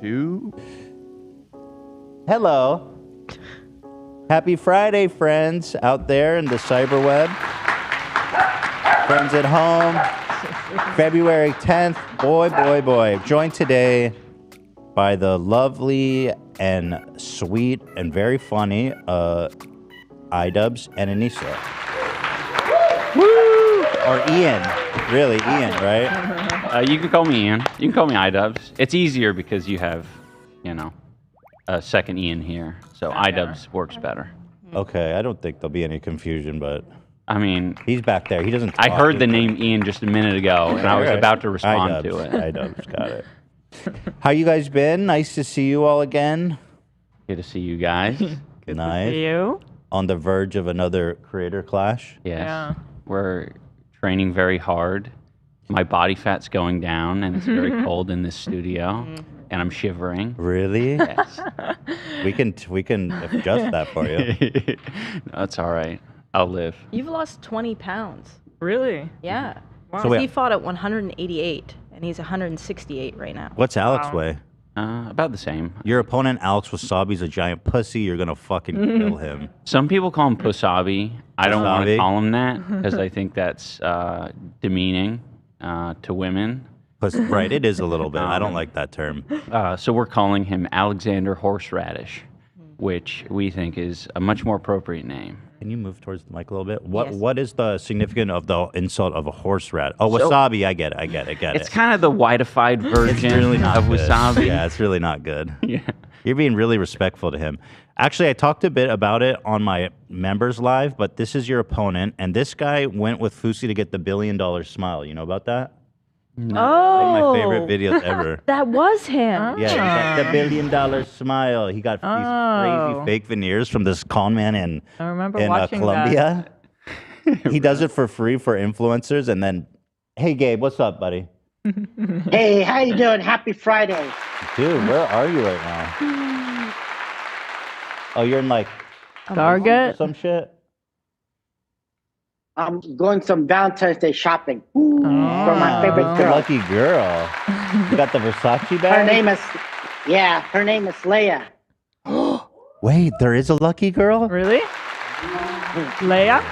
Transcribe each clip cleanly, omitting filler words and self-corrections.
2. Hello. Happy Friday, friends out there in the cyberweb. Friends at home. February 10th. Boy. Joined today by the lovely and sweet and very funny iDubbbz and Anisa. Woo! Or Ian. Really, Ian, right? You can call me Ian. You can call me iDubbbz. It's easier because you have, a second Ian here. So iDubbbz works better. Okay, I don't think there'll be any confusion, but... I mean... He's back there. He doesn't talk. I heard the name Ian just a minute ago, and I was about to respond to it. iDubbbz, got it. How you guys been? Nice to see you all again. Good to see you guys. Good Nice. to see you. On the verge of another creator clash. Yes. Yeah. We're training very hard. My body fat's going down, and it's very cold in this studio, and I'm shivering. Really? Yes. We can adjust that for you. That's all right. I'll live. You've lost 20 pounds. Really? Yeah. Wow. So wait- He fought at 188, and he's 168 right now. What's Alex Wow. weigh? About the same. Your opponent, Alex Wasabi's a giant pussy. You're going to fucking kill him. Some people call him Pusabi. I don't want to Pusabi? call him that because I think that's demeaning to women. Right, it is a little bit. I don't like that term. So we're calling him Alexander Horseradish, which we think is a much more appropriate name. Can you move towards the mic a little bit? Yes. What is the significance of the insult of a horse rat? Oh, So- wasabi, I get it. It's kind of the whitified version of good. wasabi. Yeah, it's really not good. Yeah. You're being really respectful to him. Actually, I talked a bit about it on my members live, but this is your opponent, and this guy went with Fusi to get the $1 billion smile. You know about that? Oh. Like my favorite videos ever. That was him. Yeah, he got the $1 billion smile. He got these crazy fake veneers from this con man in I remember watching Colombia. He does it for free for influencers, and then, hey Gabe, what's up, buddy? Hey, how you doing? Happy Friday. Dude, where are you right now? Oh, you're in like Target. some shit. I'm going some Valentine's Day shopping for my favorite Who's the girl. lucky girl? You got the Versace bag? Her name is Leia. Wait, there is a lucky girl? Really? Leia?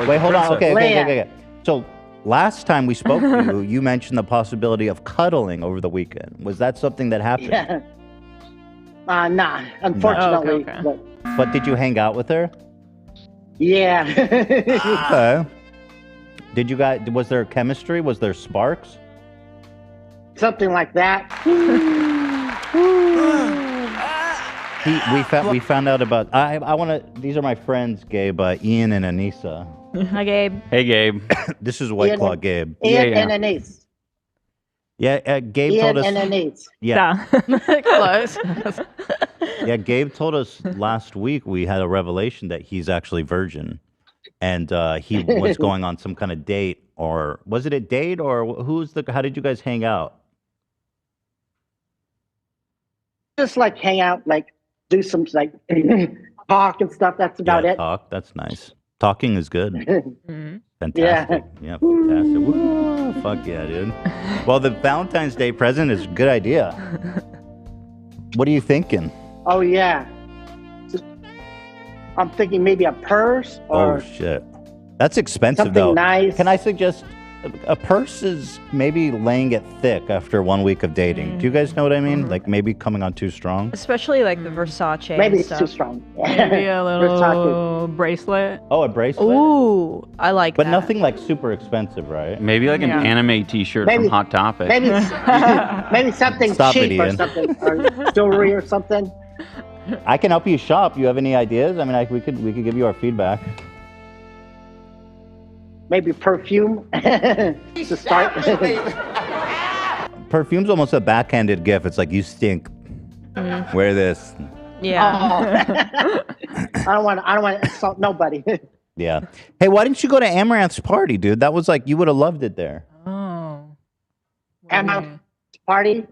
Wait, hold on. Okay. Leia. So last time we spoke to you, you mentioned the possibility of cuddling over the weekend. Was that something that happened? Yeah. Nah, unfortunately. okay. But did you hang out with her? Yeah. Okay. Did you guys? Was there chemistry? Was there sparks? Something like that. We found out about. I want to. These are my friends, Gabe, Ian, and Anisa. Hi, Gabe. Hey, Gabe. This is White Ian Claw and- Gabe. Ian Yeah. and Anise. Yeah, Gabe Ian told us. and Anise. Yeah, Close. yeah. Gabe told us last week we had a revelation that he's actually virgin, and he was going on some kind of date, or was it a date, or who's the? How did you guys hang out? Just like hang out, like do some like talk and stuff. That's about Yeah, it. talk. That's nice. Talking is good. Mhm. Fantastic. Yeah, fantastic. Woo, fuck yeah, dude. Well, the Valentine's Day present is a good idea. What are you thinking? Oh yeah. I'm thinking maybe a purse Oh or shit, that's expensive something though. nice. Can I suggest a purse is maybe laying it thick after 1 week of dating? Do you guys know what I mean? Like maybe coming on too strong. Especially like the Versace Maybe and it's stuff. too strong. Maybe a Versace. little bracelet. Oh, a bracelet. Ooh, I like But that. nothing like super expensive, right? Maybe like an Yeah. anime T-shirt Maybe- from Hot Topic. Maybe maybe something Stop it, cheap or Ian. something, or jewelry or something. I can help you shop. You have any ideas? I mean, we could give you our feedback. Maybe perfume to start. Perfume's almost a backhanded gift. It's like you stink. Wear this. Yeah. I don't want to insult nobody. Yeah. Hey, why didn't you go to Amouranth's party, dude? That was like you would have loved it there. Oh. Emma party.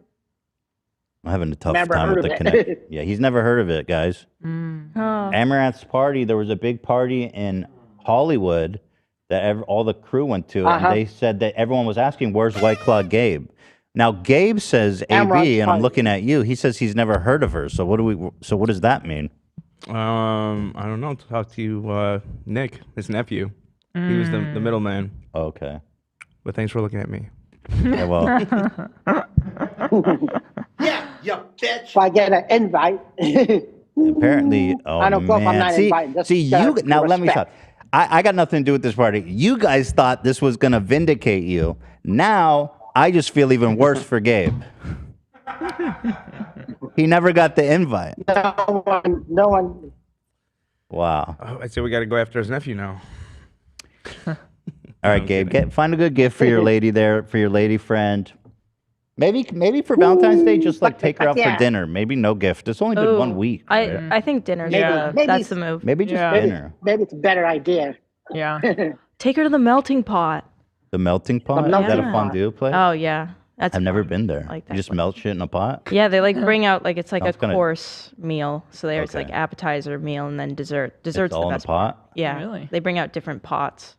I'm having a tough Never time heard with of the it. connect. Yeah, he's never heard of it, guys. Mm. Oh. Amaranth's party. There was a big party in Hollywood that all the crew went to, Uh-huh. and they said that everyone was asking, "Where's White Claw Gabe?" Now Gabe says Amouranth's AB, and I'm fine. looking at you. He says he's never heard of her. So what does that mean? I don't know. Talk to Nick, his nephew. He was the middleman. Okay. But thanks for looking at me. Yeah, well, If I get an invite, apparently, oh I don't go if I'm man. not invited. Just See, gotta you now let me respect. stop. I got nothing to do with this party. You guys thought this was gonna vindicate you. Now I just feel even worse for Gabe. He never got the invite. no one. Wow. Oh, I say we got to go after his nephew now. All right, Gabe, find a good gift for your lady there, for your lady friend. Maybe for Valentine's Day, just like take her out for yeah. dinner. Maybe no gift. It's only been 1 week. right? I think dinner's Yeah. that's the move. Maybe just Yeah. dinner. Maybe it's a better idea. Yeah. Take her to the melting pot. The melting pot. Is melting that a pot. fondue place? Oh yeah, that's. I've never fun. been there. Like You that just place. melt shit in a pot. Yeah, they like bring out like it's like Sounds a kinda- course meal. So there's like Okay. appetizer, meal, and then dessert. It's Dessert's all the in a best part. pot. Yeah, Really? they bring out different pots.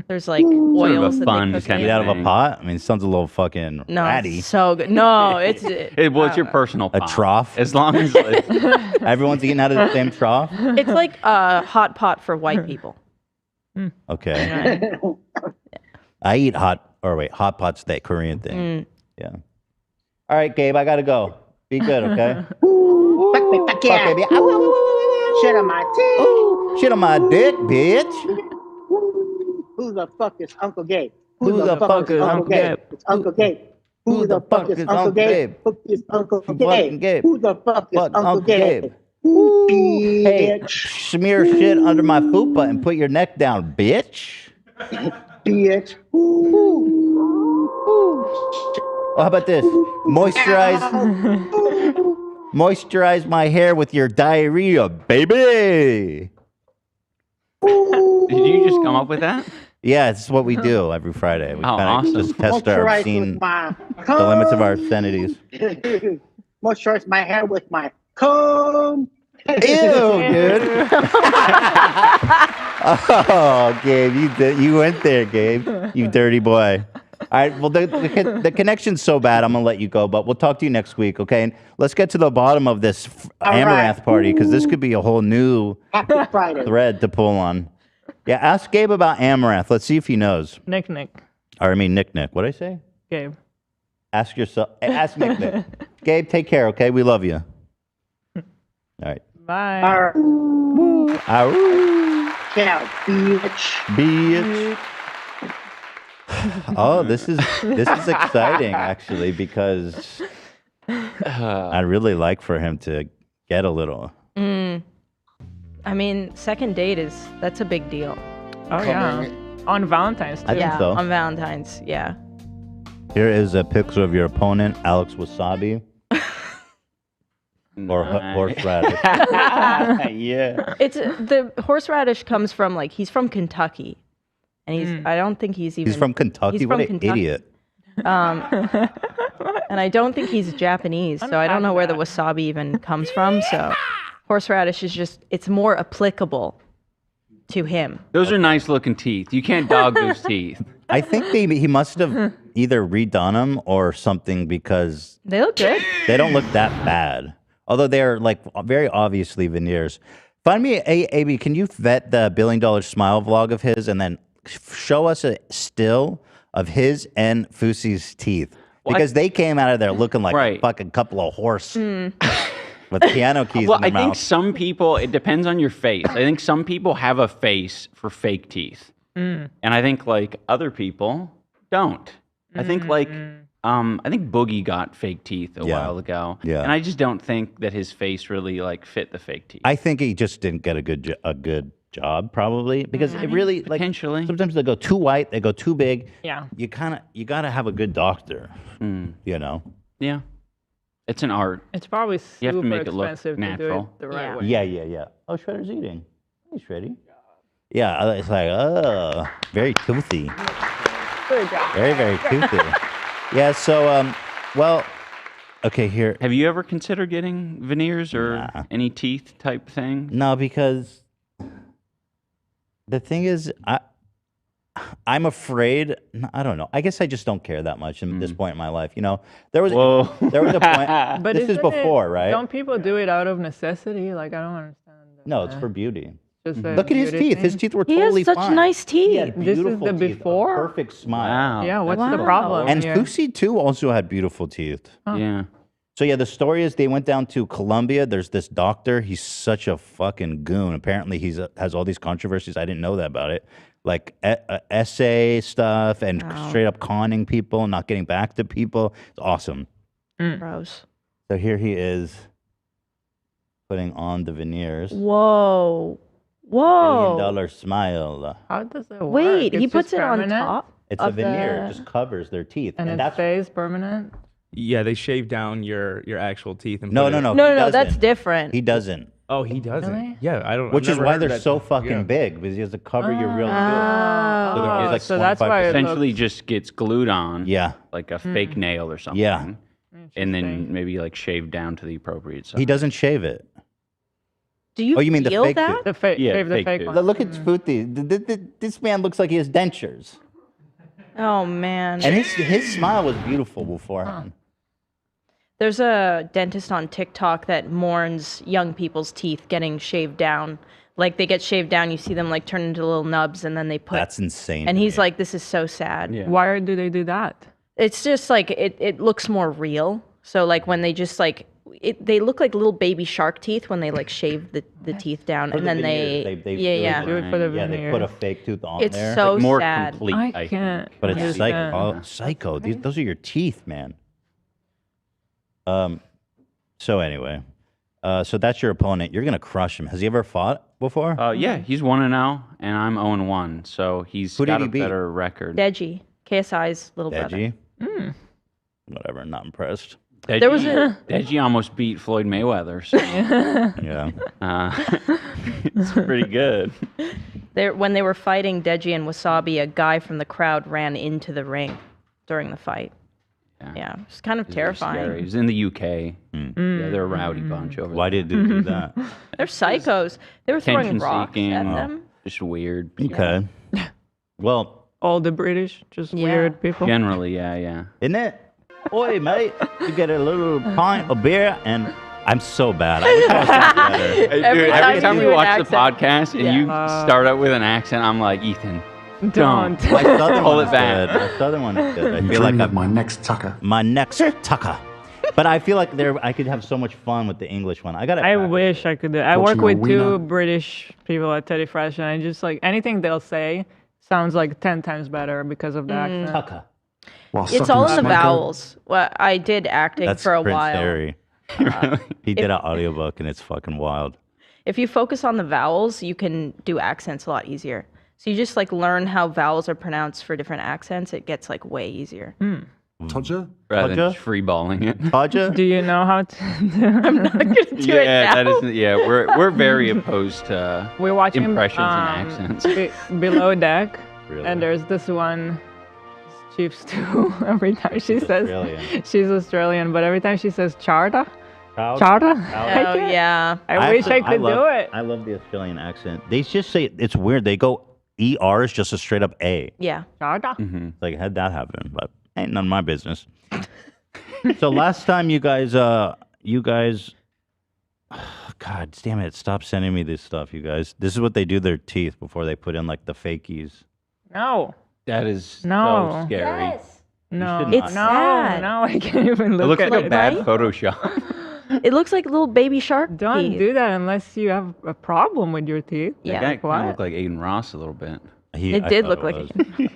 There's like oils that fun they cook kind Eat in. out of a Thing. pot. I mean, it sounds a little fucking No, ratty. it's so good. No, it's What's your personal A pot? trough? As long as Everyone's eating out of the same trough. it's like a hot pot for white people. Okay. I eat hot pot's that Korean thing. Yeah. All right, Gabe, I gotta go. Be good, okay? Fuck me, fuck yeah. baby. Ow, ow, ow, ow, Shit on my teeth. ow. Shit on my dick, bitch. Who the fuck is Uncle Gabe? Who the fuck is Uncle Gabe? It's Uncle Gabe. Who the fuck is Uncle Gabe? Who is Uncle fucking Gabe? Gabe? Who the fuck is Fuck Uncle Gabe? Who Hey, bitch? smear shit under my fupa and put your neck down, bitch. Bitch. Oh, how about this? Moisturize my hair with your diarrhea, baby. Did you just come up with that? Yeah, it's what we do every Friday. We Oh, kinda awesome. just test our Moisturize obscene, with my the limits of our obscenities. Moisturize my hair with my comb. Ew, dude. Oh, Gabe, you went there, Gabe. You dirty boy. All right, well, the connection's so bad, I'm going to let you go, but we'll talk to you next week, okay? And let's get to the bottom of this All right. Amouranth party, because this could be a whole new Happy Friday. thread to pull on. Yeah, ask Gabe about Amouranth. Let's see if he knows. Nick. Or, I mean, Nick. What'd I say? Gabe. Ask yourself. Ask Nick. Gabe, take care, okay? We love you. All right. Bye. All right. Ow. Yeah, bitch. Bitch. Oh, this is exciting actually, because I really like for him to get a little. I mean, second date that's a big deal. Oh yeah. On Valentine's too. I think Yeah, so. on Valentine's. Yeah. Here is a picture of your opponent, Alex Wasabi, or horseradish. Yeah. It's the horseradish comes from he's from Kentucky, and I don't think he's even. He's from Kentucky. he's What from an Kentucky. idiot. And I don't think he's Japanese, so I don't know where the wasabi even comes from. So horseradish is it's more applicable to him. Those are nice looking teeth. You can't dog those teeth. I think maybe he must have either redone them or something, because They look good. they don't look that bad. Although they're very obviously veneers. Find me, AB, can you vet the $1 Billion Smile vlog of his and then show us a still of his and Fusi's teeth? Because they came out of there looking like a Right. fucking couple of horse with piano keys Well, in their I think mouth. some people, it depends on your face. I think some people have a face for fake teeth. And I think other people don't. I think I think Boogie got fake teeth a while ago. Yeah. And I just don't think that his face really fit the fake teeth. I think he just didn't get a good job, probably, because it really potentially. sometimes they go too white, they go too big. Yeah. You gotta have a good doctor. You know. Yeah. It's an art. It's probably You have to super make it look expensive to natural. do it the right Yeah. way. Yeah. Oh, Shredder's eating. Hey, Shreddy. Yeah, it's very toothy. Good job. Very, very toothy. Yeah, so, well, okay, here. Have you ever considered getting veneers or Nah. any teeth type thing? No, because the thing is, I'm afraid. I don't know. I guess I just don't care that much at this point in my life. You know, there was Whoa. there was a point. But This is isn't before, it, right? Don't people do it out of necessity? Like, I don't understand. No, it's for beauty. Just a Look at his beauty teeth. His thing. teeth were He totally has such fine. nice He had teeth. This is beautiful the teeth, a before? perfect smile. Wow. Yeah, what's Wow. the problem? And here? Fusi too also had beautiful teeth. Yeah. So yeah, the story is they went down to Colombia. There's this doctor. He's such a fucking goon. Apparently, he's has all these controversies. I didn't know that about it. Like essay stuff and straight up conning people, not getting back to people. It's awesome. Gross. So here he is putting on the veneers. Whoa. $1 Whoa. billion smile. How does it work? Wait, he It's puts just it on permanent? top? It's a of veneer. It the- just covers their teeth. And it that's stays permanent? Yeah, they shave down your actual teeth and no, put no, it- no. No, he no, that's doesn't. different. He doesn't. Oh, he doesn't. Really? Yeah, I don't. Which I've is never why heard they're that. so fucking Yeah. big, because he has to cover you real good. Oh. So they're always like So that's why it 25%. Essentially just gets glued on. Yeah. Like a fake nail or something. Yeah. And then Interesting. maybe like shaved down to the appropriate size. He doesn't shave it. Do you Oh, you mean the feel fake that? tooth? The fake, Yeah, shave the fake fake tooth. one. Look at Futi. This man looks like he has dentures. Oh, man. And his smile was beautiful beforehand. There's a dentist on TikTok that mourns young people's teeth getting shaved down. Like, they get shaved down, you see them, like, turn into little nubs, and then they put... That's insane. And to he's me. like, this is so sad. Yeah. Why do they do that? It's just, like, it looks more real. So, like, when they just, like... they look like little baby shark teeth when they, like, shave the teeth down. For And the then veneers, they... do yeah. Do it for the Yeah, they put a veneers. fake tooth on It's there. so More sad. complete, I think. can't. But it's understand. psycho. Those are your teeth, man. So anyway, so that's your opponent. You're gonna crush him. Has he ever fought before? Yeah, he's 1-0, and I'm 0-1. So he's Who did got he a beat? better record. Deji. KSI's little brother. Deji? Whatever. Not impressed. Deji, There was a- Deji almost beat Floyd Mayweather. So, Yeah. it's pretty good. When they were fighting Deji and Wasabi, a guy from the crowd ran into the ring during the fight. Yeah, it's kind of It's very scary. terrifying. He's in the UK. Yeah, they're a rowdy bunch over Why there. did they do that? They're psychos. They were throwing Attention rocks seeking. at them. Just weird. Okay. Well, All the British, just Yeah. weird people. Generally, yeah. isn't it? Oi, mate, you get a little pint of beer, and I'm so bad. I wish I was better. Every Dude, time every you time do we an watch accent. the podcast and Yeah. you start out with an accent, I'm like, Ethan, don't. My southern Pull one it is back. good. My southern one is good. I feel like Dreaming I'm of my next tucker. my next tucker. But I feel like I could have so much fun with the English one. I got I wish I could do it. I Watching work with a two wiener. British people at Teddy Fresh, and I just like anything they'll say sounds like 10 times better because of the accent. tucker. While It's sucking all in the smoke. vowels. Well, I did acting That's for a Prince while. Harry. He did an audiobook, and it's fucking wild. If you focus on the vowels, you can do accents a lot easier. So you just like learn how vowels are pronounced for different accents. It gets like way easier. Todger? Rather than Roger? just freeballing it. Todger? Do you know how to? I'm not gonna do it Yeah, now. that is. Yeah, we're very opposed to We're watching impressions and accents. Below Deck, Really? and there's this one Chief Stew. Every time she says Australian. she's Australian, but every time she says charta, Proud? charta. Oh yeah. I wish I could do it. I love the Australian accent. They just say it's weird. They go ER is just a straight up A. Yeah. Charta. It's like, how'd that happen? But ain't none of my business. So last time you guys, God damn it, stop sending me this stuff, you guys. This is what they do to their teeth before they put in like the fakies. No, That is No. so scary. no, should not. It's no, sad. no! I can't even It look looks at like a it. bad right? Photoshop. It looks like little baby shark Don't teeth. do that unless you have a problem with your teeth. Yeah. That guy kind What? of looked like Aiden Ross a little bit. It I did thought look it like was. it.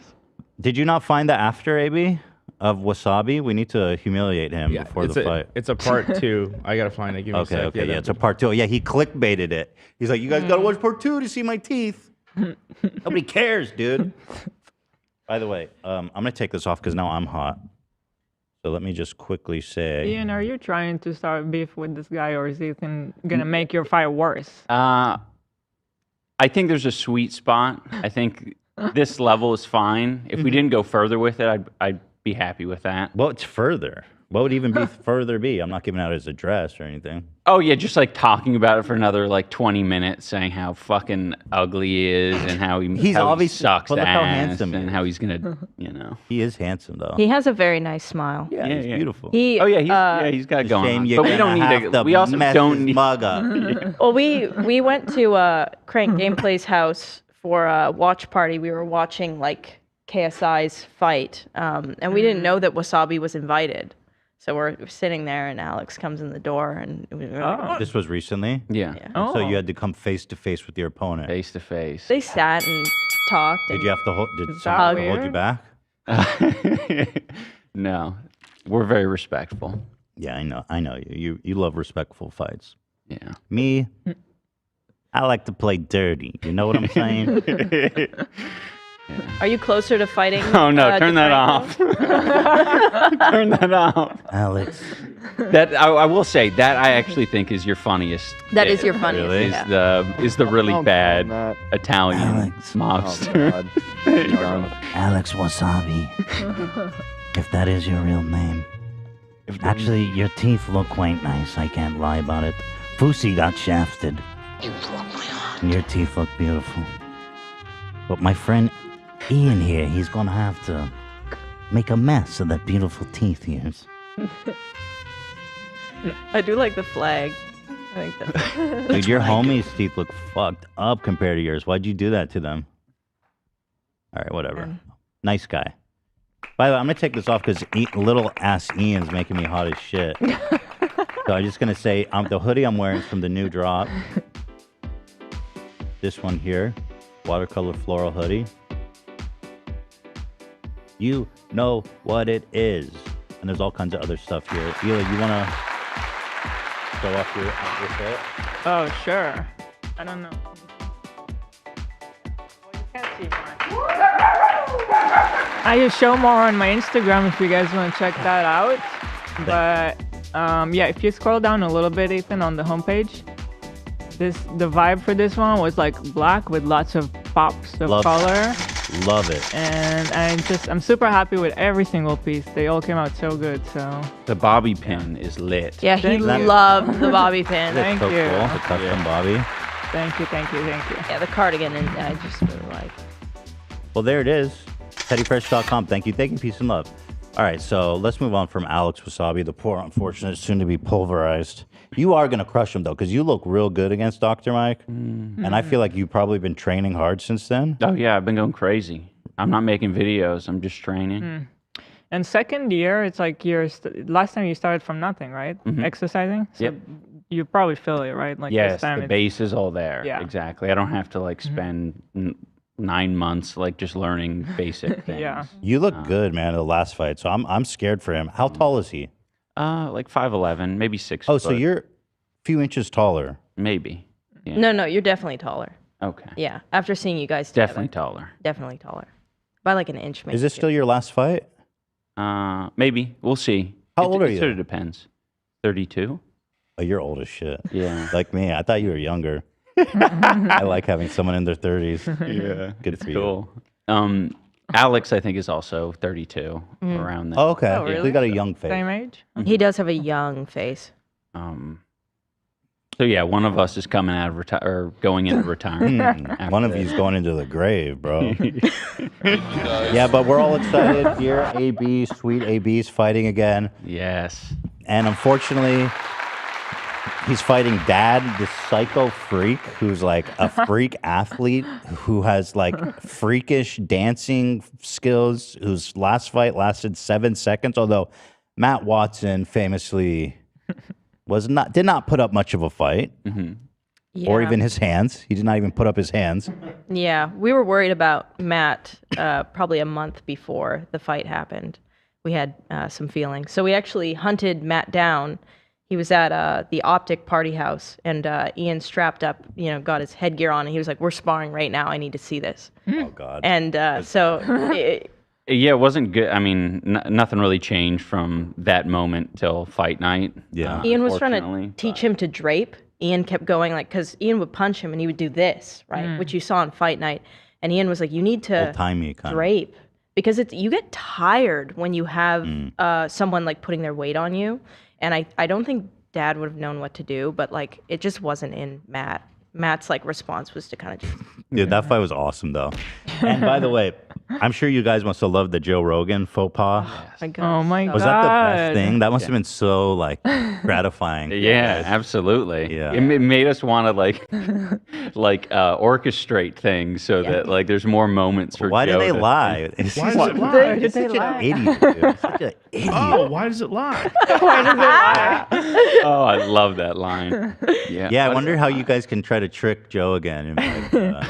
Did you not find the after, AB, of Wasabi? We need to humiliate him before it's the a, fight. It's a part 2. I gotta find it. Give me a Okay, sec. okay, yeah, that- it's a part 2. Yeah, he clickbaited it. He's like, you guys gotta watch part 2 to see my teeth. Nobody cares, dude. By the way, I'm gonna take this off because now I'm hot. So let me just quickly say, Ian, are you trying to start beef with this guy, or is Ethan gonna make your fight worse? I think there's a sweet spot. I think this level is fine. If we didn't go further with it, I'd be happy with that. Well, it's further. What would even be further be? I'm not giving out his address or anything. Oh yeah, just like talking about it for another like 20 minutes, saying how fucking ugly he is and how He's how obviously- he sucks but look how ass handsome he and is. how he's gonna, you know. He is handsome though. He has a very nice smile. yeah, he's beautiful. He Oh yeah, he's got it going Shame on. you're But we don't gonna need have to. to We also mess don't his need. mug up. Well, we went to Crank Gameplay's house for a watch party. We were watching like KSI's fight, and we didn't know that Wasabi was invited. So we're sitting there, and Alex comes in the door, and we were like, This was recently. Yeah. And so you had to come face to face with your opponent. Face to face. they sat and talked. Did And you have to hold? Did that someone hold you weird? back? No, we're very respectful. Yeah, I know you. You love respectful fights. Yeah. Me, I like to play dirty. You know what I'm saying? Are you closer to fighting? Oh no, turn that DeFranco? off. Turn that off. Alex. That I will say that I actually think is your funniest. That is bit, your funniest. Really? Yeah. Is the really Don't bad tell him Italian Alex. mobster. Alex Wasabi. If that is your real name. Actually, your teeth look quite nice. I can't lie about it. Fusi got shafted. And your teeth look beautiful. But my friend Ian here, he's gonna have to make a mess of that beautiful teeth of yours. I do like the flag. I think that's. Dude, your homies' teeth look fucked up compared to yours. Why'd you do that to them? All right, whatever. Nice guy. By the way, I'm gonna take this off because little ass Ian's making me hot as shit. So I'm just gonna say, the hoodie I'm wearing is from the new drop. This one here, watercolor floral hoodie. You know what it is. And there's all kinds of other stuff here. Eli, you wanna show off your fit? Oh, sure. I don't know. Well, you can't see mine. I just show more on my Instagram if you guys want to check that out. But yeah, if you scroll down a little bit, Ethan, on the homepage, the vibe for this one was like black with lots of pops of color. Love it. And I'm super happy with every single piece. They all came out so good. So The bobby pin is lit. Yeah, he Thank you. loved the bobby pin. Thank so you. cool. The custom Bobby. Thank you. Yeah, the cardigan, and I just really like. Well, there it is. TeddyFresh.com. Thank you. Peace and love. All right, so let's move on from Alex Wasabi, the poor unfortunate, soon to be pulverized. You are going to crush him, though, because you look real good against Dr. Mike. And I feel like you've probably been training hard since then. Oh yeah, I've been going crazy. I'm not making videos. I'm just training. And second year, it's like last time you started from nothing, right? Exercising. So Yep. you probably feel it, right? Like Yes, this time the it's- base is all there. Yeah. Exactly. I don't have to like spend 9 months like just learning basic things. Yeah. You look good, man, in the last fight. So I'm scared for him. How tall is he? Like 5'11", maybe 6 Oh, foot. so you're a few inches taller. Maybe. Yeah. No, you're definitely taller. Okay. Yeah, after seeing you guys together, Definitely taller. definitely taller, by like an inch. Maybe. Is this still your last fight? Maybe. We'll see. How old are It you? sort of depends. 32? Oh, you're old as shit. Yeah. Like me. I thought you were younger. I like having someone in their 30s. Yeah. Good for you. Cool. Alex, I think, is also 32, around there. Oh, okay. Oh, So really? you got a young face. Same age? He does have a young face. So yeah, one of us is coming out of or going into retirement. One of you's going into the grave, bro. Yeah, but we're all excited here. AB, sweet AB's fighting again. Yes. And unfortunately, he's fighting Dad, this psycho freak who's like a freak athlete who has like freakish dancing skills, whose last fight lasted 7 seconds. Although Matt Watson famously did not put up much of a fight, Yeah. or even his hands. He did not even put up his hands. Yeah, we were worried about Matt probably a month before the fight happened. We had some feelings. So we actually hunted Matt down. He was at the Optic Party House, and Ian strapped up, got his headgear on, and he was like, "We're sparring right now. I need to see this." Oh, God. And Yeah, it wasn't good. I mean, nothing really changed from that moment till fight night. Yeah. Ian was trying to unfortunately, teach him to drape. Ian kept going because Ian would punch him and he would do this, right? Which you saw on fight night. And Ian was like, "You need to Old-timey kind of. drape because you get tired when you have someone like putting their weight on you, and I don't think Dad would have known what to do, but like it just wasn't in Matt. Matt's like response was to kind of just. Dude, that fight was awesome though. And by the way, I'm sure you guys must have loved the Joe Rogan faux pas. Oh my Was God. that the best thing? That must have been so like gratifying. Yeah, absolutely. Yeah. It made us want to like orchestrate things so that like there's more moments for Why Joe do they to- lie? It's Why just- does it lie? He's such an idiot, dude. Such an idiot. Oh, why does it lie? Oh, I love that line. Yeah. Yeah, I wonder how you guys can try to trick Joe again. And be like,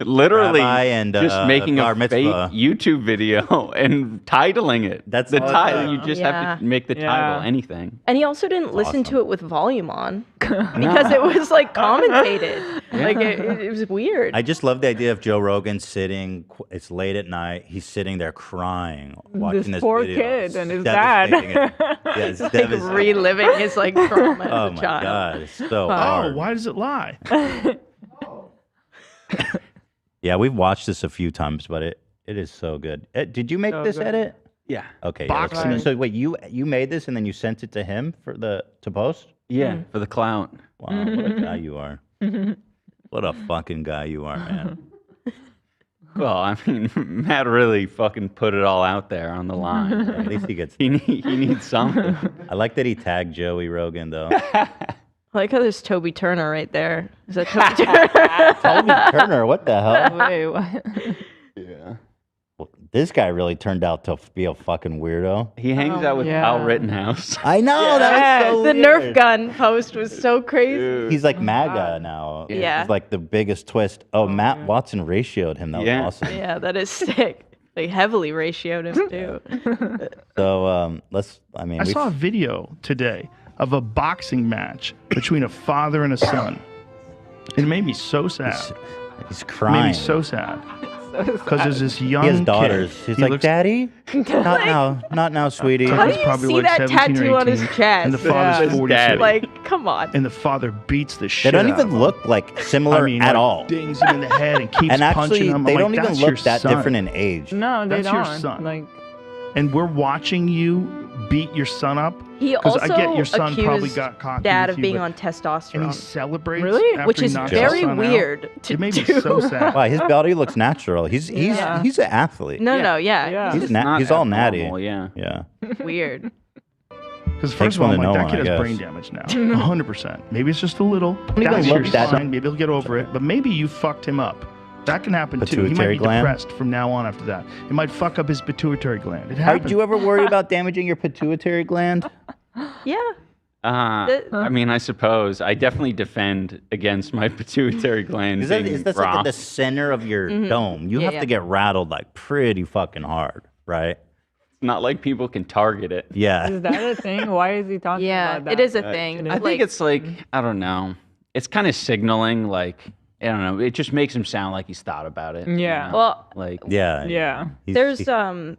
Literally Rabbi and, just making bar a fake mitzvah. YouTube video and titling it. That's the all it title. is. You just Yeah. have to make the title anything. And he also didn't listen to awesome. it with volume on because it was like commentated. Like it was weird. I just love the idea of Joe Rogan sitting. It's late at night. He's sitting there crying, watching this poor video. kid and his Devastating dad. it. Yeah, it's like devastating. reliving his like trauma Oh as a my child. God, it's so Oh, hard. why does it lie? Yeah, we've watched this a few times, but it is so good. Did you make So this good. edit? Yeah. Okay. Boxing. So wait, you made this and then you sent it to him to post? Yeah, for the clout. Wow, what a guy you are. What a fucking guy you are, man. Well, I mean, Matt really fucking put it all out there on the line. At least he gets. He needs something. I like that he tagged Joey Rogan though. I like how there's Toby Turner right there. Is that Toby Turner? Toby Turner, what the hell? Wait, what? Yeah. Well, this guy really turned out to be a fucking weirdo. He hangs out with yeah. Kyle Rittenhouse. I know that was so the weird. Nerf gun post was so crazy. He's like MAGA now. Yeah. He's like the biggest twist. Oh, Matt Watson ratioed him. That Yeah. was awesome. Yeah, that is sick. They heavily ratioed him too. So I saw a video today of a boxing match between a father and a son. It made me so sad. He's It made crying. me so sad. Because there's this young He has daughters. kid. He's He like, looks- Daddy, not now, sweetie. How do He's you probably see like that 17 or tattoo on his 18, chest? And the father's Yeah. 40. Daddy. Like, come on. And the father beats the They shit don't out even of him. look like similar I mean, at like, all. dings him in the head and keeps And punching actually, him. I'm they like, don't even "That's look your that son." different in age. No, they That's don't. your son. Like, And we're watching you beat your son up. He 'Cause also I get your son probably accused got cocky Dad with of you, being but- on And he testosterone, celebrates. Really? after which he is knocks his very son out. weird to It made do. me so sad. Wow, his body looks natural. He's Yeah. an athlete. No, yeah. Yeah. He's It's not he's all natty. abnormal, yeah. Yeah. Weird. Because Takes first of all, one I'm to like, know that one, kid I has brain guess. damage now. 100%. Maybe it's just a little. even That's look your that- sign. Maybe he'll get over it. But maybe you fucked him up. That can happen too. He might Pituitary be gland? depressed from now on after that. It might fuck up his pituitary gland. It Did happens. you ever worry about damaging your pituitary gland? Yeah. I mean, I suppose I definitely defend against my pituitary gland. Is that being like raw. at the center of your dome? You Yeah, have yeah. to get rattled like pretty fucking hard, right? It's not like people can target it. Yeah. is that a thing? Why is he talking Yeah, about that? it is a thing. I think it's like I don't know. It's kind of signaling like I don't know. It just makes him sound like he's thought about it. you Yeah. know? Well, like Yeah. Yeah. there's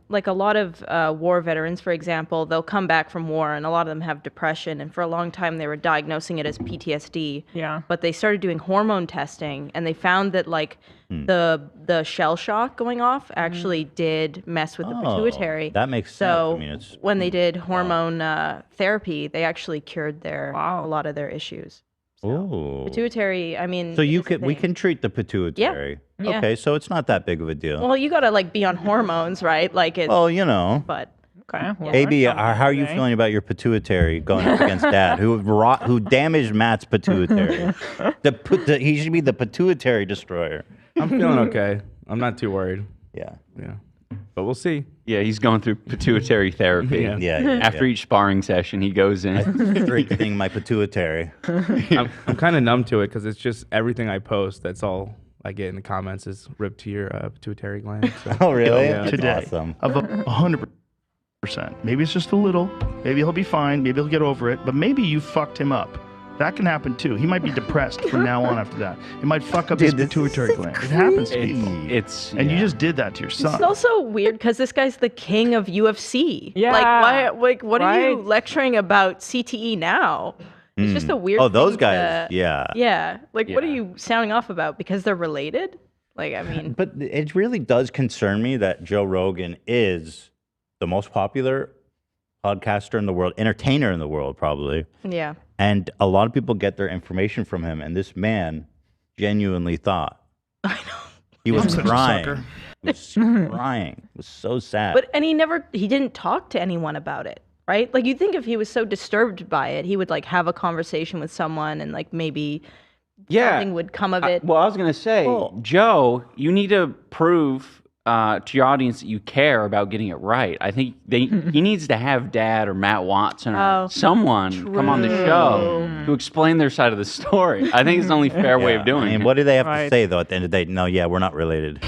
like a lot of war veterans, for example, they'll come back from war and a lot of them have depression, and for a long time they were diagnosing it as PTSD. Yeah. But they started doing hormone testing and they found that like Hmm. the shell shock going off actually did mess with the pituitary. That makes sense. So I mean, it's when they did hormone therapy, they actually cured a Wow. lot of their issues. Ooh. Pituitary, I mean. So you is the we thing. can treat the pituitary. Yeah. Okay, so it's not that big of a deal. Well, you gotta like be on hormones, right? Like it's. Well, you know. But Okay. Well, AB, learned something how are you today. feeling about your pituitary going up against Dad, who damaged Matt's pituitary? He should be the pituitary destroyer. I'm feeling okay. I'm not too worried. Yeah. Yeah. But we'll see. yeah, he's going through pituitary therapy. Yeah. Yeah. After each sparring session, he goes in. strengthening my pituitary. I'm kind of numb to it because it's just everything I post. That's all I get in the comments is ripped to your pituitary gland. So. Oh, really? Yeah. That's today awesome. of 100%. Maybe it's just a little. Maybe he'll be fine. Maybe he'll get over it. But maybe you fucked him up. That can happen too. He might be depressed from now on after that. It might fuck up his Dude, this pituitary is gland. It happens to It's, people. it's And you yeah. just did that to your son. it's also weird because this guy's the king of UFC. Yeah. Like why? Like what are you Right. lecturing about CTE now? It's just a weird. Oh, those thing guys. to- Yeah. Yeah. Like what are Yeah. you sounding off about? Because they're related? Like, I mean, But it really does concern me that Joe Rogan is the most popular podcaster in the world, entertainer in the world, probably. yeah. And a lot of people get their information from him. And this man genuinely thought. I know. He was I'm such a crying. sucker. He was crying. It was so sad. But and he didn't talk to anyone about it, right? Like, you'd think if he was so disturbed by it, he would like have a conversation with someone and like maybe something would come of it. Well, I was gonna say, Joe, you need to prove to your audience that you care about getting it right. I think he needs to have Dad or Matt Watson or someone come on the show to explain their side of the story. I think it's the only fair way of doing it. What do they have to say, though, at the end of the day? No, we're not related.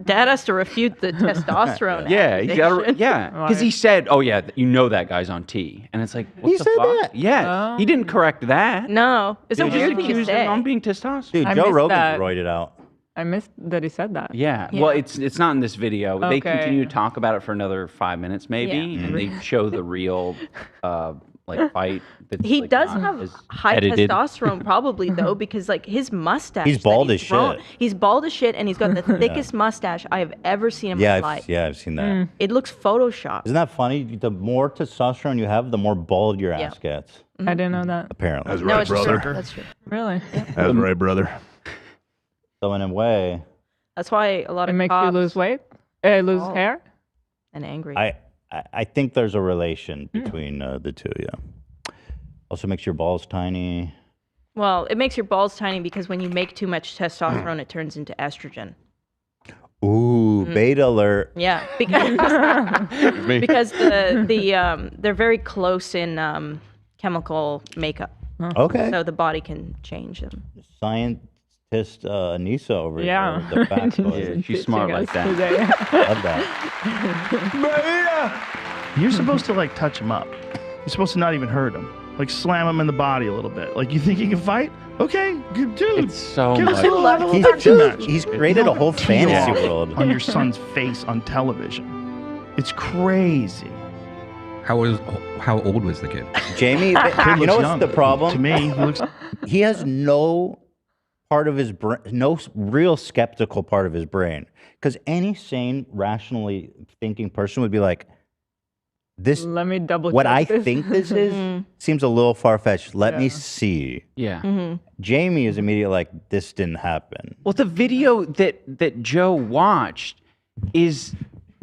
Dad has to refute the testosterone. Yeah, he got accusation. because he said, "Oh yeah, you know that guy's on T," and it's like, what the fuck? Yeah, he didn't correct that. No, it's a He weird just thing to accused say. him on being testosterone. Dude, I Joe missed Rogan's that. roided out. I missed that he saed that. Yeah. Yeah. Well, it's not in this video. They Okay. continue to talk about it for another 5 minutes, maybe, Yeah. and they show the real fight. That's, He like, does not have as high edited. testosterone, probably though, because like his mustache. He's that bald as grown- shit. He's bald as shit, and he's got the thickest mustache I have ever seen in my life. I've seen that. It looks photoshopped. Isn't that funny? The more testosterone you have, the more bald your ass gets. I didn't know that. Apparently. That's No, right, it's brother. true. That's true. Really? That's right, brother. So in a way, That's why a lot It of makes you cops lose weight? Lose hair? and angry. I think there's a relation between the two. Yeah. Also makes your balls tiny. Well, it makes your balls tiny because when you make too much testosterone, it turns into estrogen. Ooh, beta alert. Yeah, because because they're very close in chemical makeup, Okay. so the body can change them. Scientist Anisa over Yeah. here. The factoid. Yeah, she's smart like that. Today. Love that. You're supposed to like touch him up. You're supposed to not even hurt him. Like slam him in the body a little bit. Like, you think he can fight? Okay, good dude. It's so Give us much. a level He's, of action match. he's created a whole fantasy Tear world. on your son's face on television. It's crazy. How old was the kid? Jamie, Kid you know looks what's the young. problem? To me, he looks. He has no part of his brain, no real skeptical part of his brain. Because any sane, rationally thinking person would be like, this, Let me double what check I this. think this is seems a little far-fetched. Let me see. Yeah. Jamie is immediately like, this didn't happen. Well, the video that Joe watched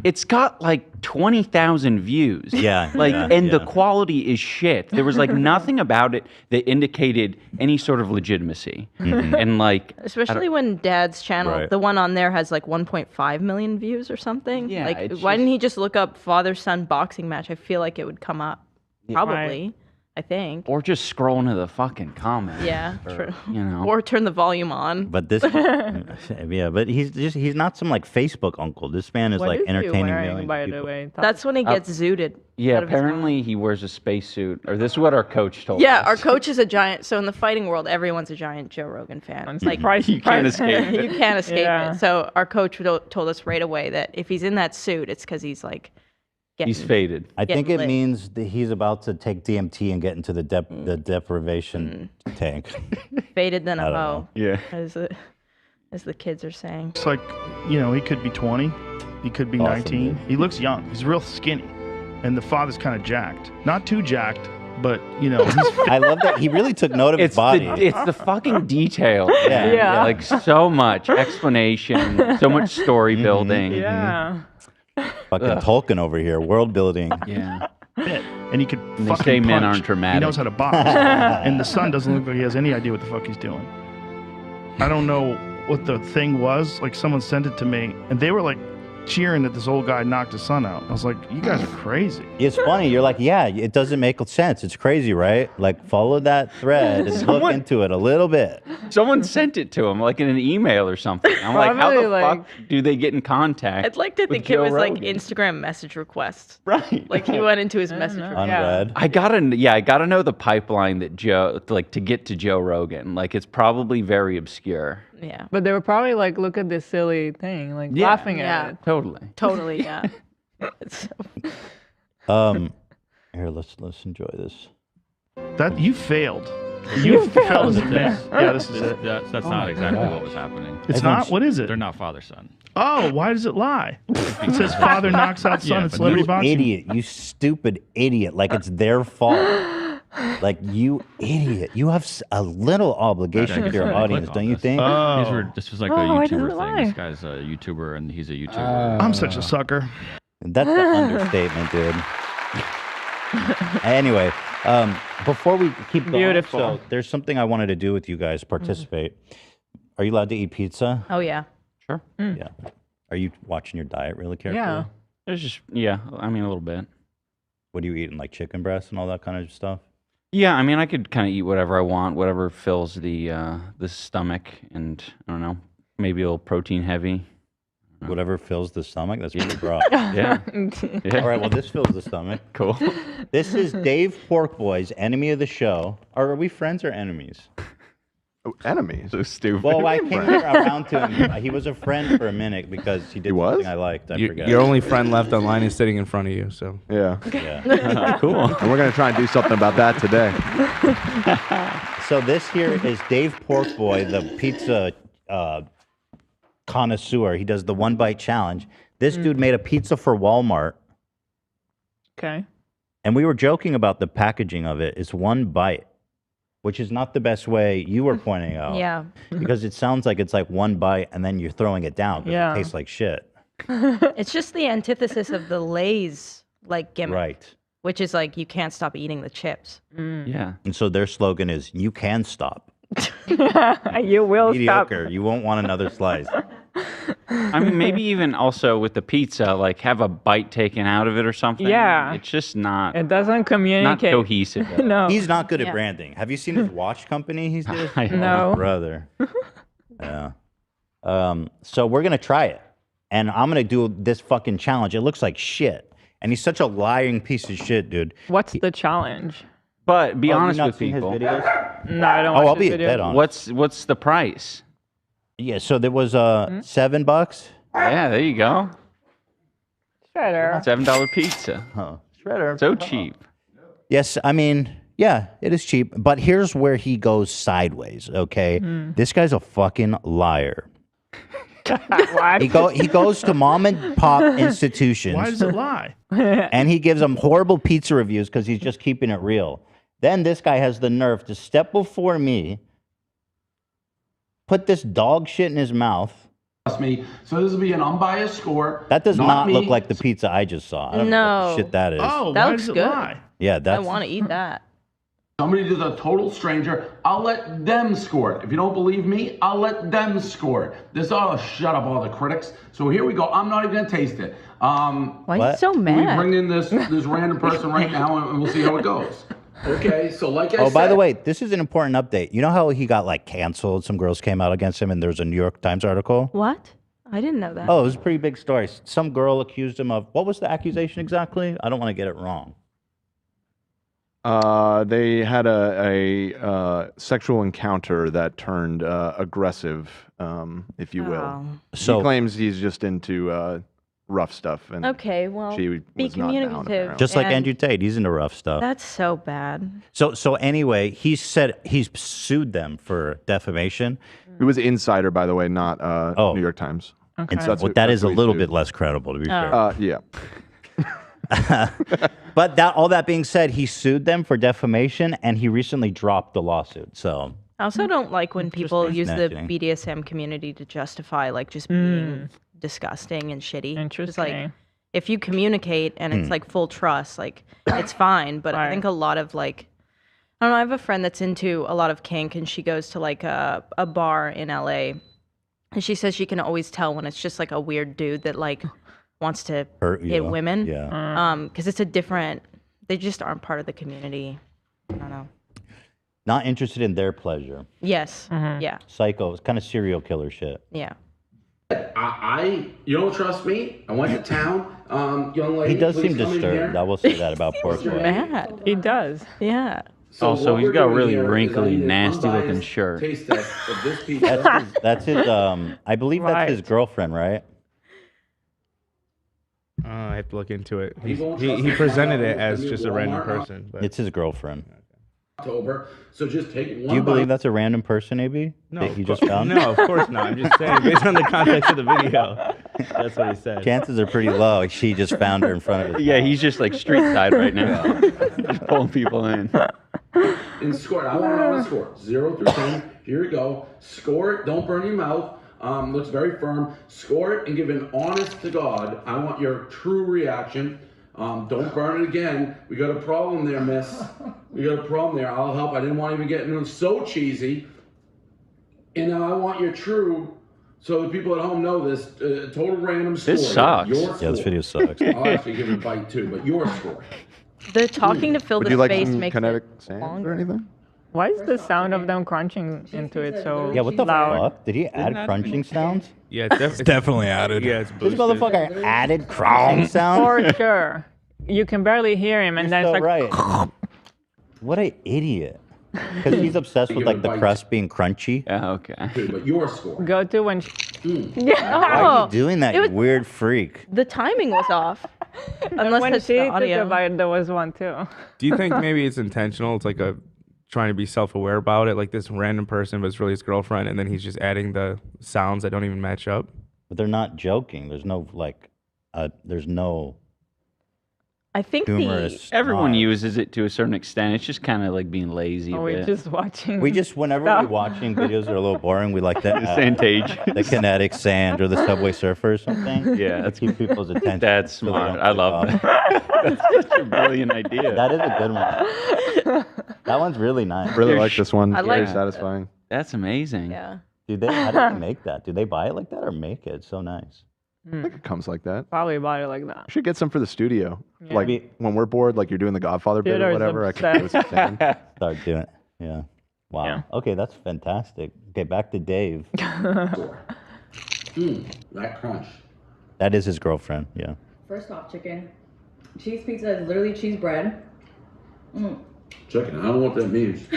it's got like 20,000 views. Yeah, Like, yeah, and the yeah. quality is shit. There was like nothing about it that indicated any sort of legitimacy. And like, Especially when Dad's channel, Right. the one on there, has like 1.5 million views or something. Yeah, like, it's why didn't just- he just look up father-son boxing match? I feel like it would come up. Probably, I think. or just scroll into the fucking comments. Yeah, or, true. You know. Or turn the volume on. But this, yeah, but he's not some like Facebook uncle. This man is What like is he entertaining wearing, millions by of the people. way? That's when he gets zooted. Yeah, out of his mind. apparently he wears a spacesuit, or this is what our coach told Yeah, us. our coach is a giant. So in the fighting world, everyone's a giant Joe Rogan fan. It's like You can't escape you it. can't escape Yeah. it. So our coach told us right away that if he's in that suit, it's because he's like getting. He's faded. I think it lit. means that he's about to take DMT and get into the deprivation tank. faded than a I don't hoe, Yeah. as the kids are saying. It's like, he could be 20. He could be Awesome, 19. dude. He looks young. He's real skinny. And the father's kind of jacked. Not too jacked, but, he's I love that he really took note of his It's body. it's the fucking detail. Yeah. man. Yeah. Like so much explanation, so much story building. Yeah. Fucking Tolkien over here, world building. Yeah. fit. And he could they fucking say men punch. aren't dramatic. He knows how to box. And the son doesn't look like he has any idea what the fuck he's doing. I don't know what the thing was. Like, someone sent it to me, and they were like cheering that this old guy knocked his son out. I was like, you guys are crazy. It's funny. You're like, yeah, it doesn't make sense. It's crazy, right? Like, follow that thread and look into it a little bit. Someone sent it to him, like in an email or something. I'm like, how the Probably, fuck do they get in contact? I'd like to with think it Joe was like Rogan? Instagram message requests. Right. Like he went into his message. know. request. Unread. I gotta know the pipeline that Joe, like, to get to Joe Rogan. Like, it's probably very obscure. Yeah, But they were probably like, look at this silly thing, like Yeah. laughing Yeah. at it. Totally. totally. Yeah. It's so- Here, let's enjoy this. That you failed. You failed. Yeah, this is it. That's not exactly what was happening. It's not? What is it? They're not father-son. Oh, why does it lie? It says father knocks out son at celebrity boxing. Idiot, you stupid idiot. Like it's their fault. Like, you idiot. You have a little obligation to your audience, don't you think? This was like a YouTuber thing. This guy's a YouTuber, and he's a YouTuber. I'm such a sucker. That's the understatement, dude. Anyway, before we keep going, Beautiful. so there's something I wanted to do with you guys, participate. Are you allowed to eat pizza? Oh yeah. Sure. Yeah. Are you watching your diet really carefully? Yeah. There's just I mean a little bit. What are you eating, like chicken breast and all that kind of stuff? Yeah, I mean I could kind of eat whatever I want, whatever fills the stomach, and I don't know, maybe a little protein heavy. Whatever fills the stomach. That's pretty broad. Yeah. All right. Well, this fills the stomach. Cool. This is Dave Porkboy's enemy of the show. Are we friends or enemies? Enemies. So stupid. Well, I came around to him. He was a friend for a minute because he did something I liked. I forget. Your only friend left online is sitting in front of you. So Yeah. Cool. And we're gonna try and do something about that today. So this here is Dave Porkboy, the pizza connoisseur. He does the one bite challenge. This dude made a pizza for Walmart. Okay. And we were joking about the packaging of it. It's one bite, which is not the best way you were pointing out. Yeah. Because it sounds like it's like one bite and then you're throwing it down because Yeah. it tastes like shit. It's just the antithesis of the Lay's like gimmick, Right. which is like you can't stop eating the chips. Yeah. And so their slogan is, you can stop. You will stop. Mediocre. You won't want another slice. I mean, maybe even also with the pizza, like have a bite taken out of it or something. Yeah. It's just not It doesn't communicate. not cohesive. No. He's not good at Yeah. branding. Have you seen his watch company he's doing? No. Brother. Yeah. So we're going to try it. And I'm going to do this fucking challenge. It looks like shit. And he's such a lying piece of shit, dude. What's the challenge? But be Oh, honest you've not with seen his people. videos? No, I don't. Oh, watch I'll his be videos. dead honest. What's the price? Yeah, so there was $7. Yeah, there you go. Shredder. $7 pizza. Huh. Shredder. So cheap. Yes, I mean, yeah, it is cheap. But here's where he goes sideways, okay? This guy's a fucking liar. What? He goes to mom and pop institutions. Why does it lie? And he gives them horrible pizza reviews because he's just keeping it real. Then this guy has the nerve to step before me, put this dog shit in his mouth. Me. So this will be an unbiased score. That does not me. look like the pizza I just saw. I don't know what No. shit that is. Oh, That why looks does it good. lie? Yeah, I that's want to eat that. Somebody does a total stranger. I'll let them score it. If you don't believe me, I'll let them score it. This ought to shut up all the critics. So here we go. I'm not even gonna taste it. Why are you What? so We mad? bring in this random person right now, and we'll see how it goes. Okay. So like I said. Oh, by the way, this is an important update. You know how he got like canceled? Some girls came out against him, and there's a New York Times article. What? I didn't know that. Oh, it was a pretty big story. Some girl accused him of, what was the accusation exactly? I don't want to get it wrong. They had a sexual encounter that turned aggressive, if you will. Oh. So he claims he's just into rough stuff, and Okay, well, she be was not down, communicative. apparently. just like And Andrew Tate, he's into rough stuff. That's so bad. So anyway, he said he's sued them for defamation. It was Insider, by the way, not New York Times. Okay. And That's well, who- that that's is a who he little sued. bit less credible, to be fair. Yeah. But all that being said, he sued them for defamation, and he recently dropped the lawsuit. So I also don't like when people use the Interesting. BDSM community to justify like just being disgusting and shitty. Just like Interesting. if you communicate and it's like full trust, like it's fine. But I Right. think a lot of like I don't know, I have a friend that's into a lot of kink and she goes to like a bar in LA and she says she can always tell when it's just like a weird dude that like wants to Hurt you. hit women. Yeah. Because it's a different they just aren't part of the community. I don't know. Not interested in their pleasure. Yes. Yeah. Psycho. It's kind of serial killer shit. Yeah. You don't trust me? I went to town. Young lady. He does please seem come in disturbed. here. I will say that about Portnoy. Mad. He does. Yeah. So Also, what he's we're got a doing really here is I wrinkly, need an nasty-looking unbiased shirt. Taste test of this pizza. That's his. I believe that's his Right. girlfriend, right? I have to look into it. You won't He trust me. presented it Walmart, as the new just a random Walmart. person. But It's his girlfriend. October. So just take one. Do you believe bite. that's a random person, AB? No, that you just found? No, of course not. I'm just saying, based on the context of the video, that's what he said. Chances are pretty low. She just found her in front of his Yeah, he's just like street side right now. Just pulling people in. And score it. I want to score 0 through 10. Here we go. Score it. Don't burn your mouth. Looks very firm. Score it and give an honest to God. I want your true reaction. Don't burn it again. We got a problem there, miss. We got a problem there. I'll help. I didn't want to even get into it. So cheesy. And now I want your true, so the people at home know this, total random score. This sucks. Your score. Yeah, this video sucks. I'll actually give it a bite too, but your score. The talking to fill Would the you like space some makes kinetic it sand longer. or anything? Why is the sound of them crunching into it so Yeah, what the loud? fuck? Did he add crunching sounds? Yeah, It's definitely added. Yeah, it's This boosted. motherfucker added crunching sounds? For sure. You can barely hear him, and You're then so it's like, right. What an idiot. Because he's obsessed with like the crust being crunchy. Yeah, okay. Okay, but your score. go to when. Why are you doing that, It you was- weird freak? The timing was off. Unless when that's she the took a audio. bite, there was one too. Do you think maybe it's intentional? It's like a trying to be self-aware about it, like this random person, but it's really his girlfriend, and then he's just adding the sounds that don't even match up. But they're not joking. There's no like, there's no I think humorous. Everyone snark. uses it to a certain extent. It's just kind of like being lazy. Oh, a we're bit. just watching. We just, whenever stuff. we're watching videos that are a little boring, we like that. Sandage. The kinetic sand or the Subway Surfer or something. Yeah, To keep people's attention. That's so they smart. don't I click love off. that. That's such a brilliant idea. That is a good one. That one's really nice. Really like this one. I Very like- satisfying. That's amazing. Yeah. Dude, how do they make that? Do they buy it like that or make it? It's so nice. I think it comes like that. Probably about it like that. You should get some for the studio. Yeah. Like Maybe- when we're bored, like you're doing the Godfather bit or Theodore's whatever. I can do with some sand. Start doing it. Yeah. Wow. Yeah. Okay, that's fantastic. Okay, back to Dave. That crunch. That is his girlfriend. Yeah. First off, chicken. Cheese pizza is literally cheese bread. Chicken. I don't know what that means.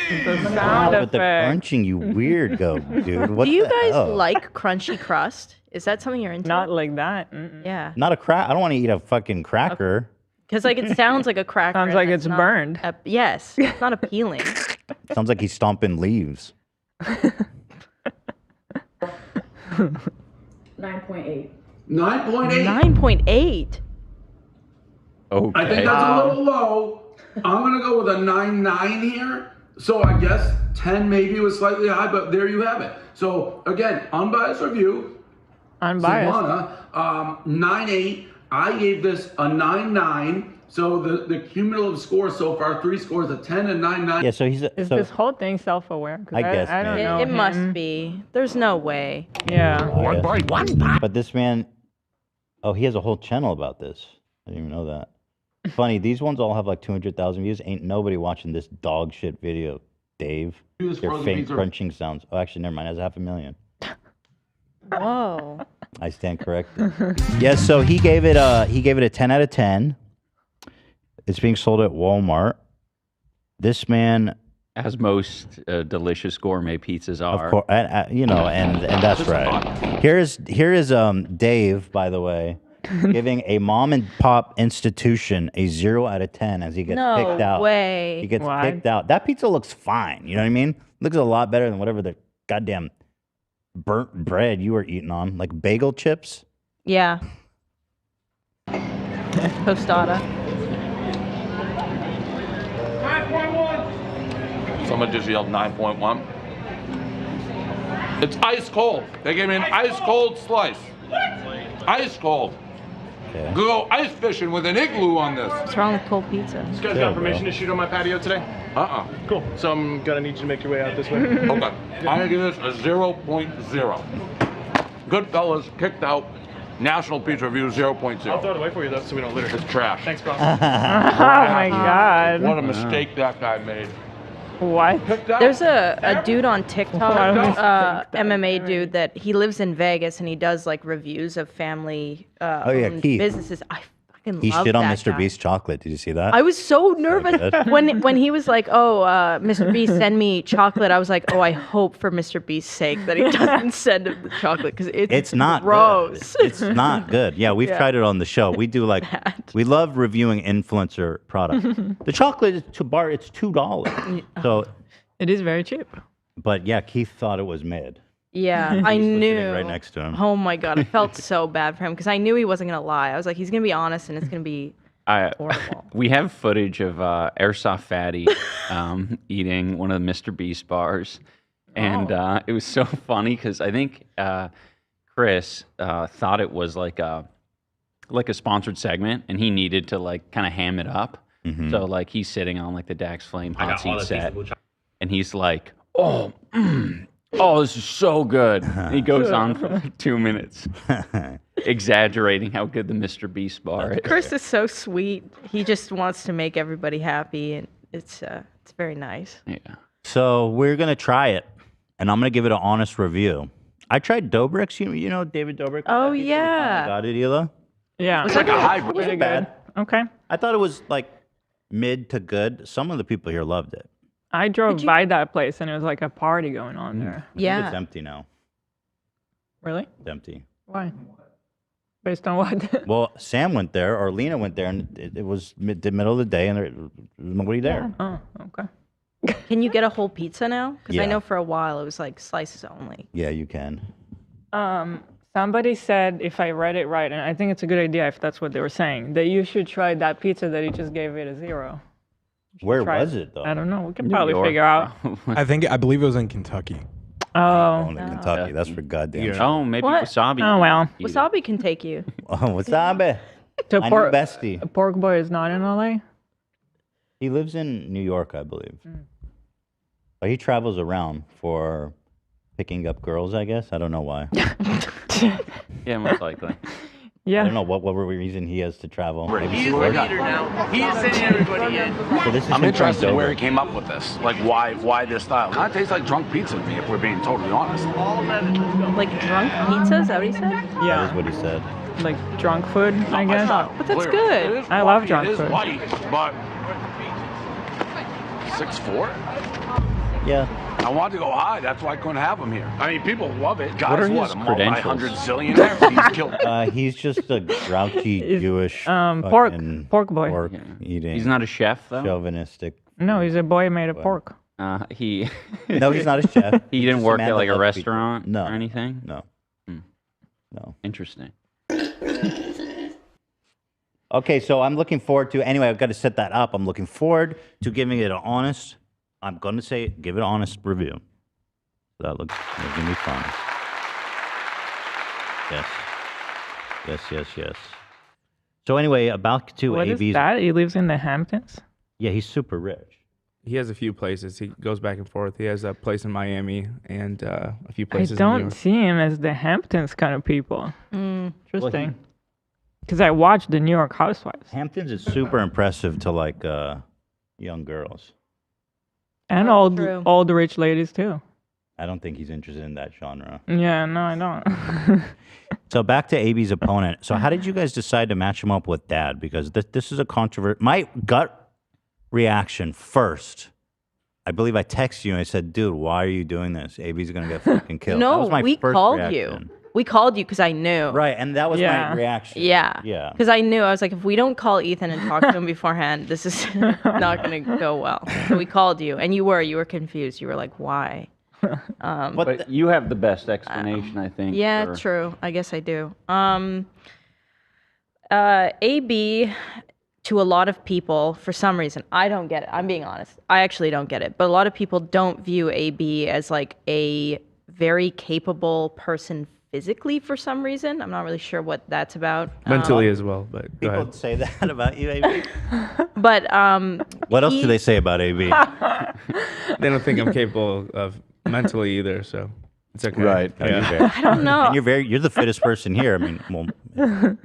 The Wow, sound but the effect. crunching, you weird goat, dude. What Do you the guys hell? like crunchy crust? Is that something you're into? Not like that. Mm-mm. Yeah. Not a crack. I don't want to eat a fucking cracker. Because like it sounds like a cracker. Sounds and like it's it's not burned. yes. It's not appealing. Sounds like he's stomping leaves. 9.8. 9.8. 9.8. Okay. I think that's a little low. I'm gonna go with a 9.9 here. So I guess 10 maybe was slightly high, but there you have it. So again, unbiased review. Unbiased. Savannah, 9.8. I gave this a 9.9. So the cumulative score so far, 3 scores, a 10 and 9.9. Yeah, so he's Is so this whole thing self-aware? 'Cause I guess, I don't maybe. know. It must him. be. There's no way. Yeah. One bite. But this man, oh, he has a whole channel about this. I didn't even know that. Funny, these ones all have like 200,000 views. Ain't nobody watching this dog shit video, Dave. Do this Your frozen fake pizza. crunching sounds. Oh, actually, never mind. It has 500,000. Whoa. I stand corrected. Yeah, so he gave it a 10 out of 10. It's being sold at Walmart. This man, As most delicious gourmet pizzas are. of course, you know, and that's right. Here is Dave, by the way, giving a mom and pop institution a 0 out of 10 as he gets No picked out. way. He gets What? picked out. That pizza looks fine. You know what I mean? Looks a lot better than whatever the goddamn burnt bread you were eating on, like bagel chips. Yeah. Tostada. Someone just yelled 9.1. It's ice cold. They gave me an ice cold slice. Ice cold. Okay. Go ice fishing with an igloo on this. What's wrong with cold pizza? This guy's Yeah, got permission bro. to shoot on my patio today? Cool. So I'm gonna need you to make your way out this way. Okay. I'm gonna give this a 0.0. Goodfellas kicked out. National Pizza Review 0.0. I'll throw it away for you though, so we don't litter. It's trash. Thanks, bro. Oh my God. What a mistake that guy made. What? There's a dude on TikTok, Why would you MMA dude that he lives in Vegas and he does like reviews of family owned Keith. businesses. I fucking He love shit on that Mr. guy. Beast's chocolate. Did you see that? I was so nervous good. when he was like, "Oh, Mr. Beast, send me chocolate." I was like, "Oh, I hope for Mr. Beast's sake that he doesn't send him the chocolate because it's not gross." Good. It's not good. Yeah, we've tried it on the show. We do we love reviewing influencer products. The chocolate is it's $2. So it is very cheap. But yeah, Keith thought it was mid. Yeah, I He's knew. sitting right next to him. Oh my god, I felt so bad for him because I knew he wasn't gonna lie. I was like, he's gonna be honest, and it's gonna be horrible. We have footage of Airsoft Fatty eating one of the Mr. Beast bars. And it was so funny because I think Chris thought it was like a sponsored segment, and he needed to like kind of ham it up. So like he's sitting on like the Dax Flame hot seat set, and he's like, "Oh, oh, this is so good." And he goes on for like 2 minutes, exaggerating how good the Mr. Beast bar is. Chris is so sweet. He just wants to make everybody happy, and it's very nice. Yeah. So we're gonna try it, and I'm gonna give it an honest review. I tried Dobrik's. You know David Dobrik? Oh yeah. Got it, Hila? Yeah. It's like a hybrid. Pretty bad. Okay. I thought it was like mid to good. Some of the people here loved it. I drove by that place and it was like a party going on there. I think it's empty now. Really? It's empty. Why? Based on what? Well, Sam went there, or Lena went there, and it was the middle of the day, and there was nobody there. Oh, okay. Can you get a whole pizza now? Because I Yeah. know for a while it was like slices only. Yeah, you can. Somebody said, if I read it right, and I think it's a good idea if that's what they were saying, that you should try that pizza that he just gave it a 0. Where try was it. it though? I don't know. We can New probably York. figure out. I believe it was in Kentucky. Oh. Only Kentucky. That's for goddamn. sure. Oh, maybe What? wasabi. Oh, well. Wasabi can take you. Oh, wasabi. So My new bestie. Pork Boy is not in LA? He lives in New York, I believe. But he travels around for picking up girls, I guess. I don't know why. Yeah, most likely. Yeah. I don't know what reason he has to travel. Maybe He's the sports? leader now. He is sending everybody in. So this is I'm him interested trying in where he Dobrik. came up with this. Like, why this style? Kind of tastes like drunk pizza to me, if we're being totally honest. Like drunk pizza? Is that what he said? That Yeah. is what he said. Like drunk food, I guess. But that's Clear. good. It is I love white, drunk It is food. white, but 6'4"? Yeah. I wanted to go high. That's why I couldn't have him here. I mean, people love it. Guys, What are what? his A multi-hundred credentials? zillionaire? He's killed. He's just a grouchy Jewish pork fucking boy. pork eating. He's not a chef, though. chauvinistic. No, he's a boy made of pork. He. No, he's not a chef. He didn't He's work man at like that a loves people. restaurant No. or anything. No. No. Interesting. Okay, so I'm looking forward to. Anyway, I've got to set that up. I'm looking forward to giving it an honest. I'm going to say give it an honest review. That looks going to be fun. Yes. Yes, yes, yes. So anyway, about to What is AB's. that? He lives in the Hamptons? Yeah, he's super rich. He has a few places. He goes back and forth. He has a place in Miami and a few I places in New don't York. see him as the Hamptons kind of people. Mm. Interesting. Because I watched the New York Housewives. Hamptons is super impressive to like young girls. And true. old rich ladies too. I don't think he's interested in that genre. Yeah, no, I don't. So back to AB's opponent. So how did you guys decide to match him up with Dad? Because this is a controversy. My gut reaction first, I believe I texted you and I said, dude, why are you doing this? AB's going to get fucking killed. That No, was my we first called reaction. you. We called you because I knew. Right, and that was my reaction. Yeah. Yeah. Because I knew. I was like, if we don't call Ethan and talk to him beforehand, this is not going to go well. So we called you, and you were confused. You were like, why? But you have the best explanation, I think. Yeah, for- true. I guess I do. AB, to a lot of people, for some reason, I don't get it. I'm being honest. I actually don't get it. But a lot of people don't view AB as like a very capable person physically for some reason. I'm not really sure what that's about. Mentally as well, but go People ahead. say that about you, AB? But What else do they say about AB? They don't think I'm capable of mentally either, so it's okay. Right. Yeah. I don't know. And you're the fittest person here. I mean, well,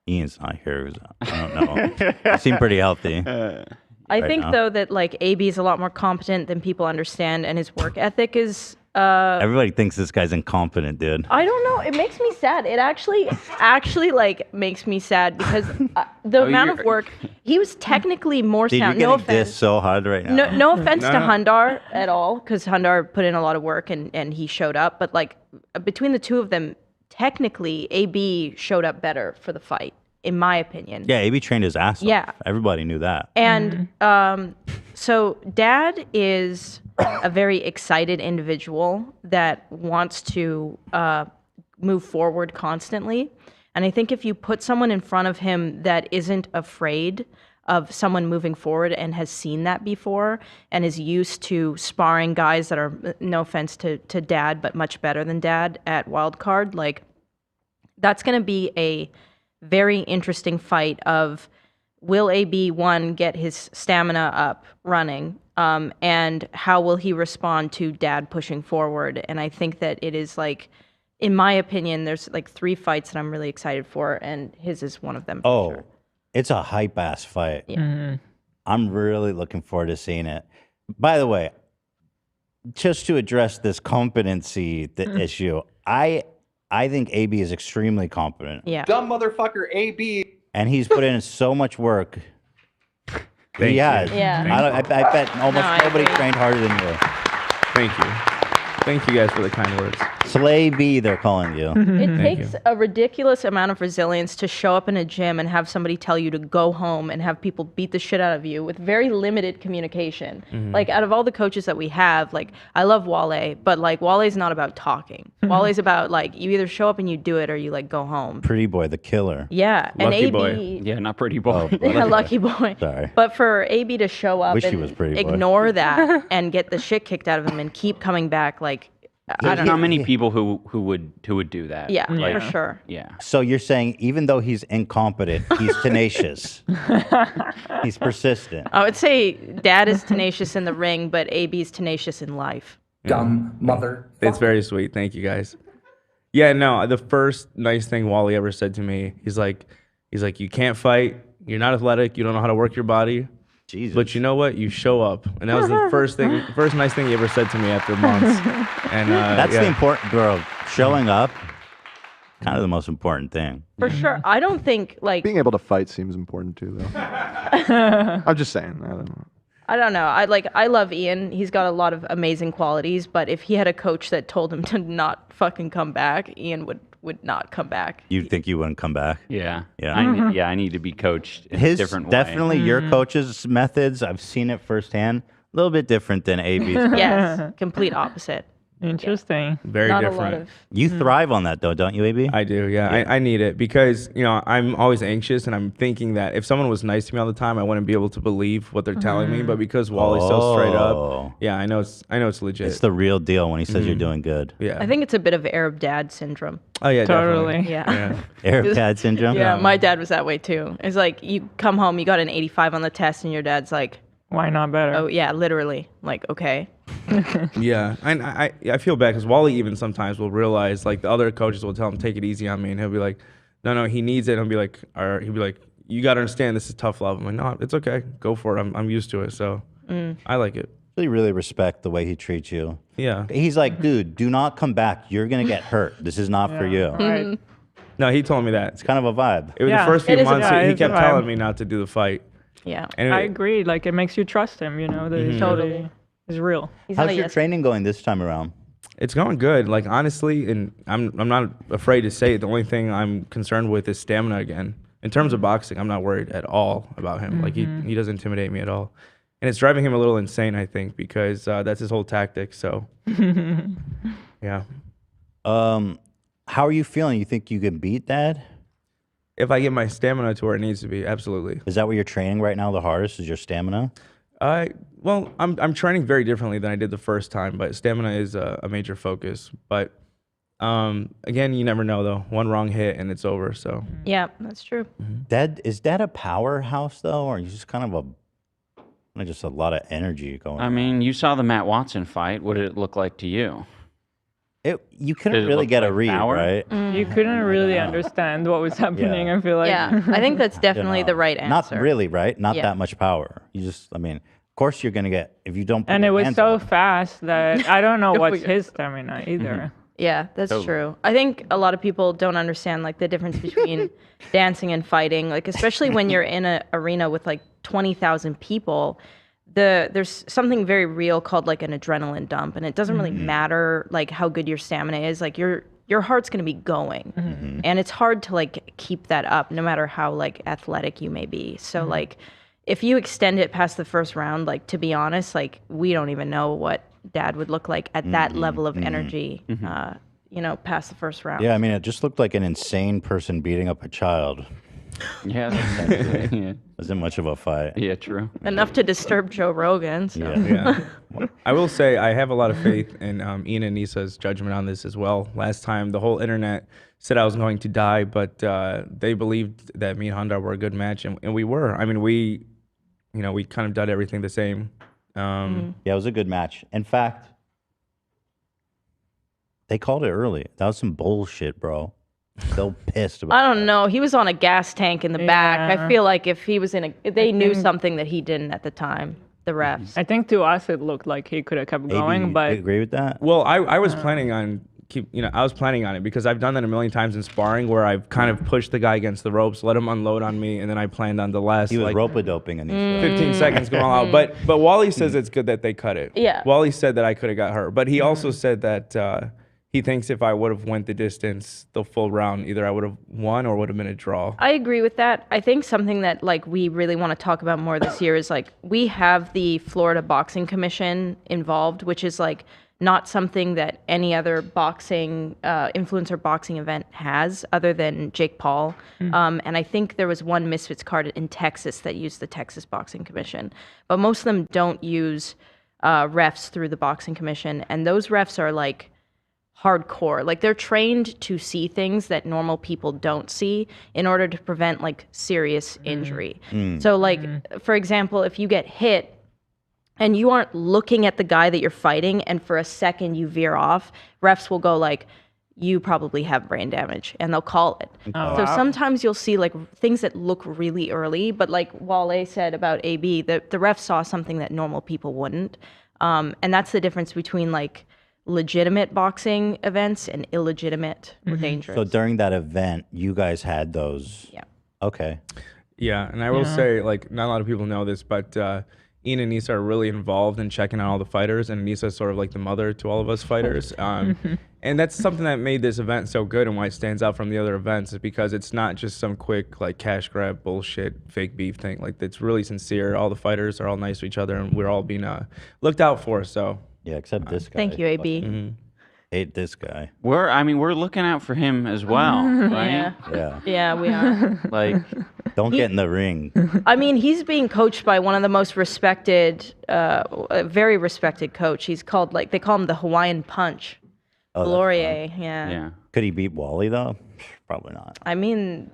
Ian's not here. I don't know. You seem pretty healthy. I right think now. though that like AB is a lot more competent than people understand, and his work ethic is Everybody thinks this guy's incompetent, dude. I don't know. It makes me sad. It actually like makes me sad because the amount of work he was technically more Dude, sound. you're No getting dissed offense. so hard right now. No offense to Hundar at all, because Hundar put in a lot of work and he showed up. But like between the two of them, technically, AB showed up better for the fight, in my opinion. Yeah, AB trained his ass off. Yeah. Everybody knew that. And so Dad is a very excited individual that wants to move forward constantly. And I think if you put someone in front of him that isn't afraid of someone moving forward and has seen that before and is used to sparring guys that are, no offense to Dad, but much better than Dad at Wildcard, like that's going to be a very interesting fight of will AB, one, get his stamina up running, and how will he respond to Dad pushing forward? And I think that it is like, in my opinion, there's like 3 fights that I'm really excited for, and his is one of them. Oh, Sure. it's a hype ass fight. Yeah. I'm really looking forward to seeing it. By the way, just to address this competency issue, I think AB is extremely competent. Yeah. Dumb motherfucker AB. And he's put in so much work. Thank He you. has. Yeah. I bet almost No, I nobody agree. trained harder than you. Thank you. Thank you guys for the kind words. Slay B, they're calling you. It Thank takes a ridiculous amount of resilience to show up in a gym and have somebody tell you to go home and have people beat the shit out of you with very limited communication. Mhm. Like out of all the coaches that we have, like I love Wale, but like Wale's not about talking. Wale's about like you either show up and you do it or you like go home. Pretty boy, the killer. Yeah, and Lucky AB, boy. Yeah, not pretty boy. yeah, lucky boy. Sorry. But for AB to show up Wish he and was pretty boy. ignore that and get the shit kicked out of him and keep coming back, like I There's don't not know. many people who would do that. Yeah, Like, for sure. Yeah. So you're saying even though he's incompetent, he's tenacious. He's persistent. I would say Dad is tenacious in the ring, but AB's tenacious in life. Dumb mother. It's very sweet. Thank you guys. Yeah, no, the first nice thing Wally ever said to me, he's like, you can't fight. You're not athletic. You don't know how to work your body. Jesus. But you know what? You show up. And that was the first nice thing he ever said to me after months. And That's yeah. the important, bro. Showing up, kind of the most important thing. For sure. I don't think like Being able to fight seems important too, though. I'm just saying. I don't know. I don't know. I love Ian. He's got a lot of amazing qualities, but if he had a coach that told him to not fucking come back, Ian would not come back. You think you wouldn't come back? Yeah. Yeah. I need to be coached in a different way. Definitely your coach's methods. I've seen it firsthand. A little bit different than AB's. Yes, complete opposite. Interesting. Very Not a different. lot of You thrive on that though, don't you, AB? I do, yeah. I need it because, I'm always anxious and I'm thinking that if someone was nice to me all the time, I wouldn't be able to believe what they're telling me. But because Wally's so straight up, yeah, I know it's legit. It's the real deal when he says you're doing good. Yeah. I think it's a bit of Arab dad syndrome. Oh yeah, Totally. definitely. Yeah. Arab dad syndrome? Yeah, my dad was that way too. It's like you come home, you got an 85 on the test, and your dad's like, why not better? oh yeah, literally. Like, okay. Yeah, and I feel bad because Wally even sometimes will realize like the other coaches will tell him take it easy on me, and he'll be like, no, he needs it. And he'll be like, you got to understand this is tough love. I'm like, no, it's okay, go for it. I'm used to it, so I like it. Really respect the way he treats you. Yeah. He's like, dude, do not come back. You're gonna get hurt. This is not for you. Right. No, he told me that. It's kind of a vibe. It was Yeah, the first it few is a months vibe, he it's a kept vibe. telling me not to do the fight. Yeah. And I agree. Like it makes you trust him. You know that he's Totally. really is real. How's your training going this time around? It's going good. Like honestly, and I'm not afraid to say it. The only thing I'm concerned with is stamina again. In terms of boxing, I'm not worried at all about him. Like he doesn't intimidate me at all. And it's driving him a little insane, I think, because that's his whole tactic. So, yeah. How are you feeling? You think you can beat Dad? If I get my stamina to where it needs to be, absolutely. Is that what you're training right now? The hardest is your stamina? Well, I'm training very differently than I did the first time, but stamina is a major focus. But again, you never know though. One wrong hit and it's over. So Yeah, that's true. Is Dad a powerhouse though, or he's just kind of just a lot of energy going? I mean, you saw the Matt Watson fight. What did it look like to you? You Did couldn't it really look get a like read, power? right? You couldn't really understand what was happening. I feel like. Yeah, I think that's definitely You know, the right answer. Not really, right? Not Yeah. that much power. You just, I mean, course you're gonna get if you don't. Put And it your was hands so up. fast that I don't know Don't what's put his stamina either. Yeah, that's Totally. true. I think a lot of people don't understand like the difference between dancing and fighting, like especially when you're in an arena with like 20,000 people. There's something very real called like an adrenaline dump, and it doesn't really matter like how good your stamina is. Like your heart's gonna be going, and it's hard to like keep that up no matter how like athletic you may be. So like if you extend it past the first round, like to be honest, like we don't even know what Dad would look like at that level of energy. Past the first round. Yeah, I mean, it just looked like an insane person beating up a child. Yeah, that's yeah. Wasn't much of a fight. Yeah, true. Enough to disturb Joe Rogan. So. Yeah. I will say I have a lot of faith in Ian and Anisa's judgment on this as well. Last time, the whole internet said I was going to die, but they believed that me and Hundar were a good match, and we were. I mean, we kind of did everything the same. Yeah, it was a good match. In fact, they called it early. That was some bullshit, bro. So pissed about. I don't know. He was on a gas tank in the back. I feel like if he was they knew something that he didn't at the time. The refs. I think to us it looked like he could have kept going, but agree with that. Well, I was planning on I was planning on it because I've done that a million times in sparring where I've kind of pushed the guy against the ropes, let him unload on me, and then I planned on the last. He was rope-a-doping in these 15 seconds going out. But Wally says it's good that they cut it. Yeah. Wally said that I could have got hurt, but he also said that he thinks if I would have went the distance, the full round, either I would have won or would have been a draw. I agree with that. I think something that like we really want to talk about more this year is like we have the Florida Boxing Commission involved, which is like not something that any other boxing influencer boxing event has other than Jake Paul. And I think there was one Misfits card in Texas that used the Texas Boxing Commission, but most of them don't use refs through the Boxing Commission, and those refs are like hardcore. Like they're trained to see things that normal people don't see in order to prevent like serious injury. So like for example, if you get hit and you aren't looking at the guy that you're fighting and for a second you veer off, refs will go like, you probably have brain damage, and they'll call it. So sometimes you'll see like things that look really early, but like Wale said about AB, the ref saw something that normal people wouldn't. And that's the difference between like legitimate boxing events and illegitimate or dangerous. So during that event, you guys had those. Yeah. Okay. Yeah, and I will say, like, not a lot of people know this, but Ian and Anisa are really involved in checking out all the fighters, and Anisa is sort of like the mother to all of us fighters. And that's something that made this event so good and why it stands out from the other events is because it's not just some quick, like, cash grab bullshit, fake beef thing. Like, it's really sincere. All the fighters are all nice to each other, and we're all being looked out for, so. Yeah, except this guy. Thank you, AB. Hate this guy. We're looking out for him as well, right? Yeah. Yeah, we are. Like, don't get in the ring. I mean, he's being coached by one of the most respected, very respected coach. He's called, like, they call him the Hawaiian Punch. Oh, Laurier, yeah. Yeah. Could he beat Wally though? Probably not. I mean,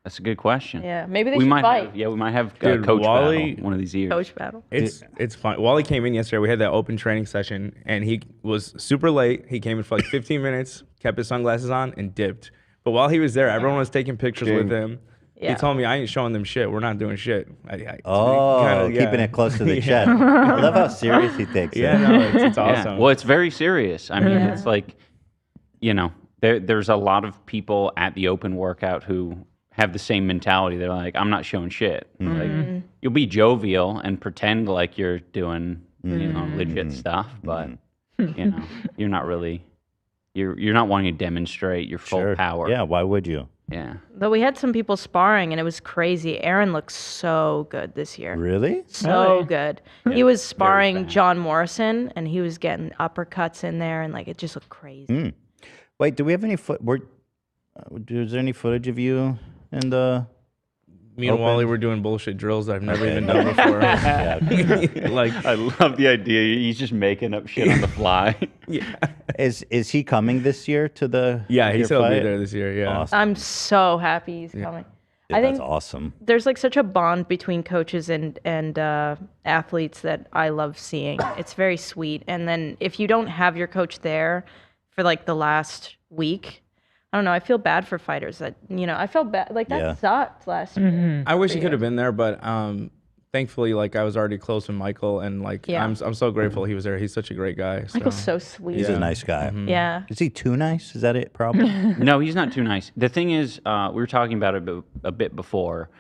that's a good question. yeah, maybe they We should might fight. have, we might have Dude, coach Wally- battle one of these years. Coach battle. It's fun. Wally came in yesterday. We had that open training session, and he was super late. He came in for like 15 minutes, kept his sunglasses on, and dipped. But while he was there, everyone was taking pictures with him. Yeah. He told me, I ain't showing them shit. We're not doing shit. Keeping it close to the chest. I love how serious he takes it. Yeah, no, it's Yeah. awesome. Well, it's very serious. I mean, it's like, you know, there's a lot of people at the open workout who have the same mentality. They're like, I'm not showing shit. Like, you'll be jovial and pretend like you're doing, you know, legit stuff, but you know, you're not really. You're not wanting to demonstrate your full power. Yeah, why would you? Yeah. Though we had some people sparring, and it was crazy. Aaron looks so good this year. Really? So good. He was sparring John Morrison, and he was getting uppercuts in there, and like it just looked crazy. Wait, do we have any is there any footage of you in the? Me and Wally were doing bullshit drills that I've never even done before. Like, I love the idea. He's just making up shit on the fly. Yeah. Is he coming this year to the? Yeah, he your said he'll be fight? there this year. Yeah. Awesome. I'm so happy he's coming. Dude, I think that's awesome. there's like such a bond between coaches and athletes that I love seeing. It's very sweet. And then if you don't have your coach there for like the last week, I don't know. I feel bad for fighters that, you know, I felt bad. Like that sucked last year. I wish he could have been there, but thankfully, like I was already close with Michael, and like Yeah. I'm so grateful he was there. He's such a great guy. Michael's so sweet. He's a nice guy. Yeah. Is he too nice? Is that it? Problem? No, he's not too nice. The thing is, we were talking about it a bit before.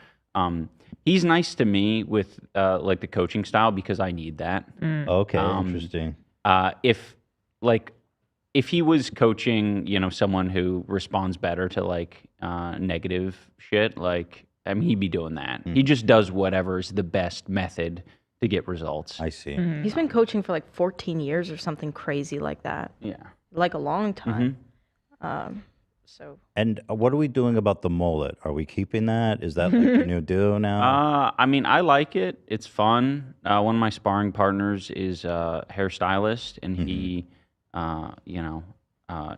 He's nice to me with like the coaching style because I need that. Okay, interesting. If he was coaching, someone who responds better to like negative shit, like I mean, he'd be doing that. He just does whatever is the best method to get results. I see. He's been coaching for like 14 years or something crazy like that. Yeah. Like a long time. So. And what are we doing about the mullet? Are we keeping that? Is that like the new do now? I mean, I like it. It's fun. One of my sparring partners is a hairstylist, and he,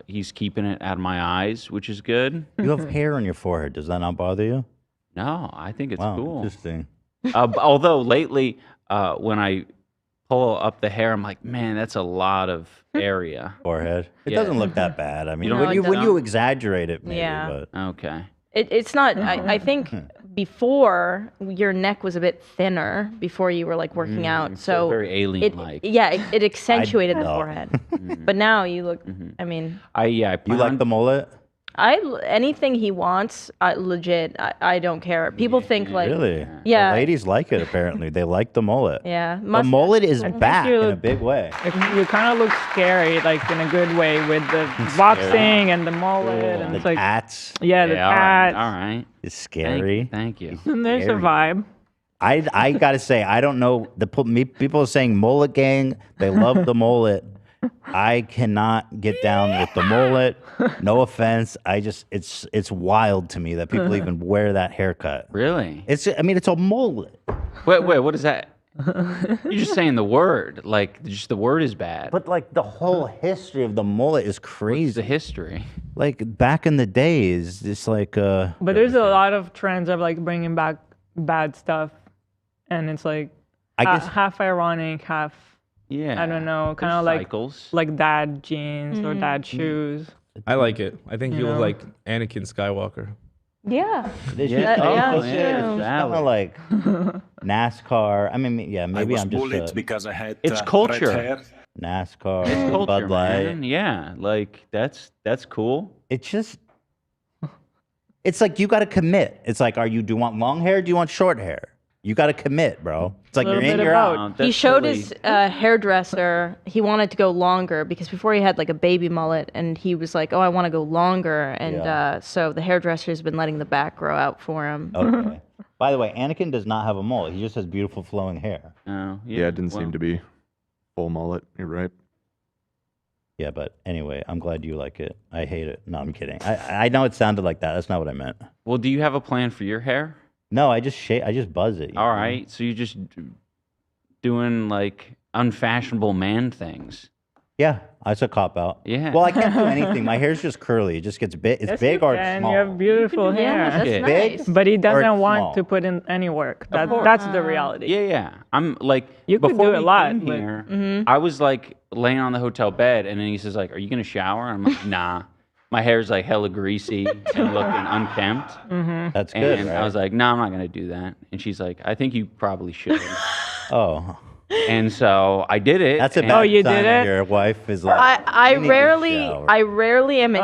he's keeping it out of my eyes, which is good. You have hair on your forehead. Does that not bother you? No, I think it's cool. Interesting. Although lately, when I pull up the hair, I'm like, man, that's a lot of area. Forehead. It Yeah. doesn't look that bad. I mean, You when don't- you exaggerate it, maybe. Yeah. But Okay. It's not, I think before your neck was a bit thinner before you were like working out. So very alien-like. it accentuated the forehead. But now you look, I mean, you like the mullet? anything he wants, legit, I don't care. People think like, Really? yeah. The ladies like it, apparently. They like the mullet. Yeah. The mullet is I think back you in a look- big way. You kind of look scary, like in a good way, with the boxing and the mullet, and The it's like tats. yeah, the tats. All right. It's scary. Thank you. And there's a Scary. vibe. I gotta say, I don't know. People are saying mullet gang. They love the mullet. I cannot get down with the mullet. No offense. It's wild to me that people even wear that haircut. Really? It's a mullet. Wait, what is that? You're just saying the word. Like, just the word is bad. But like the whole history of the mullet is crazy. What's the history? Like back in the days, it's like But there's a lot of trends of like bringing back bad stuff, and it's like I guess- half ironic, half I don't know, kind of like cycles. like dad jeans or dad shoes. I like it. I think You you look know? like Anakin Skywalker. yeah. It's Yeah. just, Oh, it's yeah, just it's kind of like NASCAR. I mean, yeah, maybe was I'm just bullied because I had It's red culture. hair. NASCAR, It's culture, Bud Light. man. Yeah, like that's cool. It's just, it's like you got to commit. It's like, do you want long hair? Or do you want short hair? You got to commit, bro. It's like Little you're in, bit you're of out. He showed his hairdresser, he wanted to go longer because before he had like a baby mullet and he was like, oh, I want to go longer. And Yeah. so the hairdresser's been letting the back grow out for him. Okay. By the way, Anakin does not have a mullet. He just has beautiful flowing hair. Oh, Yeah, it didn't seem to be full mullet. You're right. Yeah, but anyway, I'm glad you like it. I hate it. No, I'm kidding. I know it sounded like that. That's not what I meant. Well, do you have a plan for your hair? No, I just buzz it. you All know? right, so you're just doing like unfashionable man things. Yeah, that's a cop out. Yeah. Well, I can't do anything. My hair's just curly. It just gets big. It's Yes, big you or it's can. small. You have beautiful Yeah, hair. that's Big. nice. But he Or doesn't it's want small. to put in any work. course. That's the reality. Yeah. I'm like, You could before do a we lot, came but- here, I was like laying on the hotel bed, and then he says like, "Are you gonna shower?" And I'm like, "Nah." My hair's like hella greasy and looking unkempt. That's good, And right? I was like, "No, I'm not gonna do that." And she's like, "I think you probably should." Oh, And so I did it. that's a and- bad you sign did when it? your wife is like. I "You need to shower." rarely am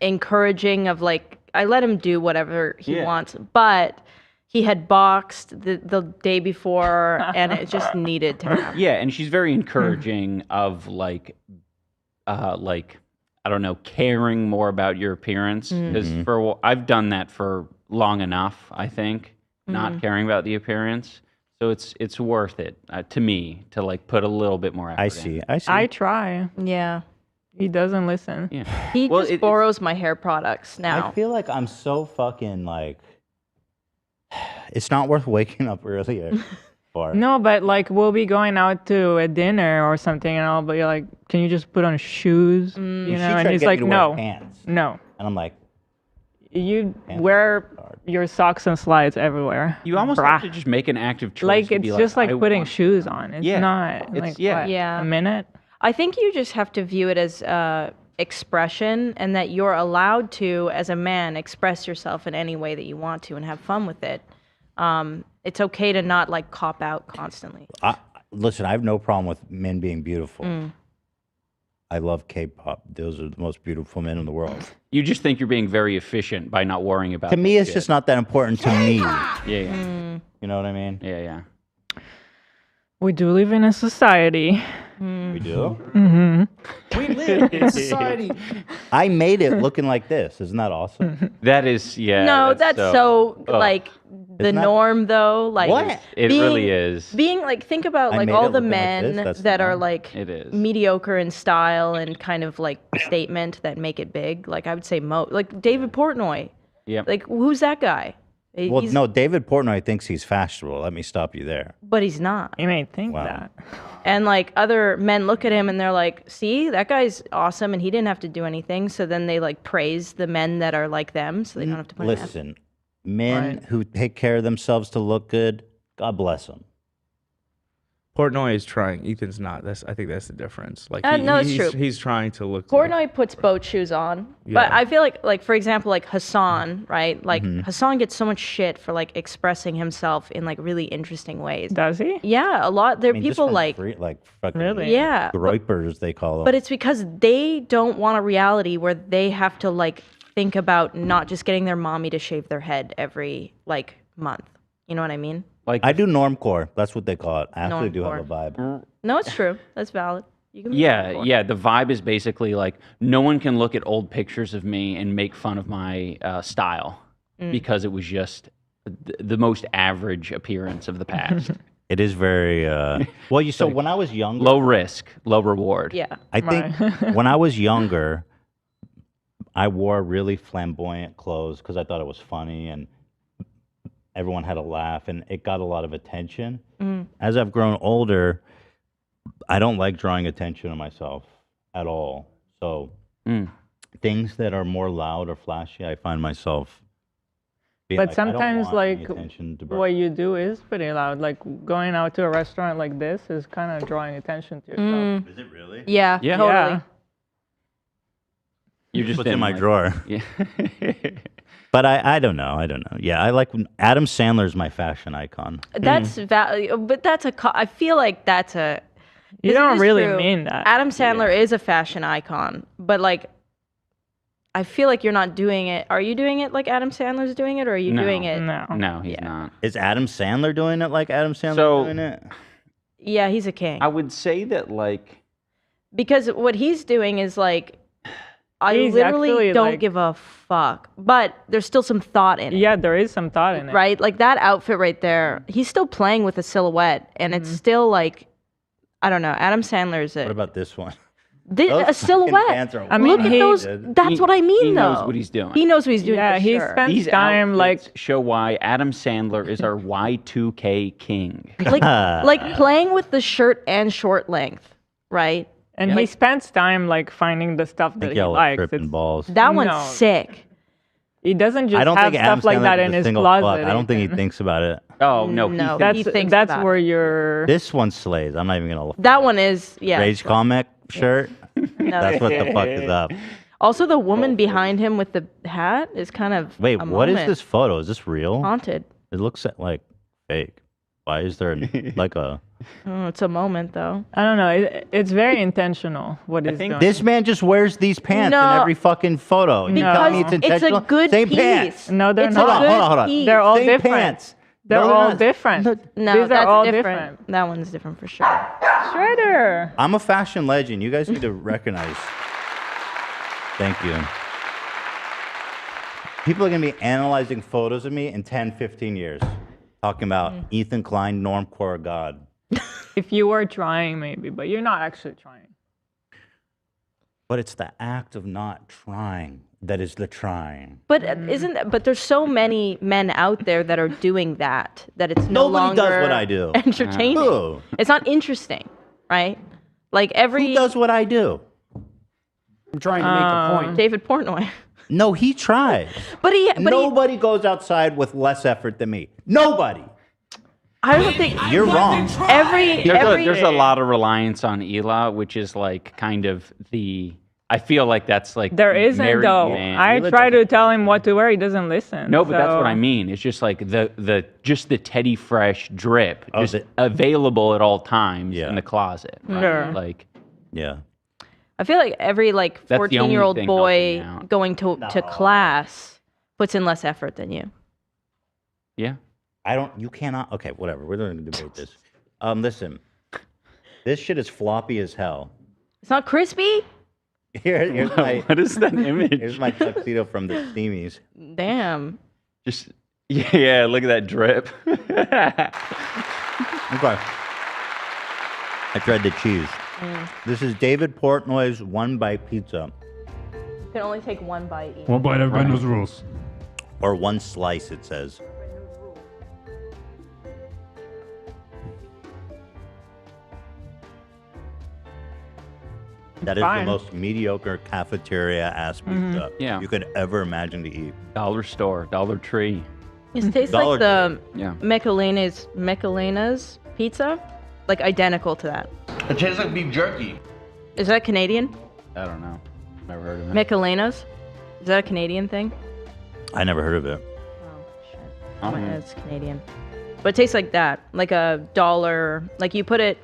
encouraging of like, I let him do whatever he Yeah. wants, but he had boxed the day before and it just needed to happen. Yeah, and she's very encouraging of like I don't know, caring more about your appearance. Because I've done that for long enough, I think, not caring about the appearance. So it's worth it to me to like put a little bit more effort. I in. see. I try. Yeah. He doesn't listen. Yeah. He Well, just it's- borrows my hair products I now. feel like I'm so fucking like. It's not worth waking up earlier for. No, but like we'll be going out to a dinner or something, and I'll be like, "Can you just put on shoes?" You know, She and tried to he's get me like, to wear "No, pants. no, And I'm like, you wear your socks and slides everywhere." You almost Brah. have to just make an active choice. Like to it's be just like I putting want- shoes on. It's Yeah, not it's- like yeah. what, Yeah. a minute. I think you just have to view it as expression and that you're allowed to, as a man, express yourself in any way that you want to and have fun with it. It's okay to not like cop out constantly. Listen, I have no problem with men being beautiful. Mm. I love K-pop. Those are the most beautiful men in the world. You just think you're being very efficient by not worrying about. To me, that it's shit. just not that important to me. Yeah. You know what I mean? Yeah. We do live in a society. We do? Mm-hmm. We live in society. I made it looking like this. Isn't that awesome? That is, yeah. No, that's so Oh. like the Isn't that- norm though. Like What? It really is. Being like, think about I like made all it the looking like men this, that's the that are norm. like It is. mediocre in style and kind of like statement that make it big. Like I would say like David Portnoy. Yeah. Like who's that guy? Well, no, David Portnoy thinks he's fashionable. Let me stop you there. But he's not. You may think Wow. that. And like other men look at him and they're like, see, that guy's awesome and he didn't have to do anything. So then they like praise the men that are like them so they don't have to put an effort. Listen, men who take care of themselves to look good, God bless them. Portnoy is trying. Ethan's not. I think that's the difference. Like No, it's true. He's trying to look. Portnoy puts boat shoes on, but Yeah. I feel like for example, like Hassan, right? Like Mm-hmm. Hassan gets so much shit for like expressing himself in like really interesting ways. Does he? Yeah, a lot. There are I mean, this people one's like, fucking Really? yeah, groypers, they call them. but it's because they don't want a reality where they have to like think about not just getting their mommy to shave their head every like month. You know what I mean? Like I do normcore. That's what they call it. I actually do have a Normcore. vibe. No, it's true. That's valid. You can be Yeah, hardcore. yeah. The vibe is basically like no one can look at old pictures of me and make fun of my style because it was just the most average appearance of the past. It is very well. So when I was younger, Low risk, low reward. Yeah. I think when I was younger, I wore really flamboyant clothes because I thought it was funny and everyone had a laugh and it got a lot of attention. As I've grown older, I don't like drawing attention to myself at all. So things that are more loud or flashy, I find myself being But like, I don't sometimes, want any like, attention to what you do is pretty loud. Like going out to a restaurant like this is kind of drawing attention to yourself. Is it really? Yeah, Yeah. totally. Yeah. You're just What's in my like- drawer? Yeah. But I don't know. I don't know. Yeah, I like Adam Sandler's my fashion icon. That's but that's I feel like that's a. You this don't is really true. mean that. Adam Sandler is a fashion icon, but like, I feel like you're not doing it. Are you doing it like Adam Sandler's doing it, or are you No. doing it? No, he's not. Is Adam Sandler doing it like Adam Sandler So- doing it? Yeah, he's a king. I would say that like Because what he's doing is like, I He's literally actually, don't like- give a fuck. But there's still some thought in it. Yeah, there is some thought in it. Right? Like that outfit right there, he's still playing with a silhouette, and it's still like, I don't know. Adam Sandler's What a, about this one? a Those fucking silhouette. pants are I mean, Look at he- those. That's He- what I mean, he though. knows what he's doing. He knows what he's doing. Yeah, for he sure. spent these time like outfits show why Adam Sandler is our Y2K king. like playing with the shirt and short length, right? and he spends time like finding the stuff I that think he y'all are likes. tripping balls. That one's No. sick. He doesn't just I don't have think Adam stuff like Sandler that is in a his single closet. fuck. I don't think he Ethan. thinks about it. Oh no, No, That's he thinks that's about where it. you're. This one slays. I'm not even gonna. That one is, yeah. Rage comic shirt. No. That's what the fuck is up. Also, the woman behind him with the hat is kind of Wait, a what is moment. this photo? Is this real? Haunted. It looks like fake. Why is there like a? Oh, it's a moment, though. I don't know. It's very intentional what he's doing. This man just wears these pants in No. every fucking photo. You Because tell me it's it's a intentional? good Same piece. pants. No, they're It's not. a Hold on, good hold on, hold on. piece. They're all Same different. pants. They're No, they're all not. different. No, These that's are all different. That one's different for sure. Shredder. I'm a fashion legend. You guys need to recognize. Thank you. People are going to be analyzing photos of me in 10, 15 years. Talking about Ethan Klein, normcore god. If you were trying, maybe, but you're not actually trying. But it's the act of not trying that is the trying. But but there's so many men out there that are doing that it's no Nobody longer does what I do. entertaining. Who? It's not interesting, right? Like every Who does what I do? I'm trying to make a point. David Portnoy. No, he tries. But Nobody goes outside with less effort than me. Nobody. I don't think You're wrong. Every There's a lot of reliance on Ela, which is like kind of the I feel like that's like There isn't married though. man. I try to tell him what to wear. He doesn't listen. No, but that's what so- I mean. It's just like the Teddy Fresh drip, Oh, just available at all times in the closet. Right? Sure. Like, yeah. I feel like every like That's the only 14-year-old thing boy helping out. going to class puts in less effort than you. Yeah. You cannot. Okay, whatever. We're going to debate this. Listen, this shit is floppy as hell. It's not crispy? Here's my. What is that image? Here's my tuxedo from the Steamies. Damn. Just yeah, look at that drip. Okay. I tried the cheese. Mm. This is David Portnoy's One Bite Pizza. You can only take one bite each. One bite, everybody knows the rules. Or one slice, it says. That is Fine. the most mediocre cafeteria-ass pizza Yeah. you could ever imagine to eat. Dollar store, Dollar Tree. It tastes Dollar like the Yeah. Michelina's pizza, like identical to that. It tastes like beef jerky. Is that Canadian? I don't know. Never heard of it. Michelina's? Is that a Canadian thing? I never heard of it. It's Canadian. But it tastes like that, like a dollar. Like you put it,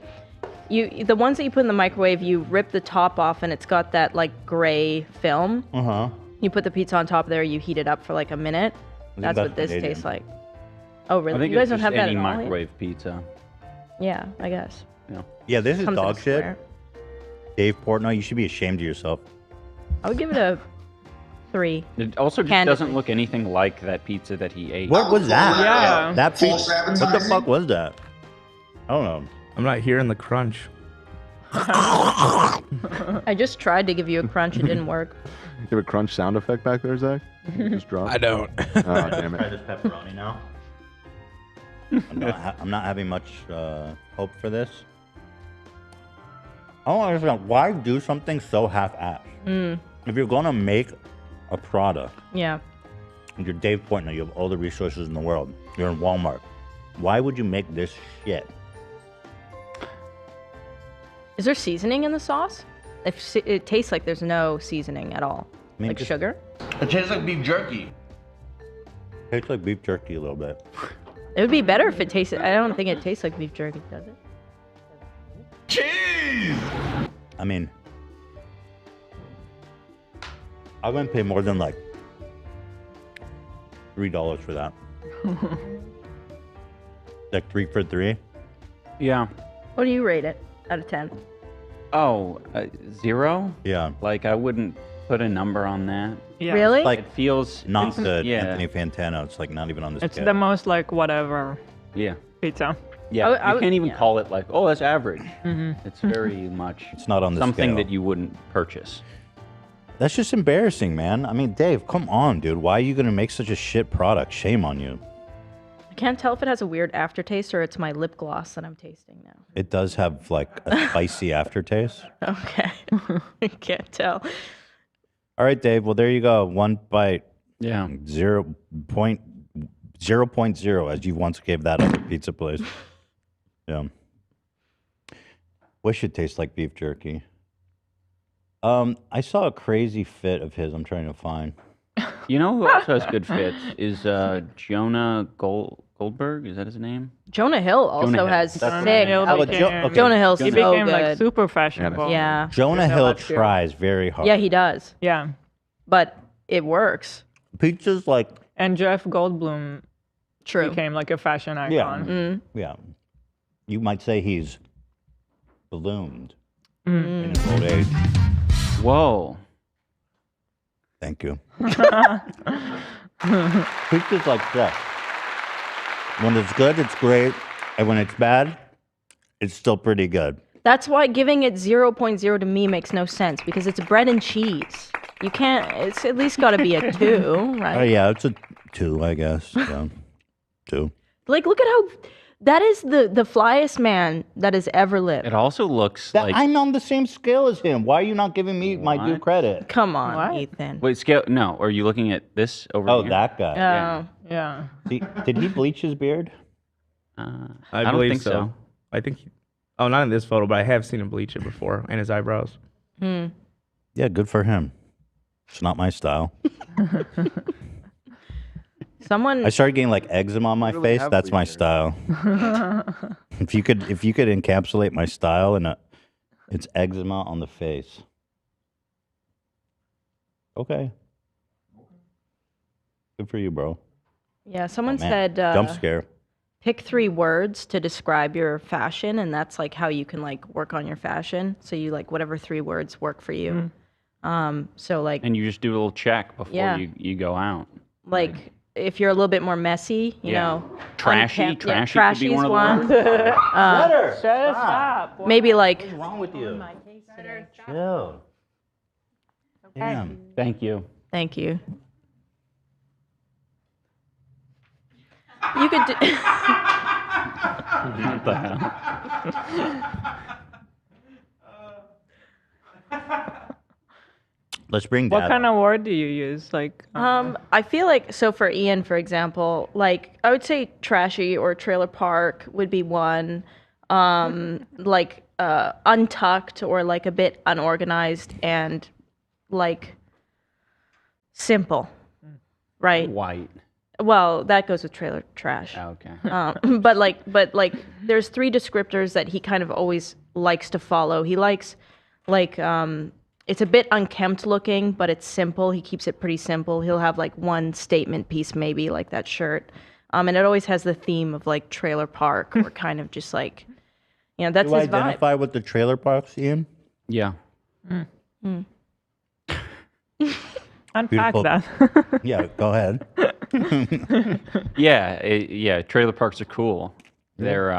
the ones that you put in the microwave, you rip the top off and it's got that like gray film. Uh-huh. You put the pizza on top there, you heat it up for like a minute. That's what this Canadian. tastes like. Oh, really? I think You guys it's don't just have that any at all? microwave pizza. Yeah, I guess. Yeah. Yeah, this is Comes in a dog shit. square. Dave Portnoy, you should be ashamed of yourself. I would give it a 3. It also just Candidly. doesn't look anything like that pizza that he ate. What was that? Yeah. That pizza. What the fuck was that? I don't know. I'm not hearing the crunch. I just tried to give you a crunch, it didn't work. You have a crunch sound effect back there, Zach? You just dropped. I don't. Oh, damn Try it. this pepperoni now. I'm not having much hope for this. I don't understand why do something so half-assed. Mm, If you're gonna make a product, yeah. and you're Dave Portnoy, you have all the resources in the world. You're in Walmart. Why would you make this shit? Is there seasoning in the sauce? It tastes like there's no seasoning at all. I mean, Like just- sugar? It tastes like beef jerky. Tastes like beef jerky a little bit. It would be better if it tasted. I don't think it tastes like beef jerky, does it? I mean, I wouldn't pay more than like $3 for that. Like 3 for 3. Yeah. What do you rate it out of 10? Oh, 0? Yeah. Like I wouldn't put a number on that. Yeah. Really? Like It feels not it's- the yeah. Anthony Fantano. It's like not even on this It's scale. the most like whatever Yeah. pizza. Yeah. I You would- can't even yeah. call it like, oh, that's average. Mhm. It's very much It's not on the something scale. that you wouldn't purchase. That's just embarrassing, man. I mean, Dave, come on, dude. Why are you gonna make such a shit product? Shame on you. I can't tell if it has a weird aftertaste or it's my lip gloss that I'm tasting now. It does have like a spicy aftertaste. Okay. I can't tell. All right, Dave. Well, there you go. One bite. Yeah. 0.0, as you once gave that other pizza place. Yeah. Wish it tastes like beef jerky. I saw a crazy fit of his. I'm trying to find. You know who also has good fits is Jonah Goldberg. Is that his name? Jonah Hill also Hill. has That's sick Hill outfits. became- okay. Jonah Hill's He so became good. like super fashionable. Yeah. Jonah Yeah, Hill that's true. tries very hard. Yeah, he does. Yeah. But it works. Pizza's like, And Jeff Goldblum True. became like a fashion icon. yeah, Mm. yeah. You might say he's ballooned Mm. in his old age. Whoa. Thank you. Pizza's like this. When it's good, it's great. And when it's bad, it's still pretty good. That's why giving it 0.0 to me makes no sense because it's bread and cheese. You can't, it's at least got to be a 2, right? Oh, yeah, it's a 2, I guess. Yeah. 2. Like, look at how, that is the flyest man that has ever lived. It also looks like. I'm on the same scale as him. Why are you not giving me my due What? credit? Come on, What? Ethan. Wait, scale? No. Are you looking at this over Oh, here? that guy. Yeah. Yeah. Did he bleach his beard? I I don't believe think so. I think. Oh, not in this photo, but I have seen him bleach it before, and his eyebrows. Hmm. Yeah, good for him. It's not my style. Someone. I started getting like eczema on my face. That's my style. If you could encapsulate my style in it's eczema on the face. Okay. Good for you, bro. Yeah, someone Oh, man. said Jump scare. pick 3 words to describe your fashion, and that's like how you can like work on your fashion. So you like whatever 3 words work for you. So like And you just do a little check before Yeah. you go out. like if you're a little bit more messy, you know, Trashy, unkempt- yeah, trashy could be one of the trashy's ones. Stop. Maybe like What's wrong with you? Chill. Damn. Thank you. Thank you. You could do What the hell? Let's bring What Dad kind of word do you use? Like, I feel like so for Ian, for example, like I would say trashy or trailer park would be one. Like untucked or like a bit unorganized and like simple, right? White. Well, that goes with trailer trash. Okay. But like, there's 3 descriptors that he kind of always likes to follow. He likes, like, it's a bit unkempt looking, but it's simple. He keeps it pretty simple. He'll have like one statement piece, maybe like that shirt, and it always has the theme of like trailer park or kind of just like, you know, that's Do you his vibe. identify with the trailer parks, Ian? Yeah. unpack Beautiful. that. Yeah, go ahead. Yeah, trailer parks are cool. They're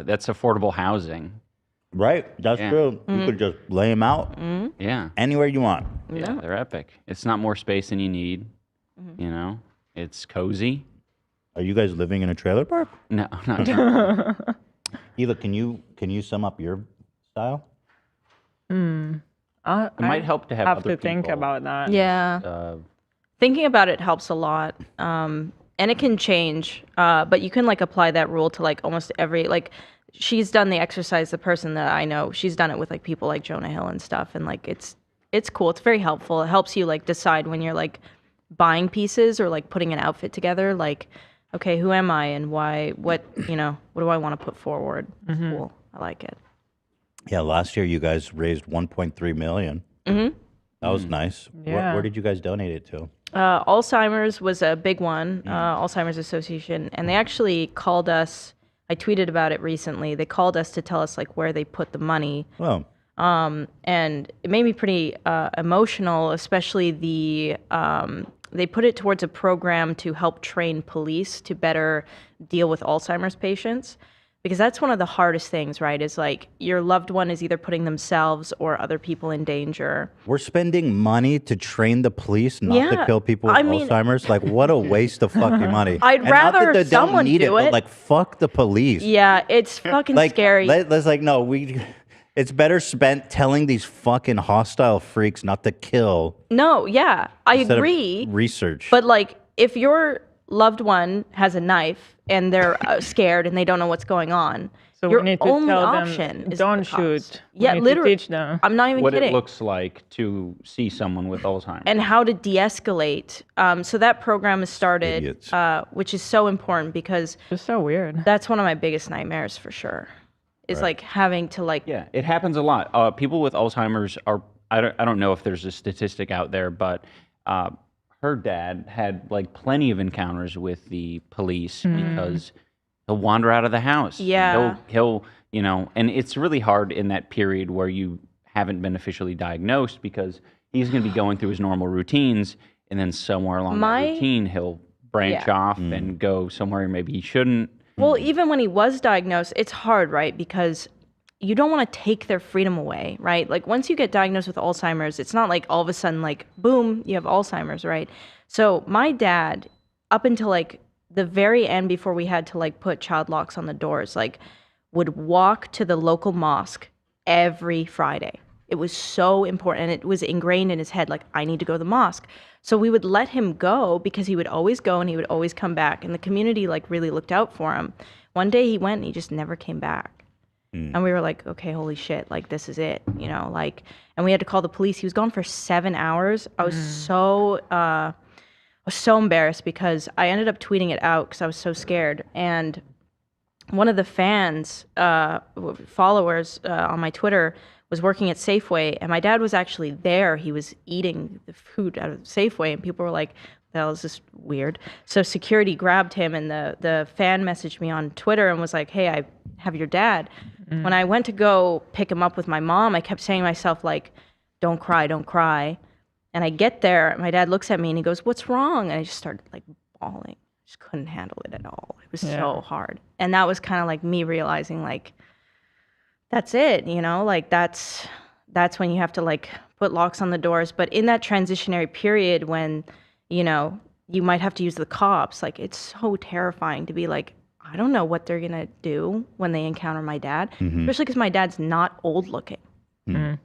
that's affordable housing. Right, that's Yeah. true. You could just lay them out Yeah. anywhere you want. Yeah, they're epic. It's not more space than you need. You know, it's cozy. Are you guys living in a trailer park? No, not really. Eva, can you sum up your style? It might help to have other to think people. about that. Yeah. Thinking about it helps a lot. And it can change, but you can like apply that rule to like almost every, like she's done the exercise, the person that I know, she's done it with like people like Jonah Hill and stuff. And like, it's cool. It's very helpful. It helps you like decide when you're like buying pieces or like putting an outfit together, like, okay, who am I and why, what do I want to put forward? It's cool. I like it. Yeah, last year you guys raised 1.3 million. That was nice. Yeah. Where did you guys donate it to? Alzheimer's was a big one, Alzheimer's Association, and they actually called us. I tweeted about it recently. They called us to tell us like where they put the money. Well, and it made me pretty emotional, especially they put it towards a program to help train police to better deal with Alzheimer's patients. Because that's one of the hardest things, right? Is like your loved one is either putting themselves or other people in danger. we're spending money to train the police not to Yeah, kill people with I mean- Alzheimer's. Like, what a waste of fucking money. I'd And not that rather they don't someone need do but it. like, fuck the police. Yeah, it's fucking Like, scary. let's like, no, it's better spent telling these fucking hostile freaks not to kill No, yeah, I instead of agree. research. But like, if your loved one has a knife and they're scared and they don't know what's going on, So your we need to only tell option them, is don't the cops. shoot. We Yeah, need to literally. teach them. I'm not even What kidding. it looks like to see someone with Alzheimer's. And how to de-escalate. So that program has started, Idiots. which is so important because It's so weird. that's one of my biggest nightmares for sure. Is like having to like. Yeah, it happens a lot. People with Alzheimer's are. I don't know if there's a statistic out there, but her dad had like plenty of encounters with the police because he'll wander out of the house. Yeah. He'll and it's really hard in that period where you haven't been officially diagnosed because he's going to be going through his normal routines, and then somewhere along that routine he'll branch off and go somewhere maybe he shouldn't. Well, even when he was diagnosed, it's hard, right? Because you don't want to take their freedom away, right? Like once you get diagnosed with Alzheimer's, it's not like all of a sudden like, boom, you have Alzheimer's, right? So my dad, up until like the very end before we had to like put child locks on the doors, like would walk to the local mosque every Friday. It was so important. And it was ingrained in his head, like, I need to go to the mosque. So we would let him go because he would always go and he would always come back. And the community like really looked out for him. One day he went and he just never came back. And we were like, okay, holy shit, like this is it, you know, like, and we had to call the police. He was gone for 7 hours. I was so embarrassed because I ended up tweeting it out because I was so scared. And one of the fans, followers on my Twitter was working at Safeway, and my dad was actually there. He was eating the food out of Safeway, and people were like, the hell is this weird? So security grabbed him, and the fan messaged me on Twitter and was like, hey, I have your dad. When I went to go pick him up with my mom, I kept saying to myself, like, don't cry, don't cry. And I get there, my dad looks at me and he goes, what's wrong? And I just started like bawling. Just couldn't handle it at all. It was so hard. And that was kind of like me realizing, like, that's it, you know, like that's when you have to like put locks on the doors. But in that transitionary period when, you know, you might have to use the cops, like it's so terrifying to be like, I don't know what they're going to do when they encounter my dad, especially because my dad's not old looking.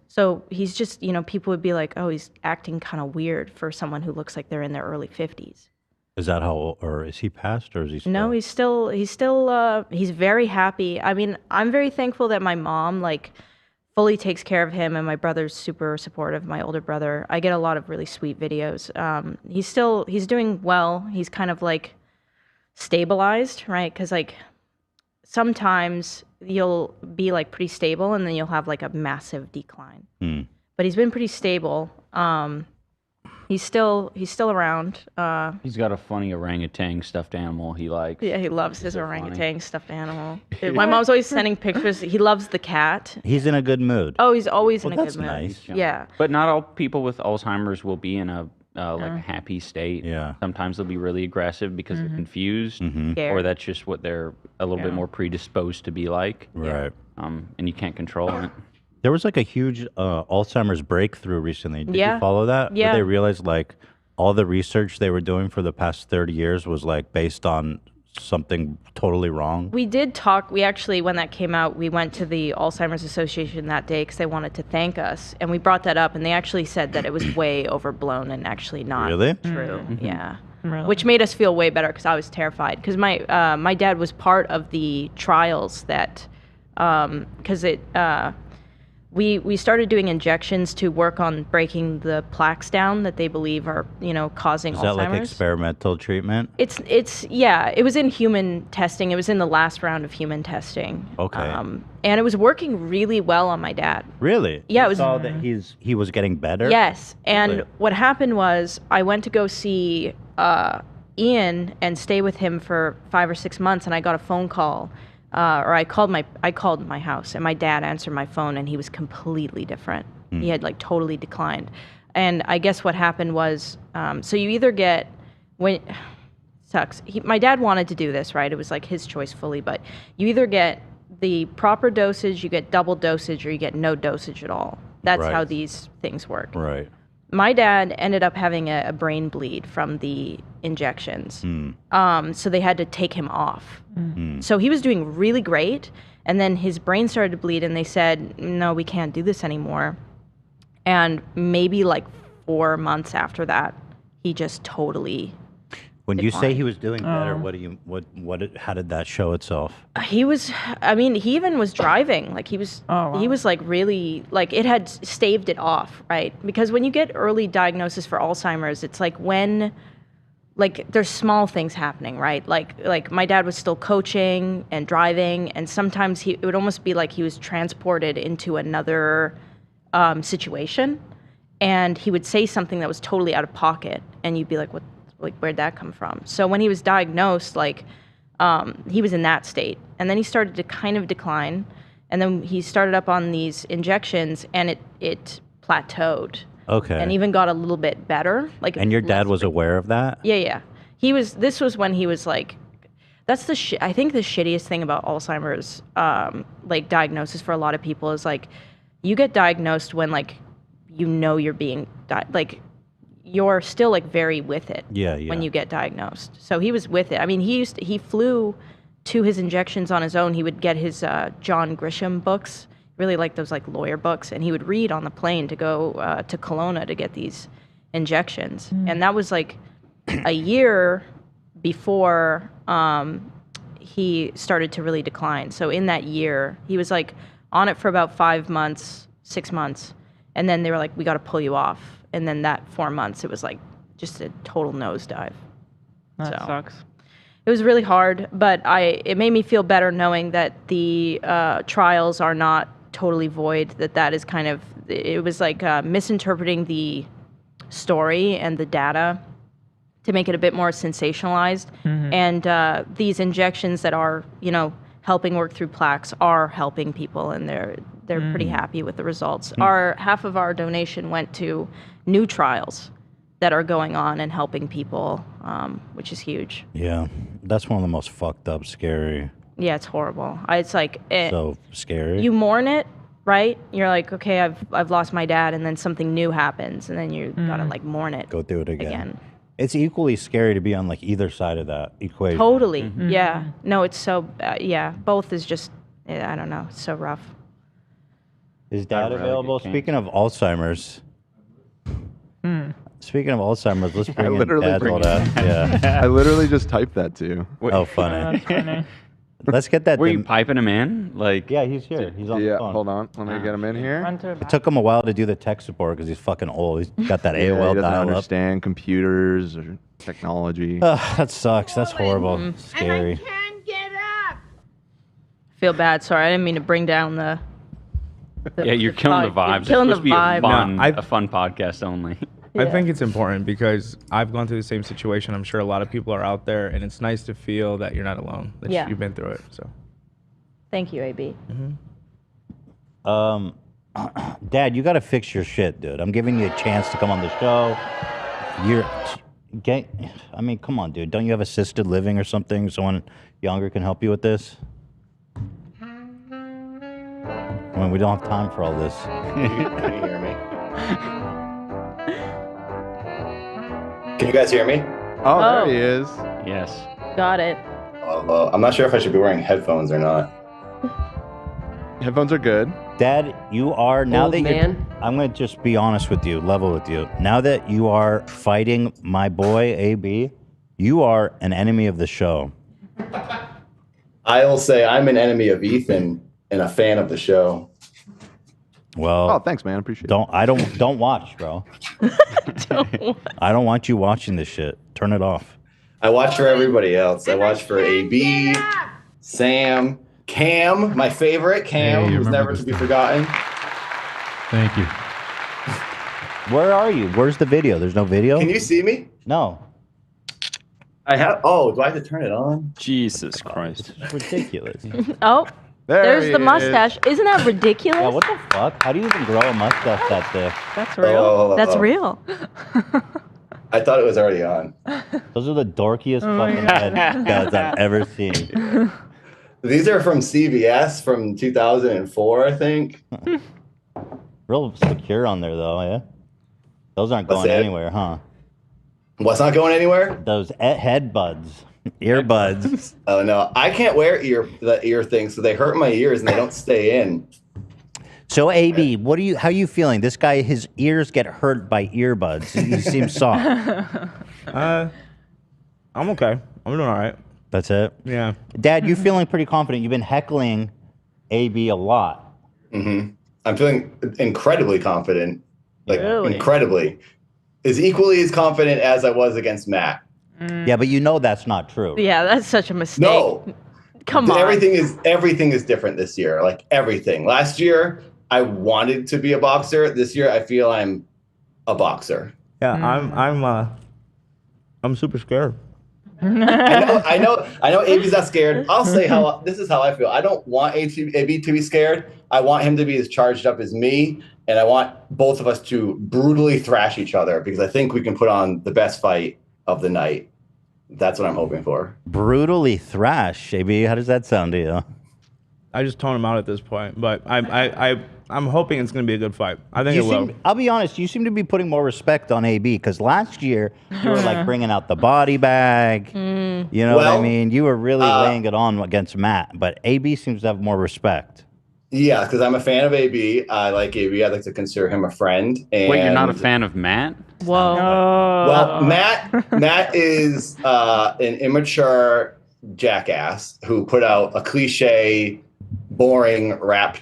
So he's just, you know, people would be like, oh, he's acting kind of weird for someone who looks like they're in their early 50s. Is that how, or is he passed, or is he still? No, he's very happy. I mean, I'm very thankful that my mom, like, fully takes care of him, and my brother's super supportive, my older brother. I get a lot of really sweet videos. He's doing well. He's kind of, like, stabilized, right? Because, like, sometimes you'll be, like, pretty stable, and then you'll have, like, a massive decline. But he's been pretty stable. He's still around. He's got a funny orangutan stuffed animal he likes. Yeah, he loves his orangutan stuffed animal. My mom's always sending pictures. He loves the cat. He's in a good mood. Oh, he's always in a that's good mood. nice. Yeah. But not all people with Alzheimer's will be in a like a happy state. Yeah. Sometimes they'll be really aggressive because they're confused, or that's just what they're a little bit more predisposed to be like. Right. And you can't control it. There was like a huge Alzheimer's breakthrough recently. Did you Yeah. follow that? Yeah. Where they realized like all the research they were doing for the past 30 years was like based on something totally wrong. We did talk. We actually, when that came out, we went to the Alzheimer's Association that day because they wanted to thank us. And we brought that up, and they actually said that it was way overblown and actually not Really? true. Yeah. Really? Which made us feel way better because I was terrified. Because my dad was part of the trials that, because we started doing injections to work on breaking the plaques down that they believe are, you know, causing Is Alzheimer's. that like experimental treatment? It's yeah, it was in human testing. It was in the last round of human testing. Okay. And it was working really well on my dad. Really? Yeah, You it was. saw that he was getting better? Yes. And Really? what happened was I went to go see Ian and stay with him for 5 or 6 months, and I got a phone call. Or I called my house, and my dad answered my phone, and he was completely different. He had like totally declined. And I guess what happened was, so you either get sucks. My dad wanted to do this, right? It was like his choice fully, but you either get the proper dosage, you get double dosage, or you get no dosage at all. That's Right. how these things work. Right. My dad ended up having a brain bleed from the injections. So they had to take him off. So he was doing really great. And then his brain started to bleed, and they said, no, we can't do this anymore. And maybe like 4 months after that, he just totally When you say declined. he was doing better, how did that show itself? He was, I mean, he even was driving. Like he was like really, like it had staved it off, right? Because when you get early diagnosis for Alzheimer's, it's like when, like there's small things happening, right? Like my dad was still coaching and driving, and sometimes it would almost be like he was transported into another situation, and he would say something that was totally out of pocket, and you'd be like, what? Like, where'd that come from? So when he was diagnosed, like, he was in that state. And then he started to kind of decline. And then he started up on these injections, and it plateaued. Okay. And even got a little bit better. Like, And your dad was aware of that? yeah. This was when he was like, that's I think the shittiest thing about Alzheimer's, like, diagnosis for a lot of people is, like, you get diagnosed when, like, you know you're being, like, you're still like very with it when you get diagnosed. So he was with it. I mean, he flew to his injections on his own. He would get his John Grisham books, really like those like lawyer books, and he would read on the plane to go to Kelowna to get these injections. And that was like a year before he started to really decline. So in that year, he was like on it for about 5 months, 6 months, and then they were like, we got to pull you off. And then that 4 months, it was like just a total nosedive. That sucks. It was really hard, but it made me feel better knowing that the trials are not totally void, that is kind of, it was like misinterpreting the story and the data to make it a bit more sensationalized. And these injections that are, helping work through plaques are helping people, and they're pretty happy with the results. Half of our donation went to new trials that are going on and helping people, which is huge. Yeah, that's one of the most fucked up, scary. Yeah, it's horrible. It's like so scary. You mourn it, right? You're like, okay, I've lost my dad, and then something new happens, and then you gotta like mourn it. Go through it again. It's equally scary to be on like either side of that equation. Totally. Yeah. No, it's so yeah. Both is just I don't know. It's so rough. Is dad available? Speaking of Alzheimer's. Speaking of Alzheimer's, let's bring in dad's old ass. Yeah. I literally just typed that to you. Oh, funny. Let's get that. Were you piping him in? Like, yeah, he's here. He's on the phone. Hold on. Let me get him in here. It took him a while to do the tech support because he's fucking old. He's got that AOL he doesn't dial-up. understand computers or technology. That sucks. That's horrible. Scary. Feel bad. Sorry, I didn't mean to bring down the yeah, you're killing the vibes. You're killing it's supposed the to be vibe. a fun podcast only. I think it's important because I've gone through the same situation. I'm sure a lot of people are out there, and it's nice to feel that you're not alone. That Yeah. you've been through it. So. Thank you, AB. Dad, you got to fix your shit, dude. I'm giving you a chance to come on the show. I mean, come on, dude. Don't you have assisted living or something? Someone younger can help you with this? I mean, we don't have time for all this. Can you hear me? Can you guys hear me? Oh, there he is. Yes. Got it. I'm not sure if I should be wearing headphones or not. Headphones are good. Dad, you are now Old that man. you're. I'm going to just be honest with you, level with you. Now that you are fighting my boy AB, you are an enemy of the show. I will say I'm an enemy of Ethan and a fan of the show. Well, oh, thanks, man. Appreciate it. Don't watch, bro. I don't want you watching this shit. Turn it off. I watch for everybody else. I watch for AB, Sam, Cam, my favorite, Cam, who's never to be forgotten. Thank you. Where are you? Where's the video? There's no video? Can you see me? No. I have. Oh, do I have to turn it on? Jesus Christ. It's ridiculous. Oh, There there's he the is. mustache. Isn't that ridiculous? Yeah, what the fuck? How do you even grow a mustache that thick? That's real. That's real. I thought it was already on. Those are the dorkiest fucking heads I've ever seen. These are from CVS from 2004, I think. Real secure on there, though, yeah? Those aren't What's going that? anywhere, huh? What's not going anywhere? Those head buds. Earbuds. Oh, no. I can't wear the ear things, so they hurt my ears and they don't stay in. So, AB, how are you feeling? This guy, his ears get hurt by earbuds. He seems soft. I'm okay. I'm doing all right. That's it? Yeah. Dad, you're feeling pretty confident. You've been heckling AB a lot. Mm-hmm. I'm feeling incredibly confident. Like, Really? incredibly. As equally as confident as I was against Matt. Yeah, but you know that's not true. Yeah, that's such a mistake. No. Come on. Everything is different this year. Like, everything. Last year, I wanted to be a boxer. This year, I feel I'm a boxer. Yeah, I'm super scared. I know AB's not scared. I'll say this is how I feel. I don't want AB to be scared. I want him to be as charged up as me, and I want both of us to brutally thrash each other because I think we can put on the best fight of the night. That's what I'm hoping for. Brutally thrash, AB. How does that sound to you? I just tone him out at this point, but I'm hoping it's going to be a good fight. I think it will. I'll be honest, you seem to be putting more respect on AB because last year you were like bringing out the body bag. You know what I mean? You were really laying it on against Matt, but AB seems to have more respect. Yeah, because I'm a fan of AB. I like AB. I'd like to consider him a friend. And Wait, you're not a fan of Matt? Whoa. Well, Matt is an immature, jackass who put out a cliche, boring rap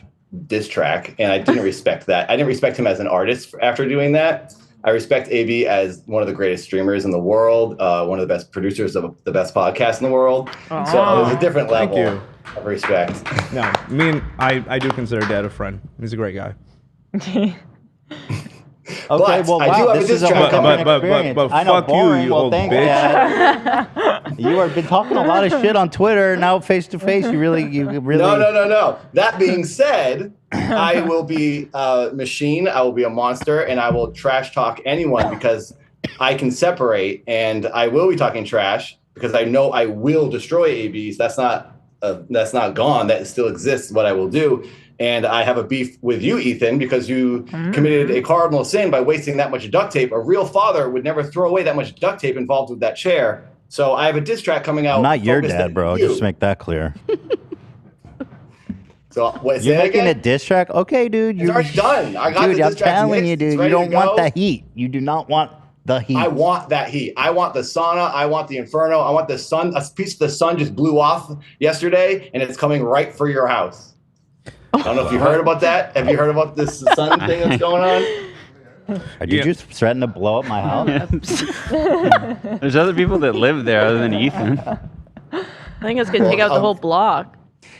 diss track, and I didn't respect that. I didn't respect him as an artist after doing that. I respect AB as one of the greatest streamers in the world, one of the best producers of the best podcast in the world. So there's a different level of respect. No, I do consider Dad a friend. He's a great guy. Okay, well, wow, this is a welcoming experience. But I know, fuck boring. you Well, old thanks, bitch. Dad. You have been talking a lot of shit on Twitter. Now face to face, you really. No. That being said, I will be a machine. I will be a monster, and I will trash talk anyone because I can separate, and I will be talking trash because I know I will destroy ABs. That's not gone. That still exists. What I will do. And I have a beef with you, Ethan, because you committed a cardinal sin by wasting that much duct tape. A real father would never throw away that much duct tape involved with that chair. So I have a diss track coming out. I'm not your dad, bro. Just make that clear. So what? You're making a diss track? Okay, dude. It's already done. I got the diss I'm track telling mixed. you, dude. It's You ready don't to want go. the heat. You do not want the heat. I want that heat. I want the sauna. I want the inferno. I want the sun. A piece of the sun just blew off yesterday, and it's coming right for your house. I don't know if you heard about that. Have you heard about this sun thing that's going on? Did you threaten to blow up my house? There's other people that live there other than Ethan. I think it's gonna take out the whole block.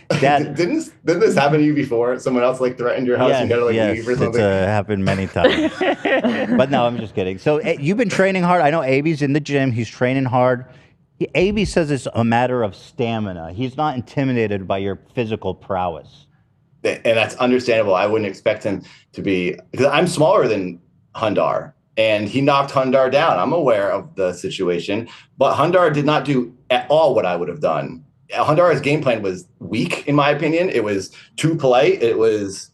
Didn't this happen to you before? Someone else like threatened your house and you gotta leave or it's something? happened many times. But no, I'm just kidding. So you've been training hard. I know AB's in the gym. He's training hard. AB says it's a matter of stamina. He's not intimidated by your physical prowess. And that's understandable. I wouldn't expect him to be, because I'm smaller than Hundar, and he knocked Hundar down. I'm aware of the situation, but Hundar did not do at all what I would have done. Hundar's game plan was weak, in my opinion. It was too polite. It was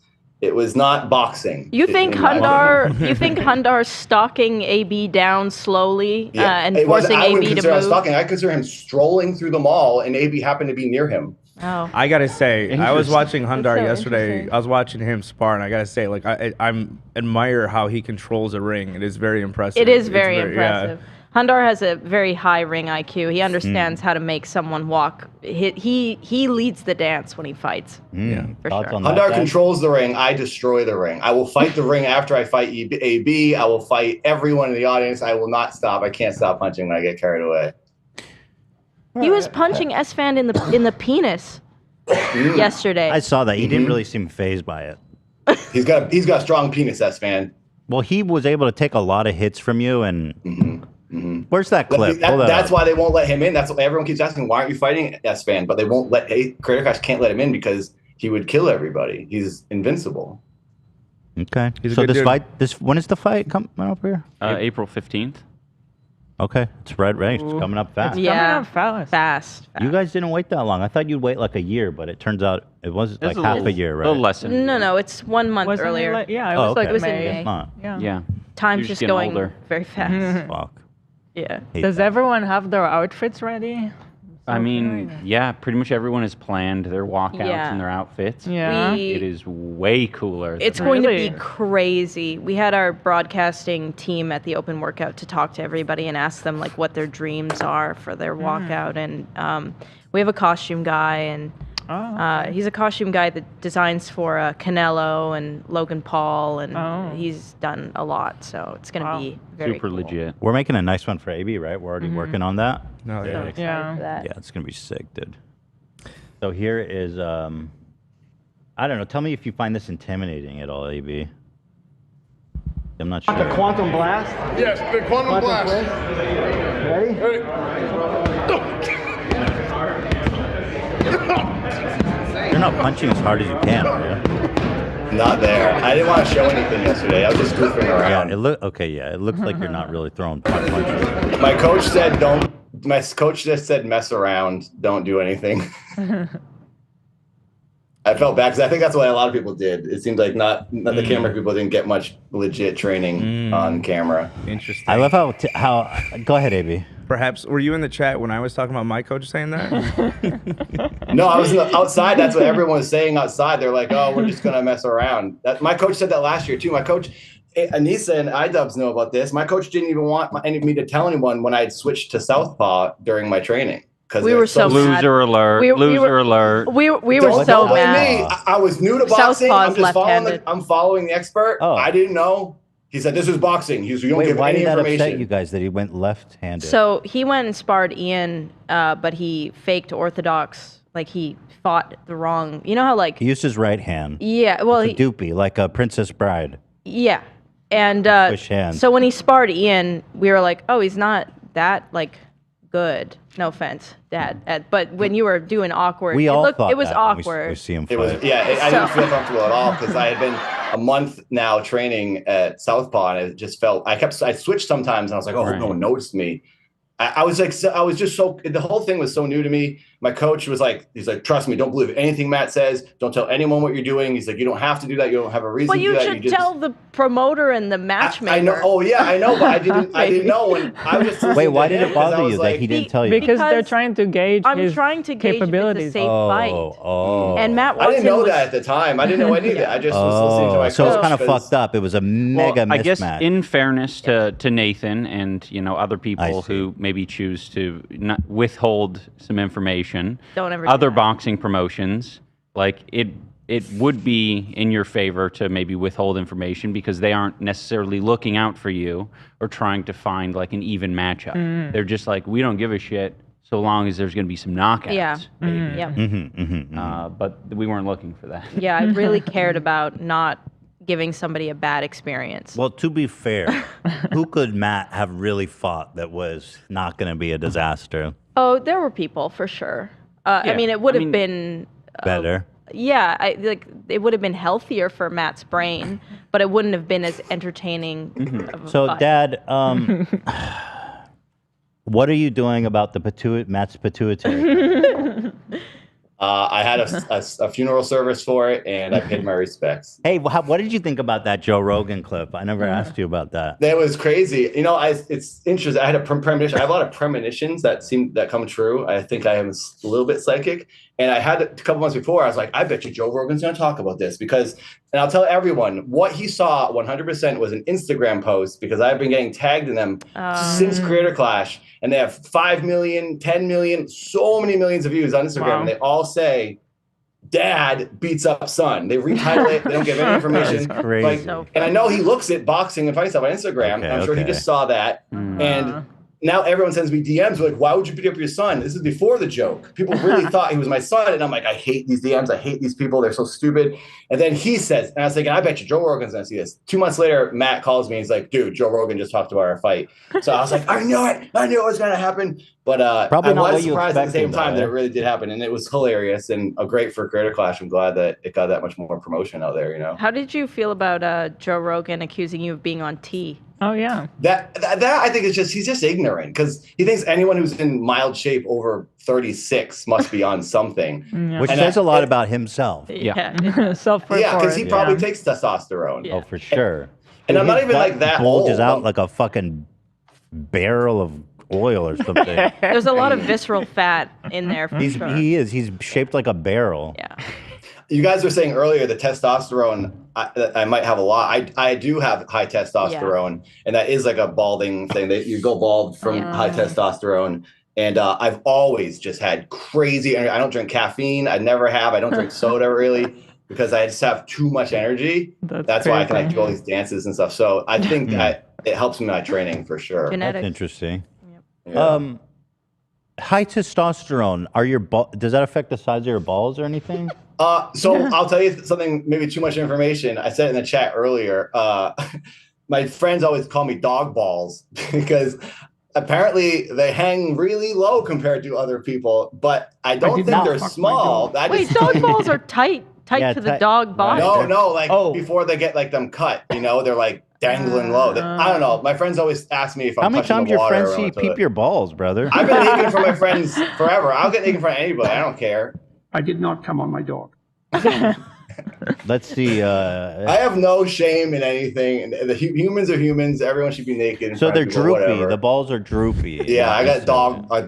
not boxing. You think Hundar's stalking AB down slowly and forcing I wouldn't AB to consider him move? stalking. I consider him strolling through the mall, and AB happened to be near him. Oh. I gotta say, I was watching Hundar so yesterday. I was watching him spar, and I gotta say, like, I admire how he controls a ring. It is very impressive. It is It's very impressive. Hundar has a very high ring IQ. He understands how to make someone walk. He leads the dance when he fights. For sure. Hundar controls the ring. I destroy the ring. I will fight the ring after I fight AB. I will fight everyone in the audience. I will not stop. I can't stop punching when I get carried away. He was punching Esfand in the penis yesterday. I saw that. He didn't really seem fazed by it. He's got a strong penis, S-Fan. Well, he was able to take a lot of hits from you, and where's that clip? That's why they won't let him in. That's why everyone keeps asking, why aren't you fighting S-Fan? But they won't let Creator Crash can't let him in because he would kill everybody. He's invincible. Okay. He's a So good dude. when is the fight coming up here? April 15th. Okay, it's right. It's coming up fast. Yeah, fast. You guys didn't wait that long. I thought you'd wait like a year, but it turns out it was like half a year, right? A little less. No, it's 1 month Wasn't it earlier. like- yeah, it was like It was in May. May. It's not. Yeah. Time's You're just getting going older. very fast. Fuck. Yeah. Does everyone have their outfits ready? I mean, yeah, pretty much everyone has planned their walkouts Yeah. and their outfits. Yeah. It is way cooler. It's than- going to be crazy. We had our broadcasting team at the open workout to talk to everybody and ask them like what their dreams are for their walkout. And we have a costume guy, and he's a costume guy that designs for Canelo and Logan Paul, and he's done a lot. So it's going to be very super cool. legit. We're making a nice one for AB, right? We're already working on that. No, So excited for that. Yeah, it's gonna be sick, dude. So here is I don't know. Tell me if you find this intimidating at all, AB. I'm not sure. The quantum blast? Yes, the quantum blast. Ready? You're not punching as hard as you can, are you? Not there. I didn't want to show anything yesterday. I was just goofing around. Yeah, it looks like you're not really throwing punches. My coach said don't. My coach just said mess around. Don't do anything. I felt bad because I think that's what a lot of people did. It seemed like not the camera people didn't get much legit training on camera. Interesting. I love how. Go ahead, AB. Perhaps were you in the chat when I was talking about my coach saying that? No, I was outside. That's what everyone was saying outside. They're like, "Oh, we're just gonna mess around." My coach said that last year too. My coach, Anisa and iDubbbz know about this. My coach didn't even want me to tell anyone when I had switched to southpaw during my training because We were so mad. Loser alert. Loser alert. We were Don't so blame mad. me. I was new to boxing. Southpaw's I'm following the expert. Oh. I didn't know. He said this is boxing. He was, you don't Wait, give why any did that information. upset you guys that he went left-handed? So he went and sparred Ian, but he faked orthodox. Like he fought the wrong. You know how like he used his right hand. Yeah, well, It's a doopy, like a Princess Bride. yeah, and Swish hands. so when he sparred Ian, we were like, oh, he's not that like good. No offense, Dad. But when you were doing awkward, We all thought it was that when awkward. we see him It was, fight. I didn't feel comfortable at all because I had been a month now training at Southpaw, and it just felt I switched sometimes, and I was like, oh, no one noticed me. I was like, I was just so, the whole thing was so new to me. My coach was like, he's like, trust me, don't believe anything Matt says. Don't tell anyone what you're doing. He's like, you don't have to do that. You don't have a reason Well, to do you that. should tell the promoter and the matchmaker. I know. Oh yeah, I know, but I didn't know when I was just Wait, listening why to did him it 'cause I bother was you that like, he didn't tell you? Because they're trying to gauge his trying to gauge if it's a capabilities. safe fight. Oh. And Matt I didn't Watson know was- that at the time. I didn't know any of that. I just was listening to my coach. So it's kind of 'cause- fucked up. It was a mega I guess mismatch. in fairness to Nathan and other people who maybe choose to not withhold some information, Don't ever do other boxing promotions, like it would be in your favor to maybe withhold information because they aren't necessarily looking out for you or trying to find like an even matchup. Mm. They're just like, we don't give a shit so long as there's going to be some knockouts. Yeah. maybe. Yeah. But we weren't looking for that. Yeah, I really cared about not giving somebody a bad experience. Well, to be fair, who could Matt have really fought that was not going to be a disaster? Oh, there were people for sure. I mean, it would have been Better. Yeah, it would have been healthier for Matt's brain, but it wouldn't have been as entertaining. Of a So, fight. Dad, what are you doing about the Matt's pituitary? I had a funeral service for it, and I paid my respects. Hey, what did you think about that Joe Rogan clip? I never asked you about that. That was crazy. It's interesting. I had a premonition. I have a lot of premonitions that come true. I think I am a little bit psychic. And I had a couple months before, I was like, I bet you Joe Rogan's going to talk about this because, and I'll tell everyone, what he saw 100% was an Instagram post because I've been getting tagged in them since Creator Clash. And they have 5 million, 10 million, so many millions of views on Instagram. Wow. And they all say, Dad beats up son. They retitle it. They don't give any information. That's crazy. And I know he looks at boxing and fight stuff on Instagram. Okay, and I'm sure he okay. just saw that. And now everyone sends me DMs like, why would you beat up your son? This is before the joke. People really thought he was my son. And I'm like, I hate these DMs. I hate these people. They're so stupid. And then he says, and I was thinking, I bet you Joe Rogan's going to see this. 2 months later, Matt calls me. He's like, dude, Joe Rogan just talked about our fight. So I was like, I knew it. I knew it was going to happen. But Probably I not what was you surprised at the same expected, time though, that eh? it really did happen. And it was hilarious and great for Creator Clash. I'm glad that it got that much more promotion out there, How did you feel about Joe Rogan accusing you of being on T? Oh yeah. That I think is just he's just ignorant because he thinks anyone who's in mild shape over 36 must be on something. Which And says a lot about himself. Self-report. Yeah, because he probably takes testosterone. Oh, for sure. And I'm not His even gut like that bulges old. out like a fucking barrel of oil or something. There's a lot of visceral fat in there. For sure. He's shaped like a barrel. Yeah. You guys were saying earlier the testosterone. I might have a lot. I do have high testosterone, and that is like a balding thing. That you go bald from high testosterone. And I've always just had crazy energy. I don't drink caffeine. I never have. I don't drink soda really because I just have too much energy. That's why I can do all these dances and stuff. So I think that it helps me in my training for sure. That's interesting. Yeah. High testosterone. Does that affect the size of your balls or anything? So I'll tell you something, maybe too much information. I said it in the chat earlier. My friends always call me dog balls because apparently they hang really low compared to other people, but I don't think they're small. Wait, dog balls are tight to the dog body. No, before they get like them cut, they're like dangling low. I don't know. My friends always ask me if How I'm many touching times the your water friends or see you what's peep it. your balls, brother? I've been naked for my friends forever. I'll get naked in front of anybody. I don't care. I did not come on my dog. Let's see. I have no shame in anything. And the humans are humans. Everyone should be naked. in So front they're of people, droopy. whatever. The balls are droopy. Yeah, I got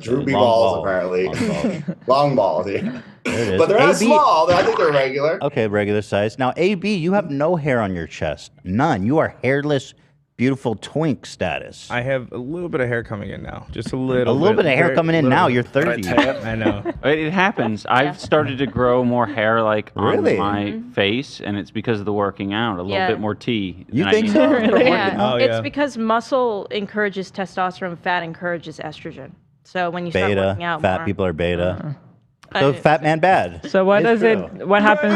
droopy long balls balls. apparently. Long balls, yeah. There it is. But they're not AB small. I think they're regular. Okay, regular size. Now, AB, you have no hair on your chest. None. You are hairless beautiful twink status. I have a little bit of hair coming in now. Just a little. A little bit of hair coming in now. You're 30. I know. It happens. I've started to grow more hair like Really? on my face, and it's because of the working out. A little Yeah. bit more tea. You than I think need. so? Really? Yeah. Oh, It's yeah. because muscle encourages testosterone, fat encourages estrogen. So when you start Beta. working out Fat more, people are beta. So fat man bad. So what It's does it? true. What happens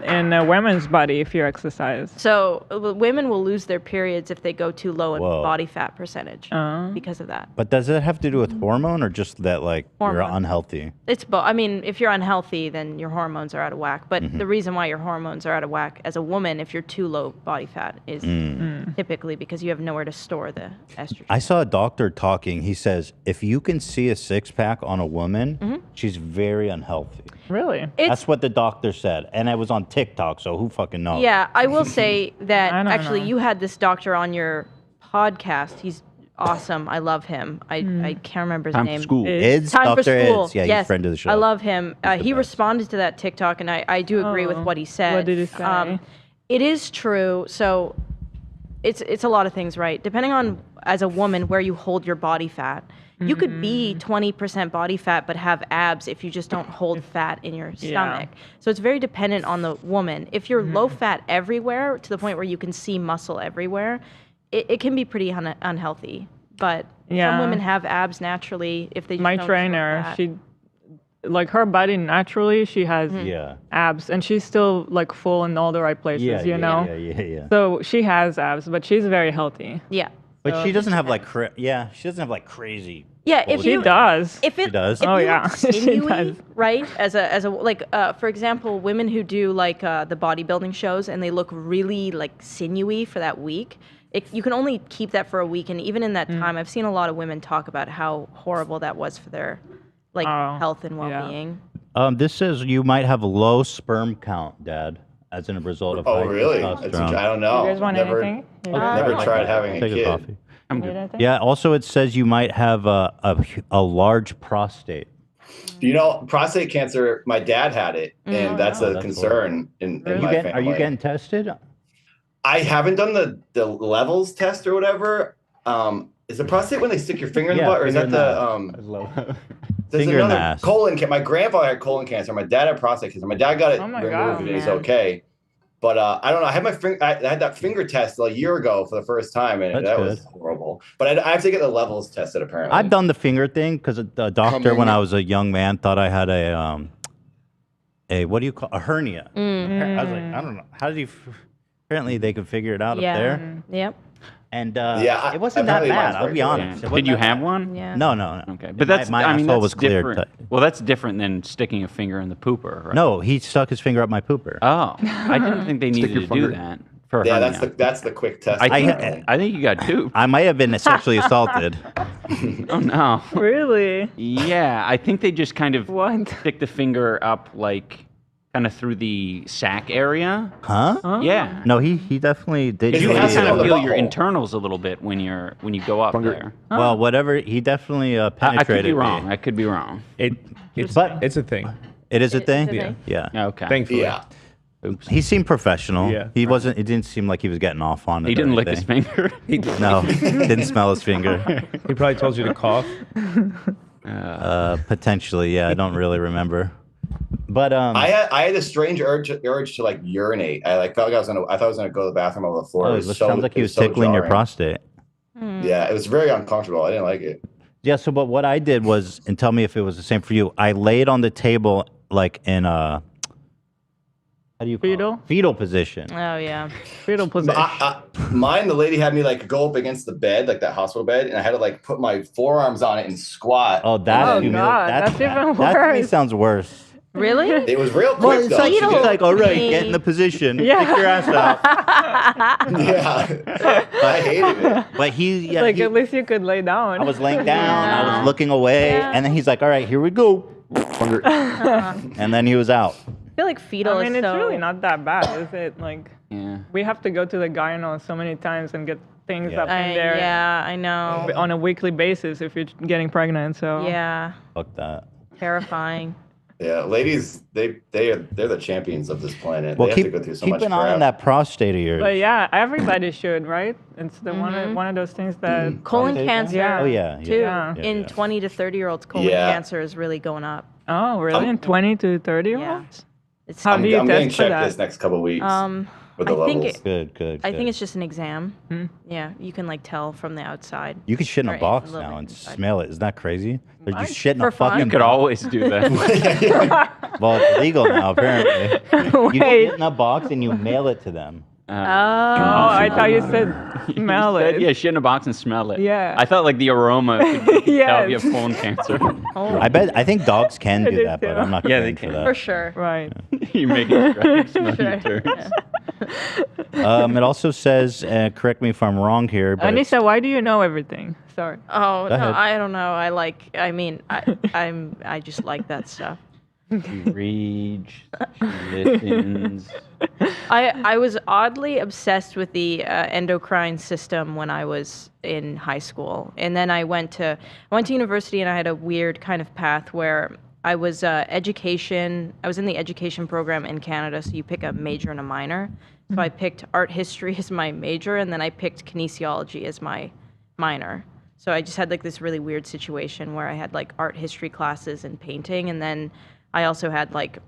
in a women's body if you exercise? So women will lose their periods if they go too low in Whoa. body fat percentage because of that. But does it have to do with hormone or just that like you're Hormone. unhealthy? It's both. I mean, if you're unhealthy, then your hormones are out of whack. But Mm-hmm. the reason why your hormones are out of whack as a woman, if you're too low body fat, is typically because you have nowhere to store the estrogen. I saw a doctor talking. He says if you can see a six pack on a woman, she's very unhealthy. Really? That's what the doctor said, and it was on TikTok. So who fucking knows? Yeah, I will say that I don't actually know. you had this doctor on your podcast. He's awesome. I love him. I can't remember his Time for name. school. Ids? Time for Dr. school. Ids. Yeah, he's yes. a friend of the show. I love him. He responded to that TikTok, and I do agree with Oh. what he said. What did he say? It is true. So it's a lot of things, right? Depending on, as a woman, where you hold your body fat. You could be 20% body fat but have abs if you just don't hold fat in your stomach. So it's very dependent on the woman. If you're low fat everywhere to the point where you can see muscle everywhere, it can be pretty unhealthy. But some Yeah. women have abs naturally if they just My don't show trainer, fat. she, like her body naturally, she has Yeah. abs, and she's still like full in all the right places, Yeah, you yeah, know. yeah. So she has abs, but she's very healthy. Yeah. But she doesn't have like she doesn't have like crazy. Yeah, if She you does. If it, She does? If Oh, you yeah. look She sinewy, does. right? As a like for example, women who do like the bodybuilding shows and they look really like sinewy for that week. You can only keep that for a week, and even in that time, I've seen a lot of women talk about how horrible that was for their like health and well-being. This says you might have low sperm count, Dad, as a result of Oh, high really? testosterone. I don't know. You guys want never, anything? Never tried having a Take kid. coffee. I'm Need good. anything? Yeah. Also, it says you might have a large prostate. You know, prostate cancer. My dad had it, and that's a that's concern in my family. Are you getting tested? I haven't done the levels test or whatever. Is the prostate when they stick your finger in the Yeah, butt, or is finger that in the There's Finger in the another ass. colon cancer. My grandfather had colon cancer. My dad had prostate cancer. My dad got it Oh my removed God, and he's man. okay. But I don't know. I had I had that finger test a year ago for the first time, and That's that good. was horrible. But I have to get the levels tested apparently. I've done the finger thing because the doctor, when I was a young man, thought I had a what do you call a hernia. I was like, I don't know. How did you? Apparently, they could figure it out Yeah. up there. Yep. And Yeah, it wasn't that apparently bad. mine's I'll be very honest. Yeah. It wasn't Did you that have bad. one? Yeah. No, no. Okay, but My- that's my I mean asshole that's was cleared. different. Well, that's different than sticking a finger in the pooper, right? No, he stuck his finger up my pooper. Oh, I didn't think they needed your to do finger- that for Yeah, hernia. that's the quick test. I think you got tubed. I might have been sexually assaulted. Oh no. Really? Yeah, I think they just kind of What? stick the finger up like kind of through the sac area. Huh? Yeah. No, he definitely did. If You you can have kind it of on the feel your butthole. internals a little bit when you go up there. Well, whatever. He definitely I penetrated could be me. wrong. I could be wrong. It's a thing. It is a thing. thing. Yeah. Okay. Thankfully. Yeah. Oops. He seemed professional. Yeah. He wasn't. It didn't seem like he was getting off on it. He or didn't lick his anything. finger. No, didn't smell his finger. He probably told you to cough. Potentially, yeah. I don't really remember. But I had a strange urge to like urinate. I felt like I thought I was gonna go to the bathroom on the floor. oh, It it was sounds like he was so tickling your jarring. prostate. Yeah, it was very uncomfortable. I didn't like it. Yeah. So, but what I did was, and tell me if it was the same for you. I laid on the table like in a how do you call Fetal? it? Fetal position. Oh yeah. Fetal position. Mine, the lady had me like go up against the bed, like that hospital bed, and I had to like put my forearms on it and squat. Oh, that's Oh, humili- God, that's even That to me worse. sounds worse. Really? It was real Well, quick it's though. like, She it's did- like, all right, get in the position, Yeah. stick your ass out. Yeah, I hated it. But yeah, Like he- at least you could lay down. I was laying down, I Yeah. was looking away, Yeah. and then he's like, all right, here we go. And then he was out. I feel like fetal I mean, is it's so. really not that bad, is it? Like, Yeah. we have to go to the gyno so many times and get things Yeah. up in there Yeah, I know. on a weekly basis if you're getting pregnant. So Yeah, Fuck that. terrifying. Yeah, ladies, they're the champions of this planet. Well, they have to go through so much keep an eye crap. on that prostate of yours. But yeah, everybody should, right? It's the one of those things that Colon cancer. Yeah. Oh, yeah. Too. Yeah. In 20 to 30-year-olds, colon Yeah. cancer is really going up. Oh, really? In 20 to 30-year-olds? It's How do you I'm getting test for checked that? this next couple weeks with the I think levels. Good. I think it's just an exam. Yeah, you can like tell from the outside. You could shit in Or a box little now bit and inside. smell it. Isn't that crazy? They're just shitting For a fun? fucking. You could always do that. Well, it's legal now, apparently. You Wait. shit in a box and you mail it to them. Oh, I thought you said smell You said, it. yeah, shit in a box and smell it. Yeah. I thought like the aroma could tell if you Yes. have colon cancer. I think dogs can I do did that, but too. I'm not Yeah, they trained for can. that. For sure. Right. You're making it right. Smell Sure. your turds. It also says, correct me if I'm wrong here, but it's- Anisa, why do you know everything? Sorry. Oh Go no, ahead. I don't know. I just like that stuff. She reads, she listens. I was oddly obsessed with the endocrine system when I was in high school, and then I went to university, and I had a weird kind of path where I was education. I was in the education program in Canada, so you pick a major and a minor. So I picked art history as my major, and then I picked kinesiology as my minor. So I just had like this really weird situation where I had like art history classes and painting, and then I also had like,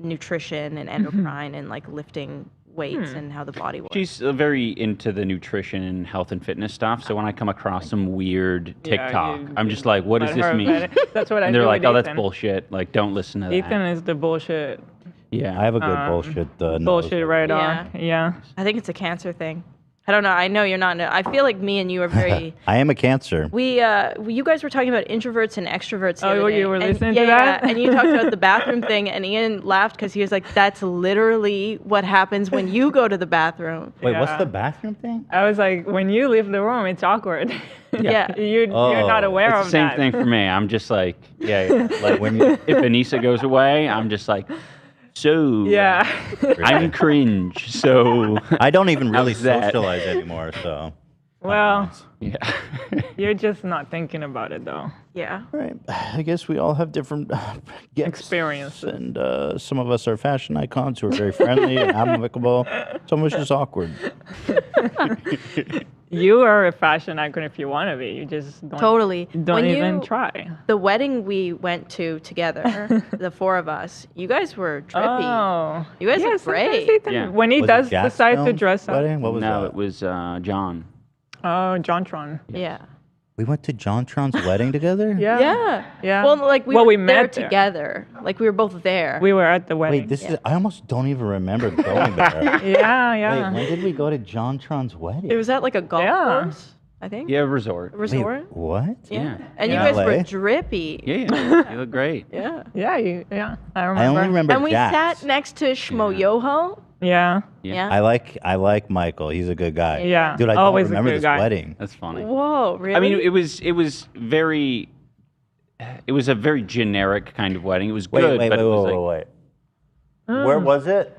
nutrition and endocrine and like lifting weights and how the body works. She's very into the nutrition and health and fitness stuff. So when I come across some weird TikTok, I'm just like, what does let this her mean? vet it. That's what I And they're do like, with oh, that's Ethan. bullshit. Like, don't listen to that. Ethan is the bullshit. Yeah. I have a good bullshit. Bullshit radar. Yeah. I think it's a cancer thing. I don't know. I know you're not. I feel like me and you are very. I am a Cancer. You guys were talking about introverts and extroverts. The Oh, other day. you were And- listening yeah, to that? Yeah, and you talked about the bathroom thing, and Ian laughed because he was like, "That's literally what happens when you go to the bathroom." Wait, what's Yeah. the bathroom thing? I was like, when you leave the room, it's awkward. Yeah. You're not aware It's of the same that. thing for me. I'm just like, yeah. Like if Anisa goes away, I'm just like, so Yeah. I'm cringe. So I don't even really how's that? socialize anymore, so. Well, Yeah. you're just not thinking about it though. Yeah. Right. I guess we all have different Experiences. and some of us are fashion icons who are very friendly and amicable. Some of us just awkward. You are a fashion icon if you want to be. You just don't, Totally. don't When even you- try. The wedding we went to together, the four of us, you guys were drippy. Oh. You guys Yeah, are sometimes great. Ethan- Yeah. When he Was it does Jack's decide to film's dress up. wedding? What was No, that? it was John. Oh, Jontron. Yeah. We went to Jontron's wedding together? Yeah. Yeah. Well, like we Well, were we there met there. together. Like we were both there. We were at the wedding. Wait, this is. I almost don't even remember going there. Yeah, Wait, yeah. when did we go to Jontron's wedding? It was at like a golf course, I think. Yeah, resort. Resort. Wait, what? Yeah. And In you guys LA? were drippy. Yeah, you look great. Yeah. Yeah, I I remember. only remember And we Jack's. sat next to Shmo Yoho. Yeah. Yeah. I like Michael. He's a good guy. Yeah, Dude, I don't always a remember good this guy. wedding. That's funny. Whoa, really? I mean, it was very. It was a very generic kind of wedding. It was Wait, good, wait, but wait, it was wait, like, wait. Where was it?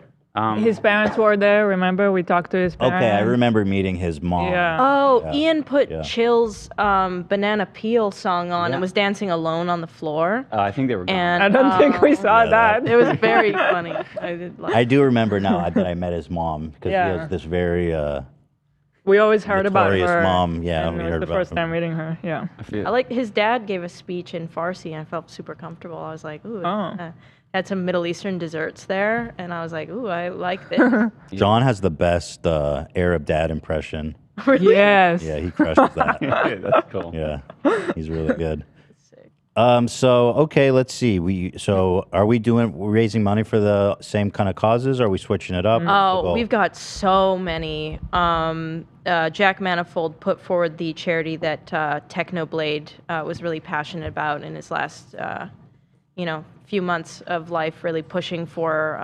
His parents were there. Remember, we talked to his parents. Okay, I remember meeting his mom. Yeah. Oh, Yeah. Ian put Yeah. Chill's Banana Peel song on Yeah. and was dancing alone on the floor. I think they were gone. And I don't think we saw that. It was very funny. I did laugh. I do remember now that I met his mom because Yeah. he has this very We always heard about notorious her. mom. Yeah, and we it was heard the about first him. time meeting her. Yeah. I like his dad gave a speech in Farsi and I felt super comfortable. I was like, ooh, had some Middle Eastern desserts there, and I was like, ooh, I like this. John has the best Arab dad impression. Yes. Yeah, he crushes that. Yeah, that's cool. Yeah, he's really good. So okay, let's see. Are we raising money for the same kind of causes? Or are we switching it up? What's the Oh, goal? we've got so many. Jack Manifold put forward the charity that Technoblade was really passionate about in his last, few months of life, really pushing for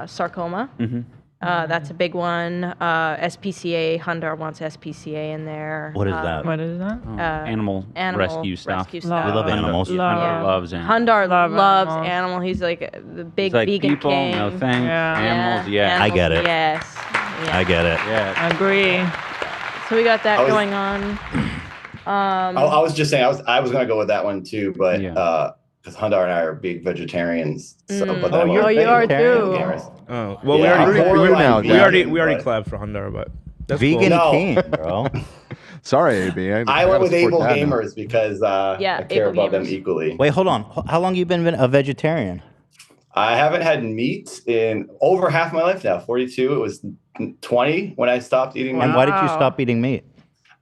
sarcoma. Mm-hmm. That's a big one. SPCA, Hundar wants SPCA in there. What is that? What is that? Animal rescue stuff. We love animals. Hundar loves animals. Hundar loves animals. animal. He's like the big It's like vegan people, king. no thanks. Yeah. Animals, yeah. I get it. Yes. I get it. Yeah. Agree. So we got that I was- going on. I was just saying I was gonna go with that one too, but Yeah. because Hundar and I are big vegetarians. So, but Oh, you are too. Oh, well, Yeah, I'm borderline we already vegan, clapped for Hundar, but that's Vegan cool. king, bro. Sorry, AB. I went with able gamers because Yeah, I care able about them gamers. equally. Wait, hold on. How long you been a vegetarian? I haven't had meat in over half my life now. 42. It was 20 when I stopped eating meat. And why did you stop eating meat?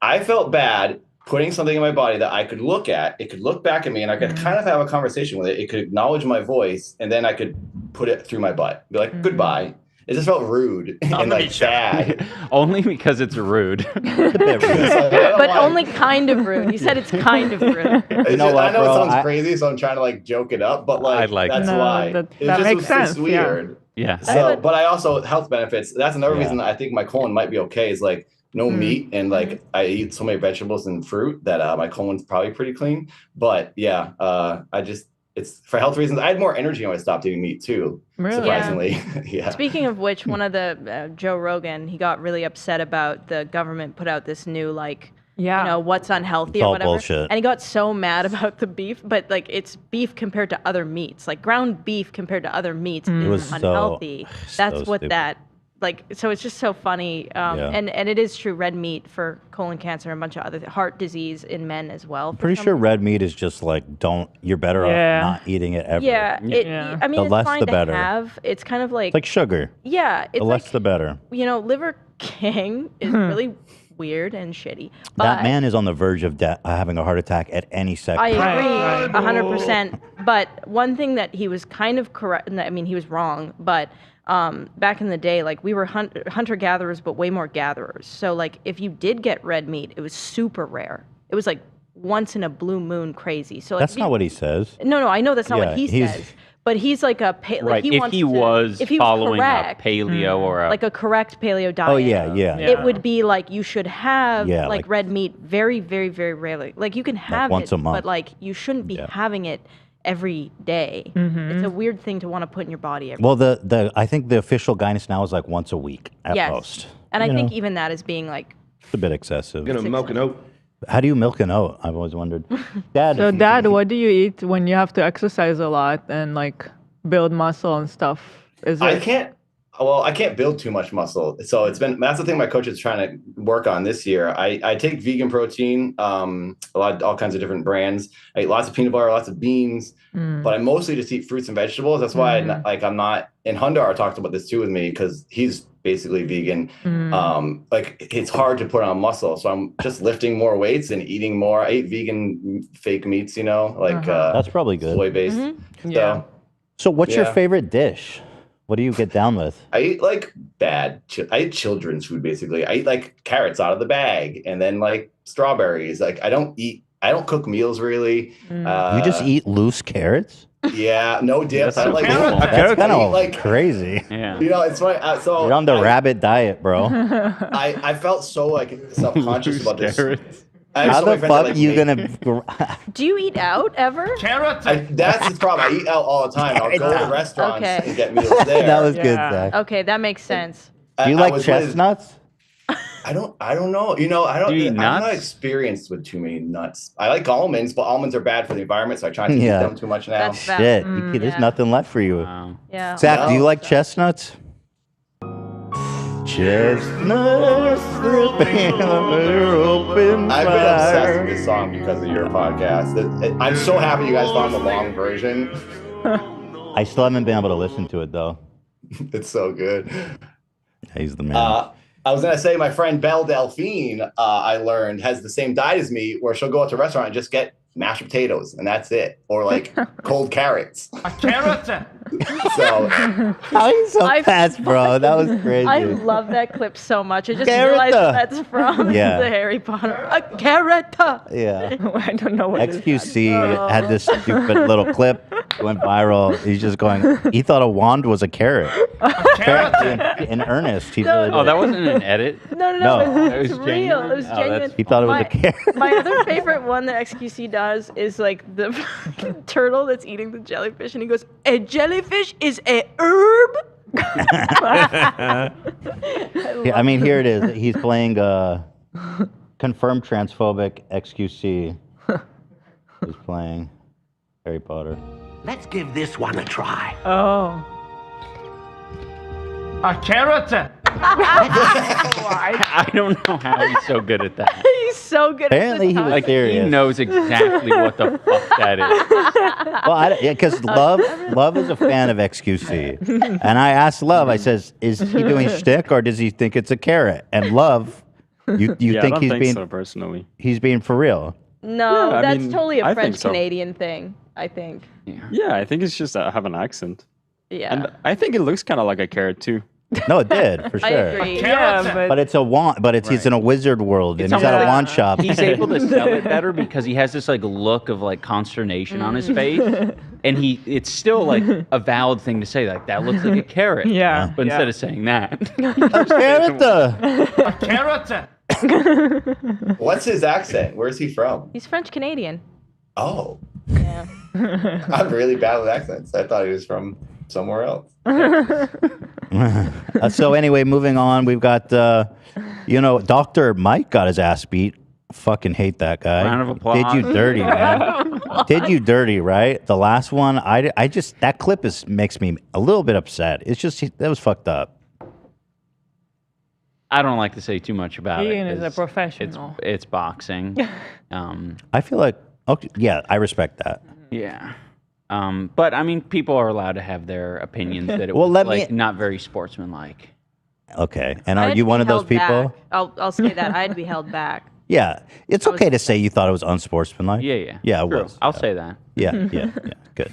I felt bad putting something in my body that I could look at. It could look back at me and I could kind of have a conversation with it. It could acknowledge my voice and then I could put it through my butt. Be like, goodbye. It just felt rude and like sad. Only because it's rude. But only kind of rude. You said it's kind of rude. I know it sounds crazy, so I'm trying to like joke it up, but like that's why. That It just makes was sense. just weird. Yeah. So, but I also health benefits. That's another reason that I think my colon might be okay. Is like no meat and like I eat so many vegetables and fruit that my colon's probably pretty clean. But yeah, it's for health reasons. I had more energy when I stopped eating meat too. Really? Surprisingly, yeah. Speaking of which, one of the Joe Rogan, he got really upset about the government put out this new what's unhealthy It's or all whatever. bullshit. And he got so mad about the beef, but like it's beef compared to other meats. Like ground beef compared to other meats It was is so- unhealthy. That's so what stupid. that so it's just so funny. And it is true, red meat for colon cancer and a bunch of other heart disease in men as well. I'm pretty sure red meat is just like you're better Yeah. off not eating it ever. Yeah, I mean, The it's less fine the to better. have. It's kind of like It's like sugar. Yeah, it's The less the better. Liver King is really weird and shitty. But That man is on the verge of having a heart attack at any second. I agree 100%. But one thing that he was kind of correct, I mean, he was wrong, but back in the day, like we were hunter-gatherers, but way more gatherers. So like if you did get red meat, it was super rare. It was like once in a blue moon crazy. So like, That's not what he says. No, I know that's not Yeah, what he he's- says. But he's like a Right. he If wants he to- was if he following correct, a paleo or a like a correct paleo diet. Oh, yeah. It would be like you should have Yeah, like like- red meat very, very, very rarely. Like you can have once it, a month. but like you shouldn't be having it every day. It's a weird thing to want to put in your body every Well, I think the official guidance now is like once a week at Yes. most. And I You think know, even that is being like it's a bit excessive. Gonna milk an oat. How do you milk an oat? I've always wondered. Dad, So, Dad, what do you eat when you have to exercise a lot and like build muscle and stuff? Is I it? can't build too much muscle. So that's the thing my coach is trying to work on this year. I take vegan protein, all kinds of different brands. I eat lots of peanut butter, lots of beans, but I mostly just eat fruits and vegetables. That's why I'm not, and Hundar talked about this too with me because he's basically vegan. Like it's hard to put on muscle. So I'm just lifting more weights and eating more. I eat vegan fake meats, That's probably good. soy-based. Yeah. So what's your Yeah. favorite dish? What do you get down with? I eat like I eat children's food basically. I eat like carrots out of the bag and then like strawberries. Like I don't cook meals really. You just eat loose carrots? Yeah, no dips. I don't like That's kind of like crazy. Yeah. it's funny. You're on the rabbit diet, bro. I felt so like self-conscious about this. I have How so many the friends that, fuck like, you make- gonna? Do you eat out ever? That's the problem. I eat out all the time. I'll go to restaurants Okay. and get meals there. That was good, Zach. Okay, that makes sense. Do you I like was chestnuts? I don't know. I'm not experienced with too many nuts. I like almonds, but almonds are bad for the environment, so I try not to eat them too much now. Shit, there's nothing left for you. Yeah. Zach, do you like chestnuts? Chestnuts dripping under open I've been obsessed fire. with this song because of your podcast. I'm so happy you guys found the long version. I still haven't been able to listen to it though. It's so good. He's the man. I was gonna say my friend Belle Delphine, I learned has the same diet as me, where she'll go out to a restaurant and just get mashed potatoes and that's it, or like cold carrots. A carrot. So how you so fast, bro? That was crazy. I love that clip so much. I just Carrot. realized that's from Yeah. the Harry Potter. A carrot. Yeah. I don't know what it is. XQC had this stupid little clip, went viral. He's just going. He thought a wand was a carrot. In earnest, he really Oh, did. that wasn't an edit. No, No. it's real. genuine? It was Oh, genuine. that's He thought it was a carrot. My other favorite one that XQC does is like the turtle that's eating the jellyfish, and he goes, "A jellyfish is a herb." Yeah, I mean, here it is. He's playing confirmed transphobic XQC. He's playing. Harry Potter. Let's give this one a try. Oh. A carrot. I don't know how he's so good at that. He's so good Apparently he was Like, he serious. knows exactly what the fuck that is. Well, because Love is a fan of XQC, and I asked Love. I says, "Is he doing shtick or does he think it's a carrot?" And Love, you Yeah, I think don't he's think being so, personally. He's being for real. No, Yeah, I that's mean, totally a I think French so. Canadian thing. I think. Yeah, I think it's just that I have an accent. Yeah. And I think it looks kind of like a carrot too. No, it did for I sure. agree. Yeah, But it's a wand. But he's in a wizard world, and he's at a wand shop. He's able to sell it better because he has this like look of like consternation on his face, and it's still like a valid thing to say, like that looks like a carrot. Yeah. But instead of saying that, carrot. Carrot. What's his accent? Where's he from? He's French Canadian. Oh, Yeah. I'm really bad with accents. I thought he was from somewhere else. So anyway, moving on, we've got Dr. Mike got his ass beat. Fucking hate that guy. Round of applause. Did you dirty, man? Did you dirty, right? The last one, I just that clip makes me a little bit upset. It's just that was fucked up. I don't like to say too much about Ian it. is a 'cause professional. It's boxing. I feel like okay, yeah, I respect that. Yeah. But I mean, people are allowed to have their opinions that it Well, was let like me- not very sportsmanlike. Okay, and I are had you to one be of those held people? back. I'll say that I had to be held back. Yeah, it's okay to say you thought it was unsportsmanlike. Yeah. Yeah, it True. was. I'll say that. Yeah, good.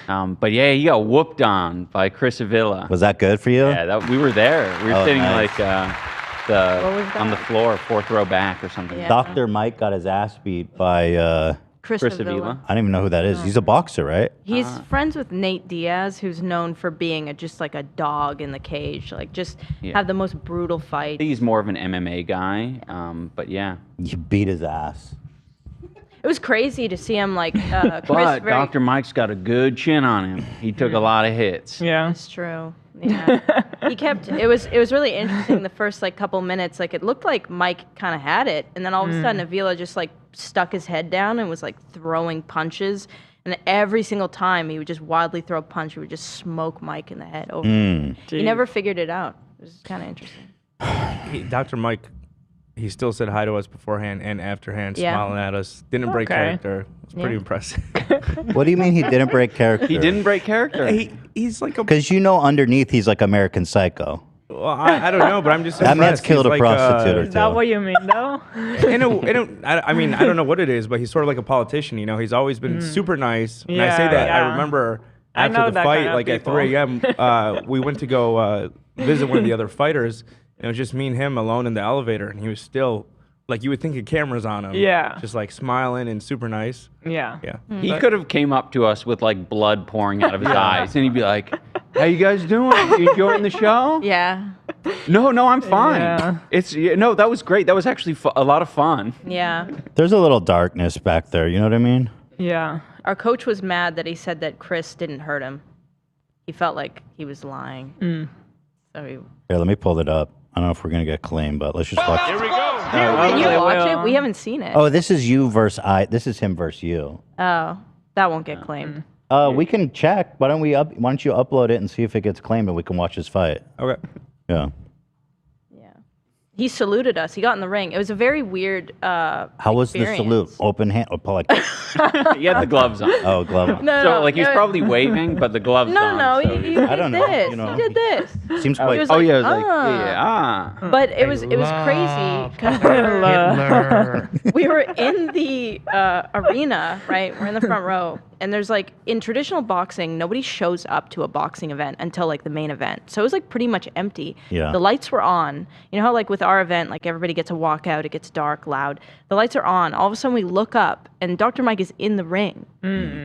But yeah, he got whooped on by Chris Avila. Was that good for you? Yeah, we were there. We were Oh, sitting nice. like on the floor, fourth row back or something. Yeah. Dr. Mike got his ass beat by Chris Avila. I don't even know who that is. He's a boxer, right? He's friends with Nate Diaz, who's known for being just like a dog in the cage, like just have the most brutal I fight. think he's more of an MMA guy. But yeah. You beat his ass. It was crazy to see him like Chris. But very, Dr. Mike's got a good chin on him. He took a lot of hits. Yeah. It's true. Yeah. He kept it was really interesting the first like couple minutes. Like it looked like Mike kind of had it, and then all of a sudden Avila just like stuck his head down and was like throwing punches. And every single time he would just wildly throw a punch, he would just smoke Mike in the head over. He never figured it out. It was kind of interesting. Dr. Mike, he still said hi to us beforehand and afterhand, Yeah. smiling at us. Didn't break Okay. character. It's pretty Yeah. impressive. What do you mean he didn't break character? He didn't break character. He's like a. Because underneath he's like American Psycho. Well, I don't know, but I'm just. That man's impressed. killed He's a like, prostitute or Is that what you mean, though? I mean, I don't know what it is, but he's sort of like a politician. You know, he's always been super nice. When I say Yeah, that, I yeah. remember I after know the that fight, kind of like at people. 3 a.m., we went to go visit one of the other fighters, and it was just me and him alone in the elevator, and he was still like you would think a camera's on him. Yeah. Just like smiling and super nice. Yeah. Yeah. He could have came up to us with like blood pouring out of his eyes, and he'd be like, "How you guys doing? You enjoying the show?" Yeah. No, I'm fine. Yeah. No, that was great. That was actually a lot of fun. Yeah. There's a little darkness back there. You know what I mean? Yeah. Our coach was mad that he said that Chris didn't hurt him. He felt like he was lying. So he. Here, let me pull it up. I don't know if we're gonna get claimed, but let's just watch. Here we go. Can you watch it? We haven't seen it. Oh, this is you versus I. This is him versus you. Oh, that won't get claimed. We can check. Why don't you upload it and see if it gets claimed, and we can watch his fight. Okay. Yeah. He saluted us. He got in the ring. It was a very weird. How was the experience. salute? Open hand? Or like? He had the gloves on. Oh, glove on. No, So like he's probably waving, but the gloves No, on. no, so he did I don't know, this. you know. He did this. Seems Oh, quite. was oh like, yeah, it was like ah. yeah. But it was crazy because we were in the arena, right? We're in the front row, and there's like in traditional boxing, nobody shows up to a boxing event until like the main event. So it was like pretty much empty. Yeah. The lights were on. You know how like with our event, like everybody gets a walkout, it gets dark, loud. The lights are on. All of a sudden we look up, and Dr. Mike is in the ring.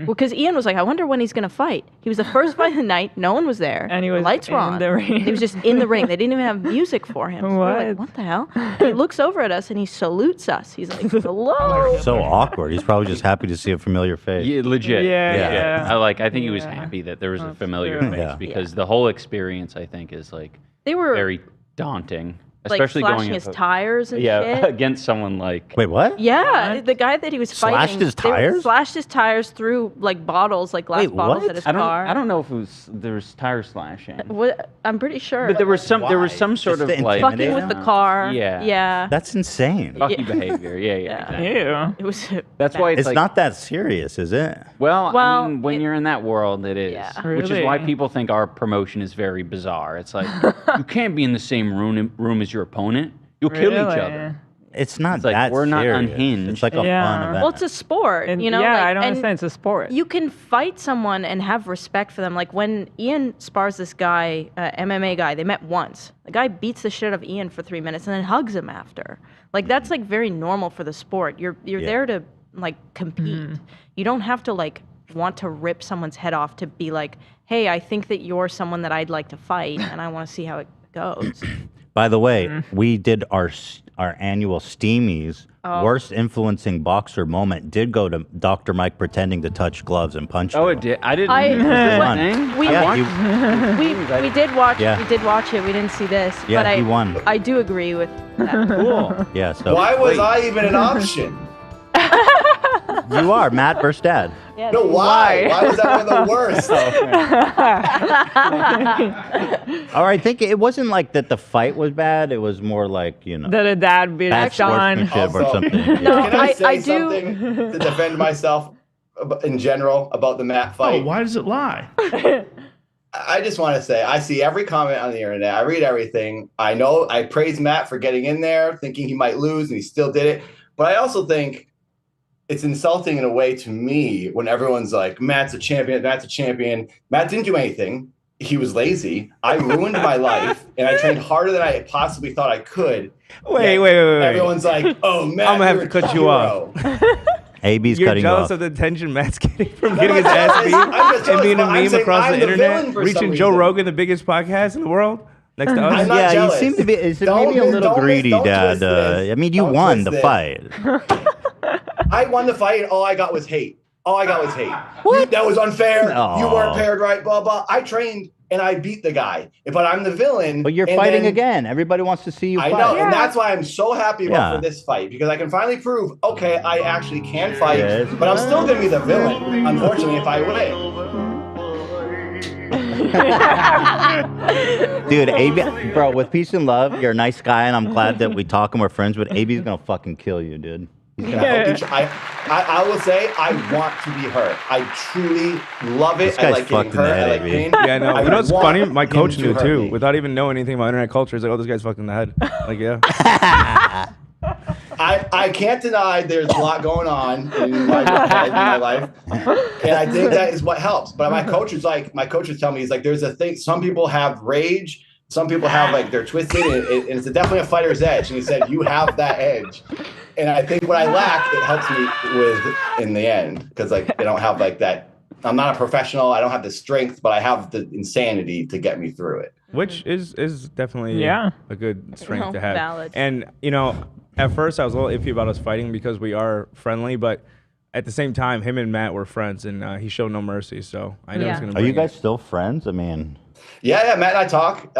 Because Ian was like, I wonder when he's gonna fight. He was the first fight of the night. No one was there. And he was the lights were in on. the ring. He was just in the ring. They didn't even have music for him. So we're like, what the hell? And he looks over at us and he salutes us. He's like, hello. So awkward. He's probably just happy to see a familiar face. Yeah, legit. Yeah. I think he was happy that there was a familiar true. face Yeah. because the whole experience I think is like They were very daunting. Especially like going slashing his into- tires and Yeah, shit. against someone like. Wait, what? Yeah, the guy that he was fighting Slashed his they tires? slashed his tires through like bottles, like glass Wait, bottles what? at his I don't. car. I don't know if there was tire slashing. What? I'm pretty sure. But there was some. There was some sort Just of to like fucking with the car. Yeah. Yeah. That's insane. Fucky behavior. Yeah, yeah. Exactly. It was. That's why it's, It's like, not that serious, is it? Well, Well, I mean, when you're in that world, it is. Yeah. Which is why Really? people think our promotion is very bizarre. It's like you can't be in the same room as your opponent. You'll kill each Really? other. It's not It's like that we're not serious. unhinged. It's like a Yeah. fun event. Well, it's a sport, And you know. yeah, like, I don't and understand. It's a sport. You can fight someone and have respect for them. Like when Ian spars this guy, MMA guy, they met once. The guy beats the shit out of Ian for 3 minutes and then hugs him after. Like that's like very normal for the sport. You're there to like compete. You don't have to like want to rip someone's head off to be like, hey, I think that you're someone that I'd like to fight and I want to see how it goes. By the way, we did our annual Steamies. Oh. Worst influencing boxer moment did go to Dr. Mike pretending to touch gloves and punch. Oh, it did. I didn't. I- Was this a thing? We- Yeah, we did watch Yeah. we did watch it. We didn't see this. Yeah, but he won. I do agree with that. Cool. Yeah, so Why was I even an option? you are Matt versus Dad. Yeah, No, why? Why was that one of the worst? Or I think it wasn't like that the fight was bad. It was more like, you know, That a dad beat bad his son. sportsmanship or Also- something. No, Can I say I do. something to defend myself in general about the Matt Oh, fight? why does it lie? I just want to say I see every comment on the internet. I read everything. I know I praise Matt for getting in there, thinking he might lose, and he still did it. But I also think it's insulting in a way to me when everyone's like, Matt's a champion, Matt's a champion. Matt didn't do anything. He was lazy. I ruined my life, and I trained harder than I possibly thought I could. Wait. Yet Everyone's like, oh, Matt, I'm gonna have you're to a cut you hero. off. AB's You're cutting you jealous off. of the attention Matt's getting from I'm getting his not ass jealous. beat I'm just and being a jealous, but I'm meme saying across I'm the the villain internet, for reaching some Joe reason. Rogan, the biggest podcast in the world, next to us. I'm not Yeah, jealous. you seem to be. Is it Don't maybe a miss- little don't miss- greedy, don't Dad? twist this. I mean, you Don't won twist the this. fight. I won the fight, and all I got was hate. All I got was hate. What? That was unfair. You No. weren't paired right, blah, blah. I trained, and I beat the guy. But I'm the villain. But you're and fighting then- again. Everybody wants to see you I fight. know, and that's why I'm so happy about Yeah. for this fight, because I can finally prove, okay, I actually can fight, Yes. but I'm still going to be the villain, unfortunately, if I win. Dude, AB, bro, with peace and love, you're a nice guy, and I'm glad that we talk and we're friends. But AB's gonna fucking kill you, dude. He's I, gonna. hope you I will say I want to be hurt. I truly love it. This I guy's like getting fucked in the hurt. I head, like AB. pain. Yeah, I know. I You know what's want funny? My him coach to knew hurt too, me. without even knowing anything about internet culture. He's like, "Oh, this guy's fucking in the head." Like, yeah. I can't deny there's a lot going on in my life, and I think that is what helps. But my coach is telling me, he's like, there's a thing. Some people have rage. Some people have like they're twisted, and it's definitely a fighter's edge. And he said, you have that edge. And I think what I lack, it helps me with in the end, because like I don't have like that. I'm not a professional. I don't have the strength, but I have the insanity to get me through it. Which is definitely Yeah. a good strength to have. Valid. And you know, at first I was a little iffy about us fighting because we are friendly, but at the same time, him and Matt were friends, and he showed no mercy. So I know he's gonna. Are you bring guys it. still friends? I mean, Yeah, Matt and I talk.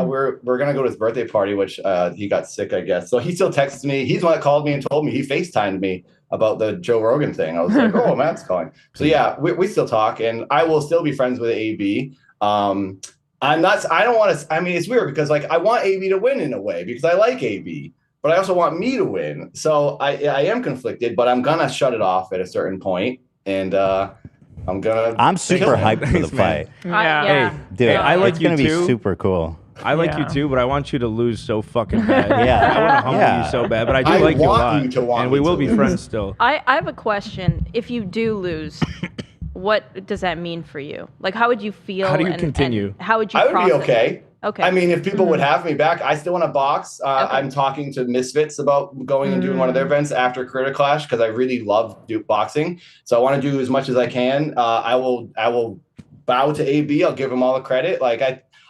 We're gonna go to his birthday party, which he got sick, I guess. So he still texts me. He's the one that called me and told me. He FaceTimed me about the Joe Rogan thing. I was like, oh, Matt's calling. So yeah, we still talk, and I will still be friends with AB. I'm not. I don't want to. I mean, it's weird because like I want AB to win in a way because I like AB, but I also want me to win. So I am conflicted, but I'm gonna shut it off at a certain point, and I'm super hyped for the Thanks, man. fight. Yeah. Hey, Dude, hey, I like it's you gonna too. be super cool. I like you too, but I want you to lose so fucking bad. Yeah. I want to humble Yeah. you so bad, but I do I like you a want lot, you to want and we me will to be lose. friends still. I have a question. If you do lose, what does that mean for you? Like, how would you feel? How do you and continue? How would you? I would be process okay. it? Okay. I mean, if people would have me back, I still want to box. I'm talking to Misfits about going and doing one of their events after Critter Clash because I really love boxing. So I want to do as much as I can. I will bow to AB. I'll give him all the credit. Like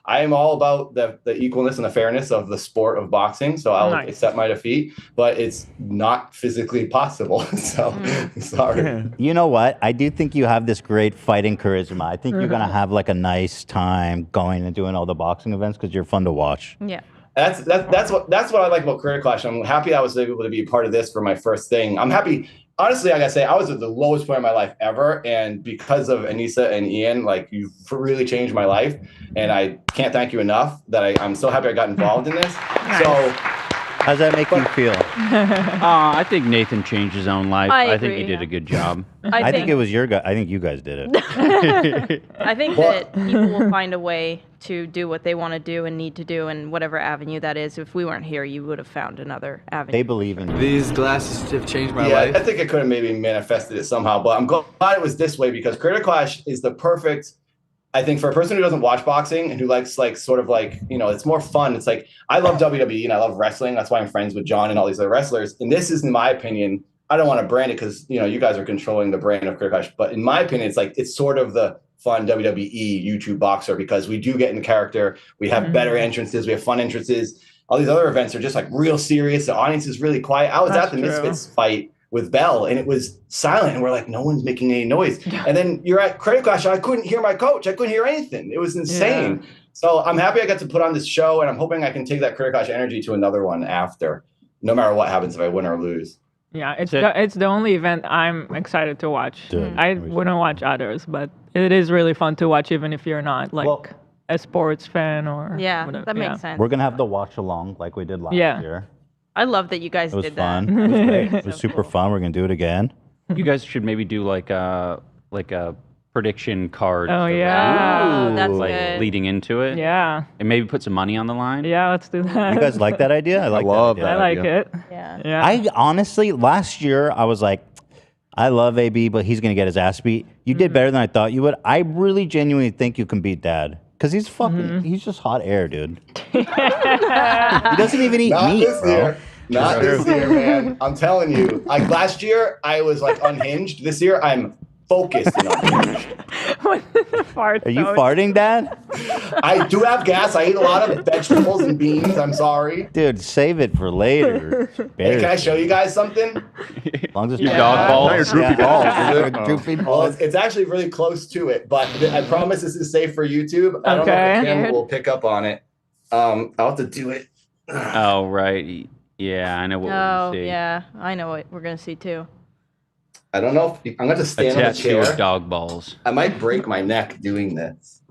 I am all about the equalness and the fairness of the sport of boxing. So I'll accept my defeat, but it's not physically possible. So sorry. You know what? I do think you have this great fighting charisma. I think you're gonna have like a nice time going and doing all the boxing events because you're fun to watch. Yeah. That's what I like about Career Clash. I'm happy I was able to be a part of this for my first thing. I'm happy. Honestly, I gotta say, I was at the lowest point in my life ever, and because of Anisa and Ian, like you've really changed my life, and I can't thank you enough. That I'm so happy I got involved in this. So. How's that make you feel? I think Nathan changed his own life. I think he did a good job. I think it was your guy. I think you guys did it. I think that people will find a way to do what they want to do and need to do in whatever avenue that is. If we weren't here, you would have found another avenue. They believe in you. These glasses have changed my Yeah, life. I think I could have maybe manifested it somehow, but I'm glad it was this way because Career Clash is the perfect. I think for a person who doesn't watch boxing and who likes like sort of like, you know, it's more fun. It's like, I love WWE and I love wrestling. That's why I'm friends with John and all these other wrestlers. And this is, in my opinion, I don't want to brand it because, you know, you guys are controlling the brand of Career Clash. But in my opinion, it's like, it's sort of the fun WWE YouTube boxer because we do get in character. We have better entrances. We have fun entrances. All these other events are just like real serious. The audience is really quiet. I was at the Misfits fight with Bell and it was silent and we're like, no one's making any noise. And then you're at Career Clash. I couldn't hear my coach. I couldn't hear anything. It was insane. Yeah. So I'm happy I got to put on this show and I'm hoping I can take that Career Clash energy to another one after, no matter what happens if I win or lose. Yeah, it's the only event I'm excited to watch. I wouldn't watch others, but it is really fun to watch even if you're not like a sports fan or whatever. That makes sense. We're going to have the watch along like we did last year. I love that you guys It was did fun. that. It was great. It was super fun. We're going to do it again. You guys should maybe do like a prediction card. Oh, yeah. Oh, that's like good. leading into it. Yeah. And maybe put some money on the line. Yeah, let's do that. You guys like that idea? I love that. I like idea. it. Yeah. I honestly, last year, I was like, I love AB, but he's going to get his ass beat. You did better than I thought you would. I really genuinely think you can beat Dad. Because he's fucking, he's just hot air, dude. He doesn't even eat Not meat, this bro. year. Not this year, man. I'm telling you. Like last year, I was like unhinged. This year, I'm focused and unhinged. Fart Are you farting, Dad? I do have gas. I eat a lot of vegetables and beans. I'm sorry. Dude, save it for later. Hey, can I show you guys something? As long as Your dog balls. Your droopy balls. Droopy Well, balls. it's actually really close to it, but I promise this is safe for YouTube. I don't know if the camera will pick up on it. I'll have to do it. Oh, right. Yeah, I know what we're Oh, going to see. yeah. I know what we're going to see too. I don't know if I'm going to stand A on the tattoo chair. of dog balls. I might break my neck doing this.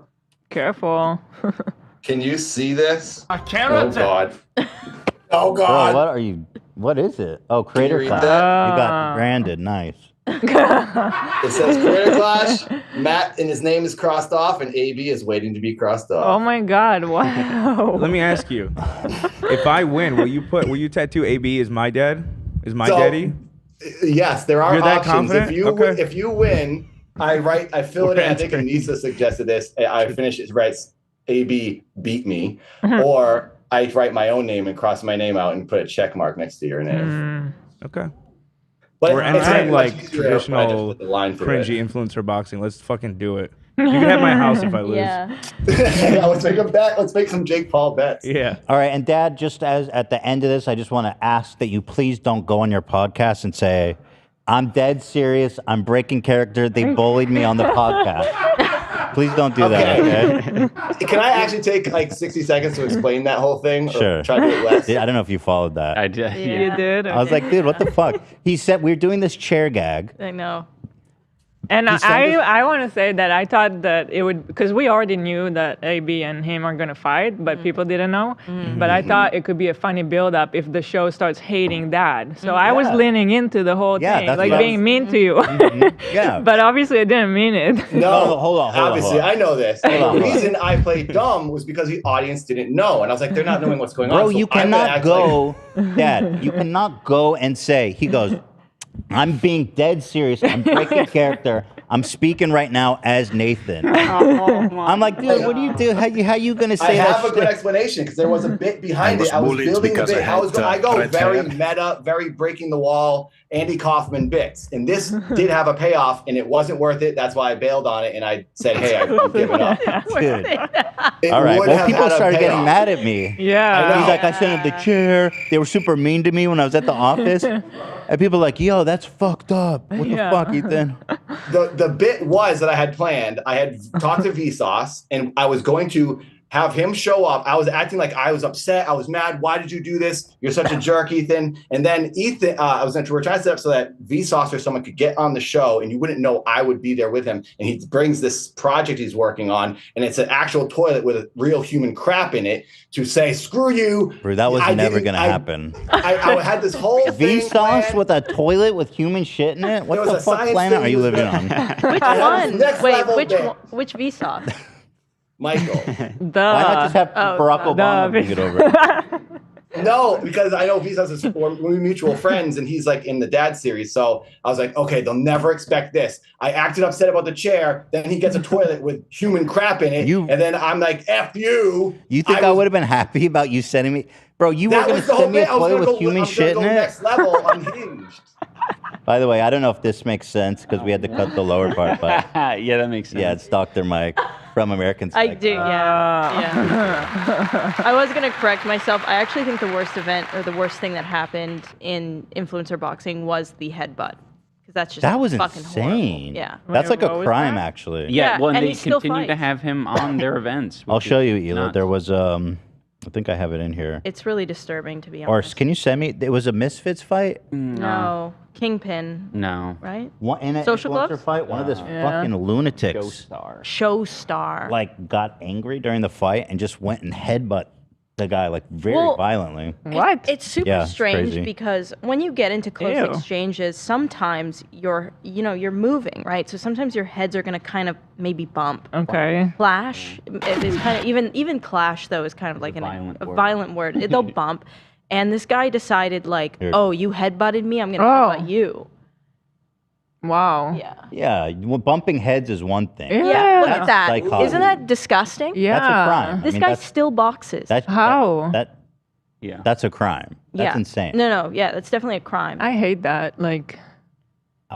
Careful. Can you see this? I can't. Oh God. Oh God. Bro, what are you? What is it? Oh, Creator read Clash. that? You got branded. Nice. It says Career Clash. Matt and his name is crossed off, and AB is waiting to be crossed off. Oh my God! Wow. Let me ask you: if I win, will you tattoo AB as my dad? Is my So, daddy? Yes, there are You're that options. confident? If you win, I fill it in. I think Anisa suggested this. I finish it, writes AB beat me, or I write my own name and cross my name out and put a check mark next to your name. Okay. But We're it's entering much like easier if I just traditional put the line through cringy it. influencer boxing. Let's fucking do it. You can have my house if I lose. Yeah. Let's make a bet. Let's make some Jake Paul bets. Yeah. All right, and Dad, just as at the end of this, I just want to ask that you please don't go on your podcast and say, I'm dead serious. I'm breaking character. They bullied me on the podcast. Please don't do that, okay? Can I actually take like 60 seconds to explain that whole thing? Or Sure. try to do it less? I don't know if you followed that. I did. You did. I was like, dude, what the fuck? He said we're doing this chair gag. I know. And He sent I want to say that I thought that it would, because we already knew that AB and him are going to fight, but people didn't know. But I thought it could be a funny build-up if the show starts hating Dad. So I was leaning into the whole thing, that's like what I being mean to you. Yeah. But obviously I didn't mean it. No, hold on. Obviously, I know this. And Hold the on. reason I played dumb was because the audience didn't know. And I was like, they're not knowing what's going on. Bro, so you I'm gonna cannot act go, Dad, you cannot go and say, he goes, I'm being dead serious. I'm breaking character. I'm speaking right now as Nathan. I'm like, dude, what do you do? How you going to I say that have a good shit? explanation because there was a bit behind it. I was bullied building the because bit. I go red very hair. meta, very breaking the wall, Andy Kaufman bits. And this did have a payoff and it wasn't worth it. That's why I bailed on it and I said, hey, I'm giving up. Dude. It All right. would Well, have people had a started getting payoff. mad at me. Yeah. He's like, I sent him the chair. They were super mean to me when I was at the office. And people were like, yo, that's fucked up. What the fuck, Ethan? The bit was that I had planned. I had talked to Vsauce and I was going to have him show up. I was acting like I was upset. I was mad. Why did you do this? You're such a jerk, Ethan. And then Ethan, we're trying to set up so that Vsauce or someone could get on the show and you wouldn't know I would be there with him. And he brings this project he's working on, and it's an actual toilet with a real human crap in it to say, screw you. Bro, that was never going to happen. I had this whole thing Vsauce with a toilet with human shit in it? What the fuck planet are you living on? Which one? Wait, which Vsauce? Michael. Why not just have Barack Obama bring it over? No, because I know Vsauce is we're mutual friends, and he's like in the dad series. So I was like, okay, they'll never expect this. I acted upset about the chair. Then he gets a toilet with human crap in it, and then I'm like, F you. You think I would have been happy about you sending me? Bro, you were going to send me a toilet with human shit in it? Next level, unhinged. By the way, I don't know if this makes sense because we had to cut the lower part, but yeah, that makes sense. Yeah, it's Dr. Mike from American Psycho. I do, yeah. I was gonna correct myself. I actually think the worst event or the worst thing that happened in influencer boxing was the headbutt, because that's just that was fucking insane. horrible. Yeah, that's like a crime, actually. Yeah, well, and they he still continue to have him on their events. I'll which show is you, Ela. nuts. There was I think I have it in here. It's really disturbing, to be Or honest. can you send me? It was a Misfits fight. No, Kingpin. No. Right? One in a Social influencer gloves? fight. One of this Yeah. fucking lunatics. Showstar. Like got angry during the fight and just went and headbutt the guy like very Well, violently. It's super Yeah, it's strange crazy. because when you get into close Ew. exchanges, sometimes you're moving, right? So sometimes your heads are going to kind of maybe bump. Okay. Clash is kind of even clash though is kind of like a violent word. They'll bump, and this guy decided like, Here. oh, you headbutted me, I'm going to headbutt you. Wow. Yeah. Yeah, well, bumping heads is one thing. Yeah, look at That's that. psychotic. Isn't that disgusting? That's a crime. This I mean, guy that's- still boxes. How? That's a crime. That's yeah. insane. No, yeah, that's definitely a crime. I hate that. Like,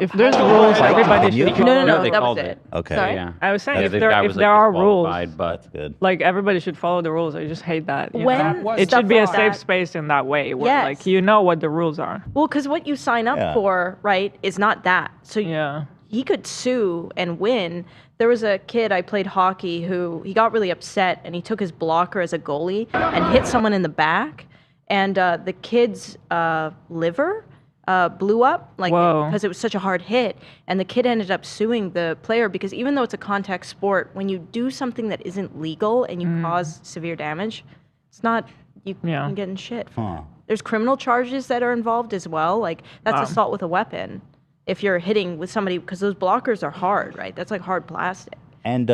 if there's rules, everybody should follow. No, that was it. Okay. Sorry? Yeah. I was saying Yeah, if the there guy if was, there like, are rules, disqualified, but good. Like everybody should follow the rules. I just hate that. you When know? It stuff should be a like safe that- space in that way, where Yes. like you know what the rules are. Well, because what you sign up Yeah. for, right, is not that. So yeah. he could sue and win. There was a kid I played hockey who he got really upset and he took his blocker as a goalie and hit someone in the back, and the kid's liver blew up because it was such a hard hit, and the kid ended up suing the player because even though it's a contact sport, when you do something that isn't legal and you cause severe damage, it's not you can get in shit. Huh. There's criminal charges that are involved as well. Like that's Wow. assault with a weapon. If you're hitting with somebody, because those blockers are hard, right? That's like hard plastic. And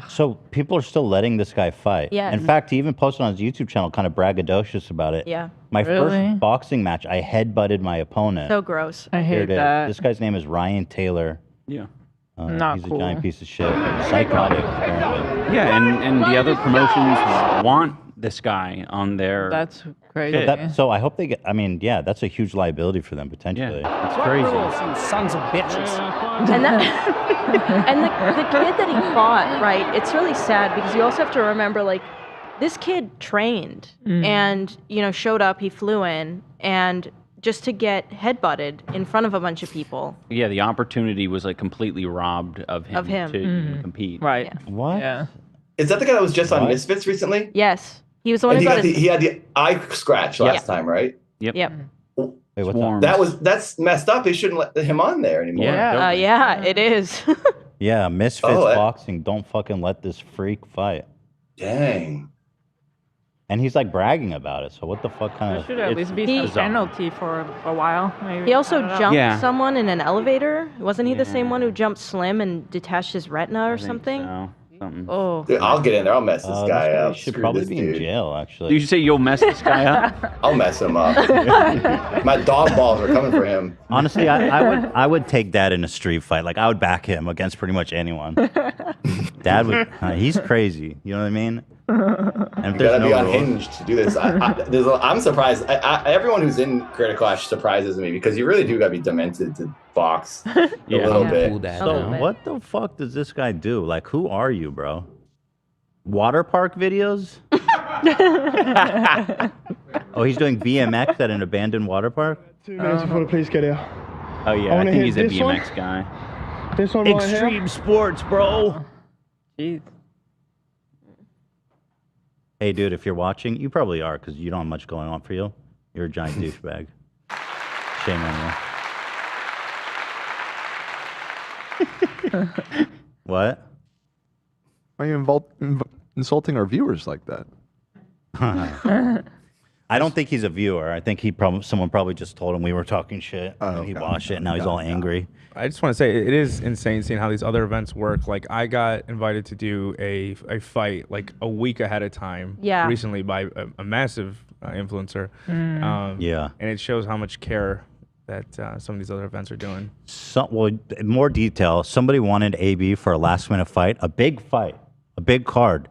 so people are still letting this guy fight. Yes. In fact, he even posted on his YouTube channel, kind of braggadocious about it. Yeah. My Really? first boxing match, I headbutted my opponent. So gross. I Here hate it is. that. This guy's name is Ryan Taylor. Yeah. Not he's cool. a giant piece of shit. Psychotic, apparently. Yeah, and the other promotions want this guy on their. That's crazy. So I hope they get. I mean, yeah, that's a huge liability for them potentially. Yeah, it's What crazy. rules, you sons of bitches? And and the kid that he fought, right? It's really sad because you also have to remember, like, this kid trained and showed up. He flew in and just to get headbutted in front of a bunch of people. Yeah, the opportunity was like completely robbed of him, to even compete. Right. What? Yeah. Is that the guy that was just on What? Misfits recently? Yes, he was the one And who he, got got his. he had the eye scratch last time, right? Yep. Yep. Wait, what's Swarms. That's messed up. They shouldn't let him on there anymore. Yeah. Yeah, it is. Yeah, Misfits Oh, boxing. Don't fucking let this freak fight. Dang. And he's like bragging about it. So what the fuck kind There of? should at least be He- some penalty for a while. Maybe. He also I don't know. jumped Yeah. someone in an elevator. Wasn't he the same one who jumped Slim and detached his retina or something? Something. Oh. Dude, I'll get in there. I'll mess this guy up. should Screw probably this be in dude. jail. Actually, Did you say you'll mess this guy up? I'll mess him up. My dog balls are coming for him. honestly, I would take Dad in a street fight. Like I would back him against pretty much anyone. Dad would. He's crazy. You know what I mean? And if You there's gotta no be rules- unhinged to do this. I'm surprised. Everyone who's in Critical Clash surprises me because you really do gotta be demented to box a little bit. So what the fuck does this guy do? Like, who are you, bro? Water park videos? Oh, he's doing BMX at an abandoned water park? 2 minutes before the police get here. Oh I yeah, I wanna think hit he's a this one. BMX guy. This one right here. Extreme sports, bro. Jeez. Hey, dude, if you're watching, you probably are because you don't have much going on for you. You're a giant douchebag. Shame on you. What? Why are you insulting our viewers like that? I don't think he's a viewer. I think someone probably just told him we were talking shit, and he watched it, and now he's all angry. I just want to say it is insane seeing how these other events work. Like I got invited to do a fight like a week ahead of time. Yeah. Recently by a massive influencer. Yeah. And it shows how much care that some of these other events are doing. Well, in more detail, somebody wanted AB for a last-minute fight, a big card,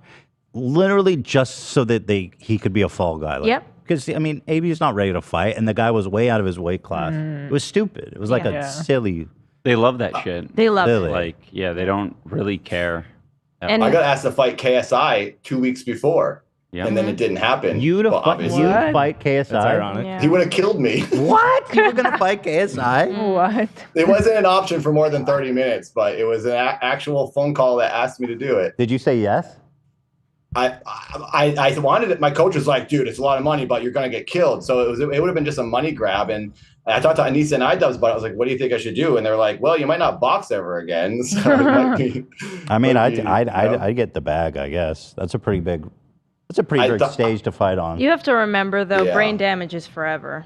literally just so that he could be a fall guy. Like, Yep. Because, I mean, AB is not ready to fight, and the guy was way out of his weight class. It was stupid. It was like a silly... They love that shit. They love it. Like, yeah, they don't really care. I got asked to fight KSI 2 weeks before, and then it didn't happen. You to fight KSI? That's ironic. Yeah. He would have killed me. What? You were going to fight KSI? What? It wasn't an option for more than 30 minutes, but it was an actual phone call that asked me to do it. Did you say yes? I wanted it. My coach was like, dude, it's a lot of money, but you're going to get killed. So it would have been just a money grab. And I talked to Anisa and iDubbbz about it. I was like, what do you think I should do? And they're like, well, you might not box ever again. So it might be, I mean, I get the bag, I guess. That's a pretty big stage to fight on. You have to remember, though, brain damage is forever.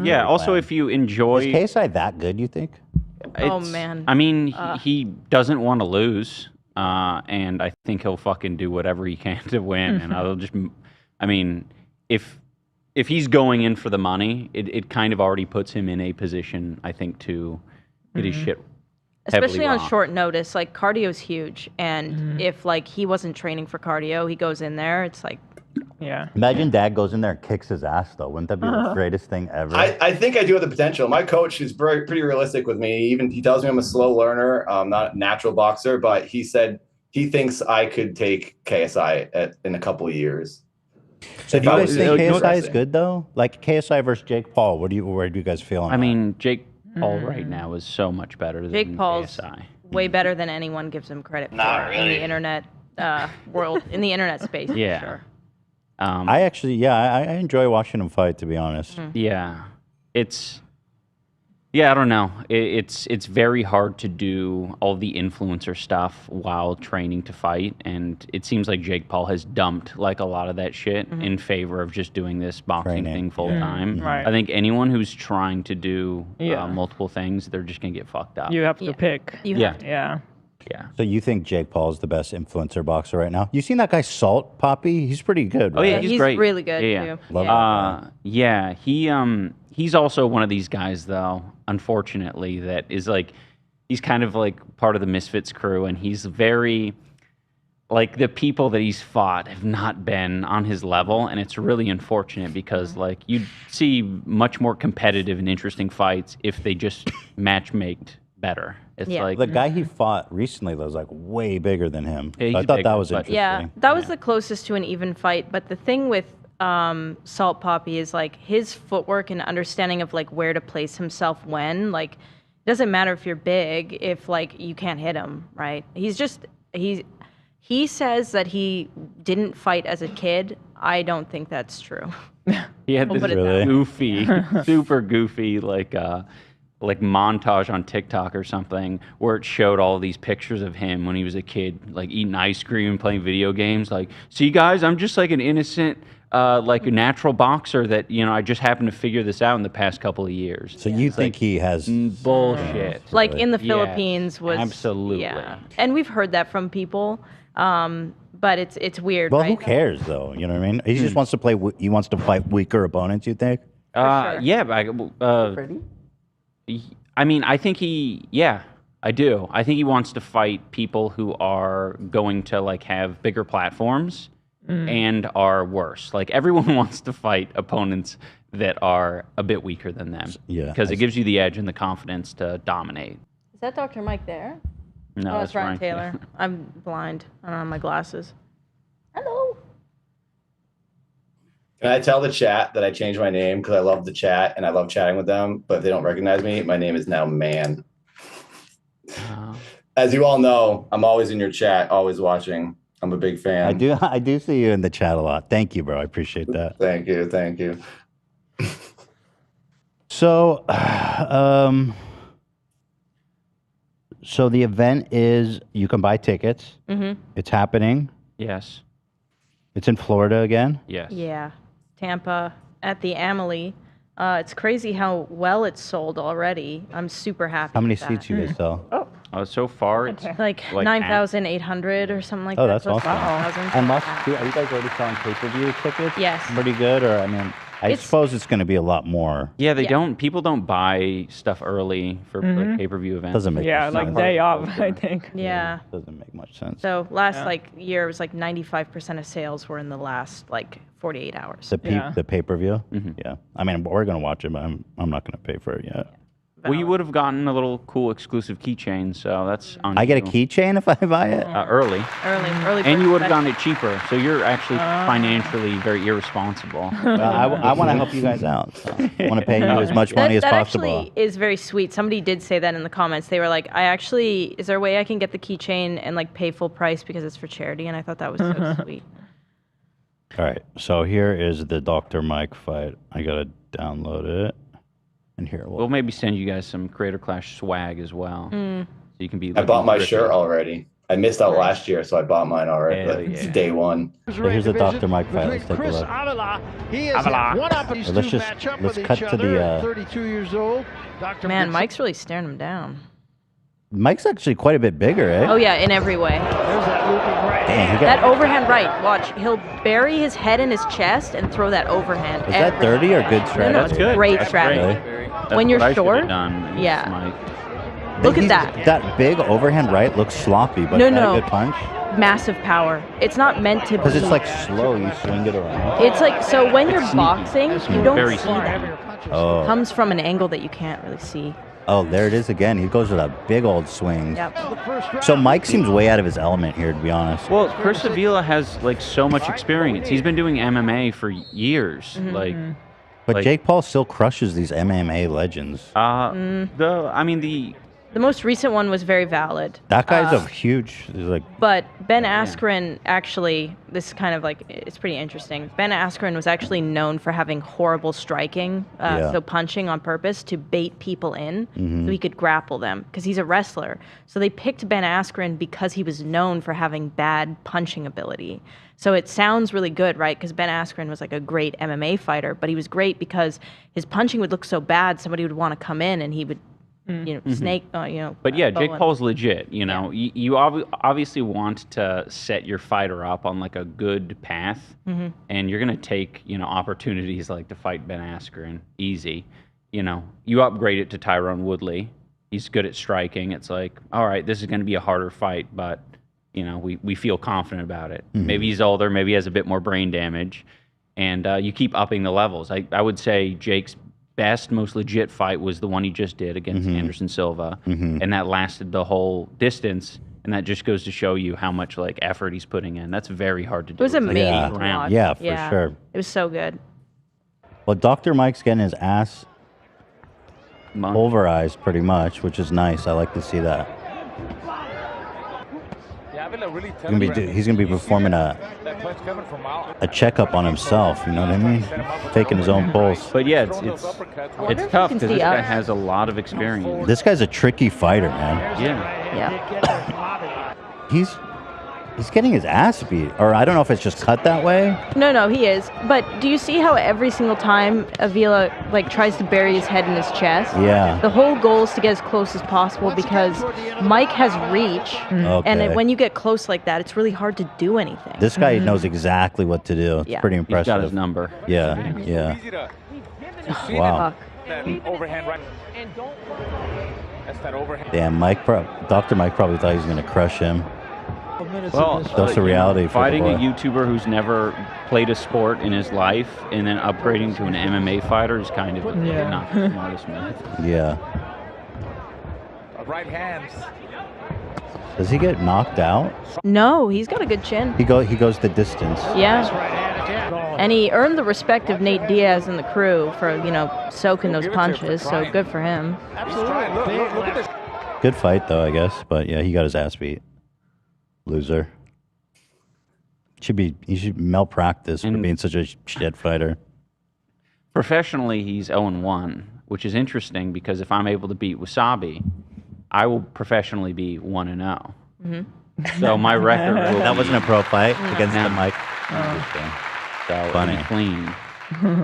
Yeah, also if you enjoy... Is KSI that good, you think? Oh, man. I mean, he doesn't want to lose, and I think he'll fucking do whatever he can to win. And I'll just... I mean, if he's going in for the money, it kind of already puts him in a position, I think, to get his shit Especially on rocked. short notice. Like, cardio's huge. And if, like, he wasn't training for cardio, he goes in there, it's like... Yeah. Imagine Dad goes in there and kicks his ass, though. Wouldn't that be the greatest thing ever? I think I do have the potential. My coach is pretty realistic with me. He tells me I'm a slow learner, not a natural boxer, but he said he thinks I could take KSI in a couple of years. So do you guys think KSI is good, though? Like KSI versus Jake Paul, where do you guys feel on that? I mean, Jake Paul right now is so much better than Jake Paul's KSI. way better than anyone gives him credit for in the internet world, in the internet space. Yeah. For sure. I actually, I enjoy watching him fight, to be honest. Yeah. I don't know. It's very hard to do all the influencer stuff while training to fight, and it seems like Jake Paul has dumped like a lot of that shit in favor of just doing this boxing thing full time. Right. I think anyone who's trying to do multiple things, they're just gonna get fucked up. You have to pick. Yeah. So you think Jake Paul is the best influencer boxer right now? You seen that guy Salt Poppy? He's pretty good. Oh yeah, right? he's great. really good Yeah. too. Love He's also one of these guys though, unfortunately, that is like he's kind of like part of the Misfits crew, and he's very like the people that he's fought have not been on his level, and it's really unfortunate because like you'd see much more competitive and interesting fights if they just match-maked better. It's like the guy he fought recently that was like way bigger than him. Yeah, So I he's thought bigger, that was but- interesting. Yeah, that was the closest to an even fight. But the thing with Salt Poppy is like his footwork and understanding of like where to place himself when. Like, it doesn't matter if you're big if like you can't hit him, right? He says that he didn't fight as a kid. I don't think that's true. He had We'll this put it that way. goofy, super goofy, like montage on TikTok or something where it showed all these pictures of him when he was a kid, like eating ice cream and playing video games. Like, see guys, I'm just like an innocent, like a natural boxer that, you know, I just happened to figure this out in the past couple of years. So you think he has bullshit? Like in the Yes, Philippines was absolutely. yeah. And we've heard that from people. But it's weird, Well, right? who cares though? You know what I mean? He just wants to play. He wants to fight weaker opponents. You think? Yeah, but I mean, I think I do. I think he wants to fight people who are going to like have bigger platforms and are worse. Like everyone wants to fight opponents that are a bit weaker than them. Yeah, because it gives you the edge and the confidence to dominate. Is that Dr. Mike there? No, oh, that's it's Ryan Ryan Taylor. I'm blind. I don't have my glasses. Hello. Can I tell the chat that I changed my name because I love the chat and I love chatting with them, but if they don't recognize me, my name is now Man. As you all know, I'm always in your chat, always watching. I'm a big fan. I do see you in the chat a lot. Thank you, bro. I appreciate that. Thank you. So, so the event is you can buy tickets. Mhm. It's happening. Yes. It's in Florida again. Yes. Yeah, Tampa at the Amalie. It's crazy how well it's sold already. I'm super happy. How many with that. seats you guys sell? So far, it's Like, like 9,800 or something like Oh, that. that's awesome. 10,000. And are you guys already selling pay-per-view tickets? Yes. Pretty good, or I mean, I suppose it's going to be a lot more. Yeah, people don't buy stuff early for like pay-per-view events. Doesn't make Yeah, much sense. like day off, I think. Yeah. Doesn't make much sense. So last year it was like 95% of sales were in the last like 48 hours. The pay-per-view. Yeah. I mean, we're going to watch it, but I'm not going to pay for it yet. Well, you would have gotten a little cool exclusive keychain, so that's on I get a you. keychain if I buy it. Early. Early. And you would have gotten it cheaper, so you're actually financially very irresponsible. I want to help you guys out. So I want to pay you as much money as that possible. actually is very sweet. Somebody did say that in the comments. They were like, is there a way I can get the keychain and like pay full price because it's for charity? And I thought that was so sweet. All right, so here is the Dr. Mike fight. I got to download it. And here, We'll maybe send you guys some Creator Clash swag as well. So you can be. I bought my looking shirt grippy. already. I missed out last year, so I bought mine already. Hell But it's yeah. day one. So here's the Dr. Mike fight. Let's take a look. He is Avila. one up. These Let's two just- match up let's with cut each to the, other at 32 years old. Dr. Man, Mike's really staring him down. Mike's actually quite a bit bigger, eh? Oh yeah, in every way. Damn, he That got, overhand right. Watch, he'll bury his head in his chest and throw that overhand. is that dirty or good strategy? No, it's great That's strategy. great. When That's you're what I should have short, done against yeah. Mike. Look at that. That big overhand right looks sloppy, but No, is that no. a good punch? Massive power. It's not meant to be. Because it's like slow, you swing it around. It's like, so when you're sneaky. boxing, you don't Very see sneaky. that. Oh. Comes from an angle that you can't really see. Oh, there it is again. He goes with a big old swing. Yep. So Mike seems way out of his element here, to be honest. Well, Chris Avila has like so much experience. He's been doing MMA for years. Like, But Jake Paul still crushes these MMA legends. The most recent one was very valid. That guy's a huge, he's like, But Ben Askren actually, this is kind of like, it's pretty interesting. Ben Askren was actually known for having horrible striking, Yeah. so punching on purpose to bait people in Mhm. so he could grapple them because he's a wrestler. So they picked Ben Askren because he was known for having bad punching ability. So it sounds really good, right? Because Ben Askren was like a great MMA fighter, but he was great because his punching would look so bad, somebody would want to come in and he would, snake, But yeah, Jake bow in. Paul's legit. You know, you obviously want to set your fighter up on like a good path, Mhm. and you're gonna take opportunities like to fight Ben Askren easy. You know, you upgrade it to Tyrone Woodley. He's good at striking. It's like, all right, this is gonna be a harder fight, but we feel confident about it. Mhm. Maybe he's older. Maybe he has a bit more brain damage, and you keep upping the levels. I would say Jake's best, most legit fight was the one he just did against Anderson Silva, and that lasted the whole distance. And that just goes to show you how much like effort he's putting in. That's very hard to do. It was It's like amazing eight to rounds. watch. Yeah, for sure. It was so good. well, Dr. Mike's getting his ass pulverized pretty much, which is nice. I like to see that. He's gonna be performing a checkup on himself. You know what I mean? Taking his own pulse. But yeah, it's tough because this guy us. has a lot of experience. This guy's a tricky fighter, man. Yeah. He's getting his ass beat, or I don't know if it's just cut that way. No, he is. But do you see how every single time Avila like tries to bury his head in his chest? Yeah. The whole goal is to get as close as possible because Mike has reach, Okay. and when you get close like that, it's really hard to do anything. This guy knows exactly what to do. It's Yeah. pretty He's impressive. got his number. Yeah, yeah. Wow. Overhand right. That's that overhand. Damn, Dr. Mike probably thought he was gonna crush him. Well, Dose of reality for the fighting a boy. YouTuber who's never played a sport in his life and then upgrading to an MMA fighter is kind of not the smartest move. Yeah. Right hands. Does he get knocked out? No, he's got a good chin. He goes the distance. Yeah. And he earned the respect of Nate Diaz and the crew for, soaking those punches, so good for him. Absolutely. Look at this. Good fight though, I guess. But yeah, he got his ass beat. Loser. He should malpractice for being such a shit fighter. Professionally, he's 0-1, which is interesting because if I'm able to beat Wasabi, I will professionally be 1-0. So my record will That wasn't a pro fight against the mic. So Funny. it'll be clean.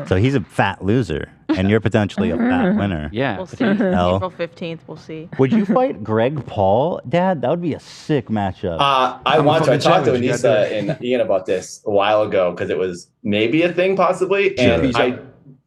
So he's a fat loser, and you're potentially a fat winner. Yeah. We'll see. Hell. April 15th, we'll see. Would you fight Greg Paul, Dad? That would be a sick matchup. I want to. I talked to Anisa and Ian about this a while ago because it was maybe a thing possibly. And I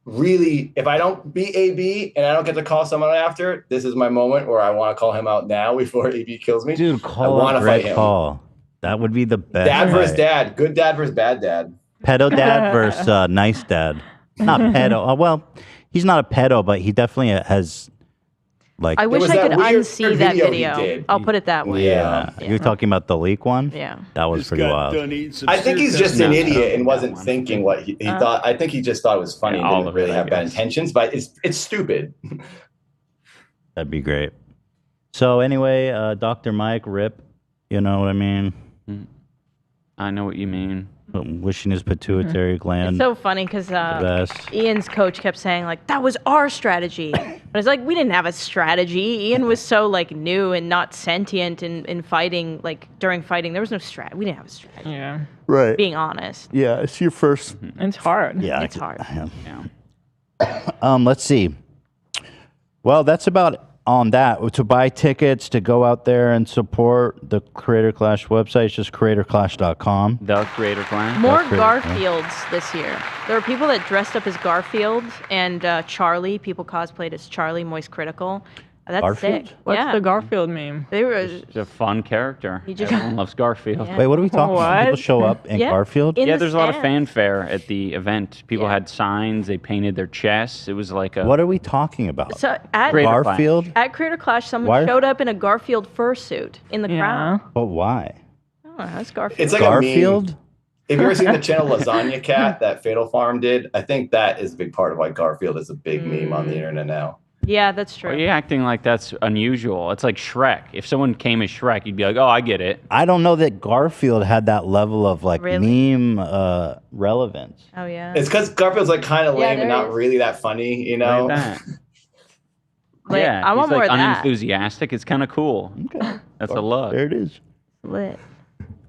really, if I don't beat AB and I don't get to call someone after, this is my moment where I want to call him out now before AB kills me. Dude, call out Greg Paul. That would be the best. Dad versus fight. dad. Good dad versus bad dad. Pedo dad versus nice dad. Not pedo. Well, he's not a pedo, but he definitely has like. I wish I could unsee that video. I'll put it that way. Yeah. You're talking about the leak one? Yeah. That was pretty wild. I think he's just an idiot and wasn't thinking what he thought. I think he just thought it was funny and didn't really have bad intentions, but it's stupid. That'd be great. So anyway, Dr. Mike, rip, you know what I mean? I know what you mean. Wishing his pituitary gland. It's so funny because Ian's coach kept saying like that was our strategy, but it's like we didn't have a strategy. Ian was so like new and not sentient in fighting. Like during fighting, there was no strat. We didn't have a strategy. Yeah. Right. Being honest. Yeah, it's your first. It's hard. Yeah, It's hard. Yeah. Let's see. Well, that's about on that. To buy tickets to go out there and support the Creator Clash website, it's just creatorclash.com. The Creator Clash. More Garfields this year. There were people that dressed up as Garfield and Charlie. People cosplayed as Charlie, Moist Critical. That's Garfield? sick. What's yeah. the Garfield meme? They were. It's a fun character. He just- Everyone loves Garfield. Yeah. Wait, what are we talking about? People show up in Yeah. Garfield? In Yeah, the there's a lot of stands. fanfare at the event. People had signs. They painted their chests. It was like a. What are we talking about? So at Creator Garfield? At Creator Clash, someone Why- showed up in a Garfield fursuit in the crowd. But why? Oh, that's Garfield. It's like Garfield? a meme. Have you ever seen the channel Lasagna Cat that Fatal Farm did? I think that is a big part of why Garfield is a big meme on the internet now. Yeah, that's true. Are you acting like that's unusual? It's like Shrek. If someone came as Shrek, you'd be like, "Oh, I get it." I don't know that Garfield had that level of like meme relevance. Oh yeah. It's because Garfield's like kind of Yeah, lame and there not is. really that funny, you know? Look at that. Like, Yeah, I want he's more like of that. unenthusiastic. It's kind of cool. Okay, that's a look. There it is. Lit.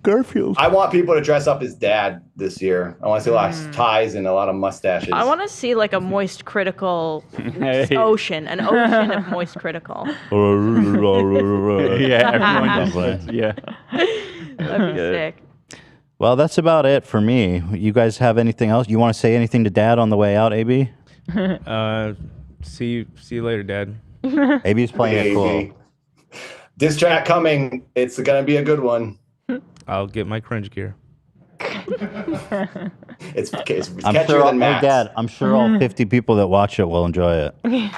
Garfield. I want people to dress up as dad this year. I want to see a lot of ties and a lot of mustaches. I want to see like a Moist Critical Hey. ocean, an ocean of Moist Critical. Yeah, everyone just yeah. That'd be sick. Well, that's about it for me. You guys have anything else? You want to say anything to Dad on the way out, AB? See you later, Dad. AB's playing it cool. Diss track coming. It's going to be a good one. I'll get my cringe gear. It's I'm catchier sure, than hey, Max. Dad, I'm sure all 50 people that watch it will enjoy it.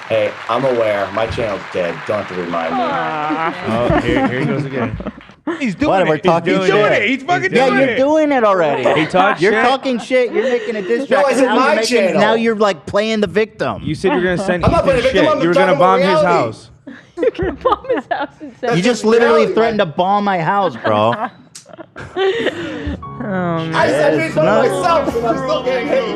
Hey, I'm aware. My channel's dead. Don't have to remind me. Oh, here he goes again. He's doing it. We're talking doing shit. it. He's fucking Yeah, doing you're it. doing it already. He talks You're shit. talking shit. You're making a diss track. No, it's and in now my you're making- channel. Now you're like playing the victim. You said you're gonna send I'm not Ethan playing the victim, shit. I'm You were gonna talking bomb about his reality. house. You can bomb his house and send You him just to literally reality, threatened to bomb my house, bro. I said It's it not- myself and I'm still getting hate.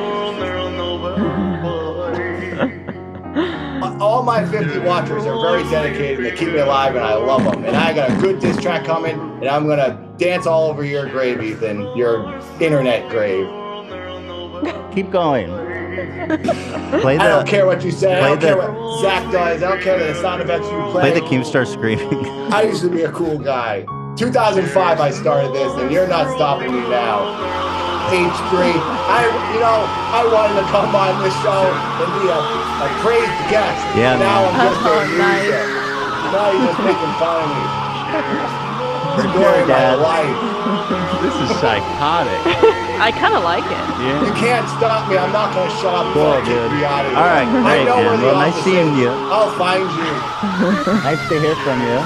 All my 50 watchers are very dedicated. They keep me alive and I love them. And I got a good diss track coming and I'm going to dance all over your grave, Ethan. Your internet grave. Keep going. Play I don't care what you say. I don't play care the- what Zach does. I don't care the sound effects you Play the Keemstar screaming. I used to be a cool guy. 2005 I started this and you're not stopping me now. H3. I wanted to come on this show and be a praised guest. Yeah, now man. I'm just a nice. loser. Now you're just making fun of me. Prepare, Destroying my Dad. life. This is psychotic. I kind of like it. Yeah. You can't stop me. I'm not going to shut up Cool, until I kick dude. you out of here. All right, I great, know where man. the Well, nice office seeing is. you. I'll find you. Nice to hear from you.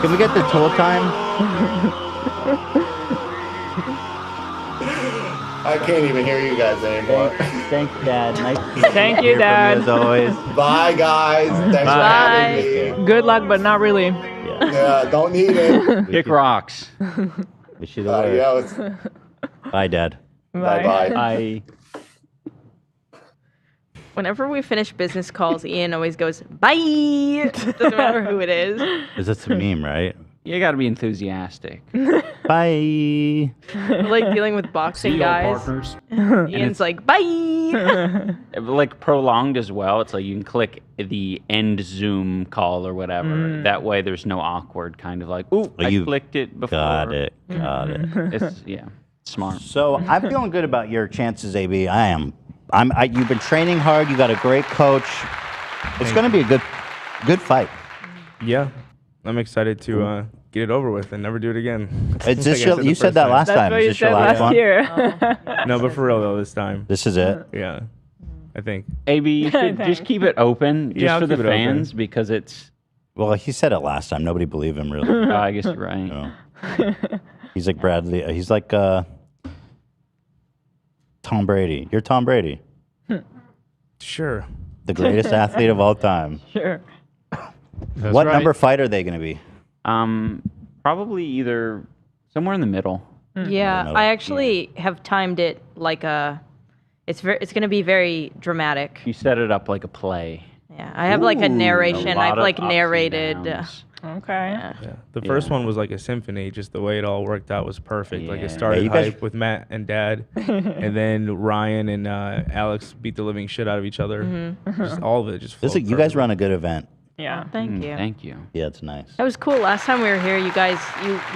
Can we get the tool time? I can't even hear you guys anymore. Thanks, Dad. Nice to Thank you, hear from Dad. you as always. Bye, guys. Thanks for having me. Good luck, but not really. Yeah, don't need it. Kick rocks. Wish you the worst. Adios. Bye, Dad. Bye. Bye. Whenever we finish business calls, Ian always goes, bye. Doesn't matter who it is. Is this a meme, right? You got to be enthusiastic. Bye. We're like dealing with boxing guys. partners. Ian's like, bye. Like prolonged as well. It's like you can click the end Zoom call or whatever. That way there's no awkward kind of like, ooh, I clicked it before. Got it. It's, smart. So I'm feeling good about your chances, AB. You've been training hard. You got a great coach. It's going to be a good fight. Yeah, I'm excited to get it over with and never do it again. Is this you said that last time. Is this your last one? No, but for real though, this time. This is it. Yeah, I think. AB, you should just keep it open just I'll for the keep it open. fans because it's. Well, he said it last time. Nobody believed him, really. Oh, I guess you're right. He's like Bradley. He's like Tom Brady. You're Tom Brady. Sure. The greatest athlete of all time. Sure. What number fight are they going to be? Probably either somewhere in the middle. Yeah, I actually have timed it like it's going to be very dramatic. You set it up like a play. Yeah, I have like a narration. lot I've of like ups and narrated. downs. Okay. Yeah. The first one was like a symphony. Just the way it all worked out was perfect. Like it started Yeah, you guys- hype with Matt and Dad, and then Ryan and Alex beat the living shit out of each other. Just all of it. Just This flowed you guys perfect. run a good event. Yeah. Thank you. Thank you. Yeah, it's nice. That was cool. Last time we were here, you guys,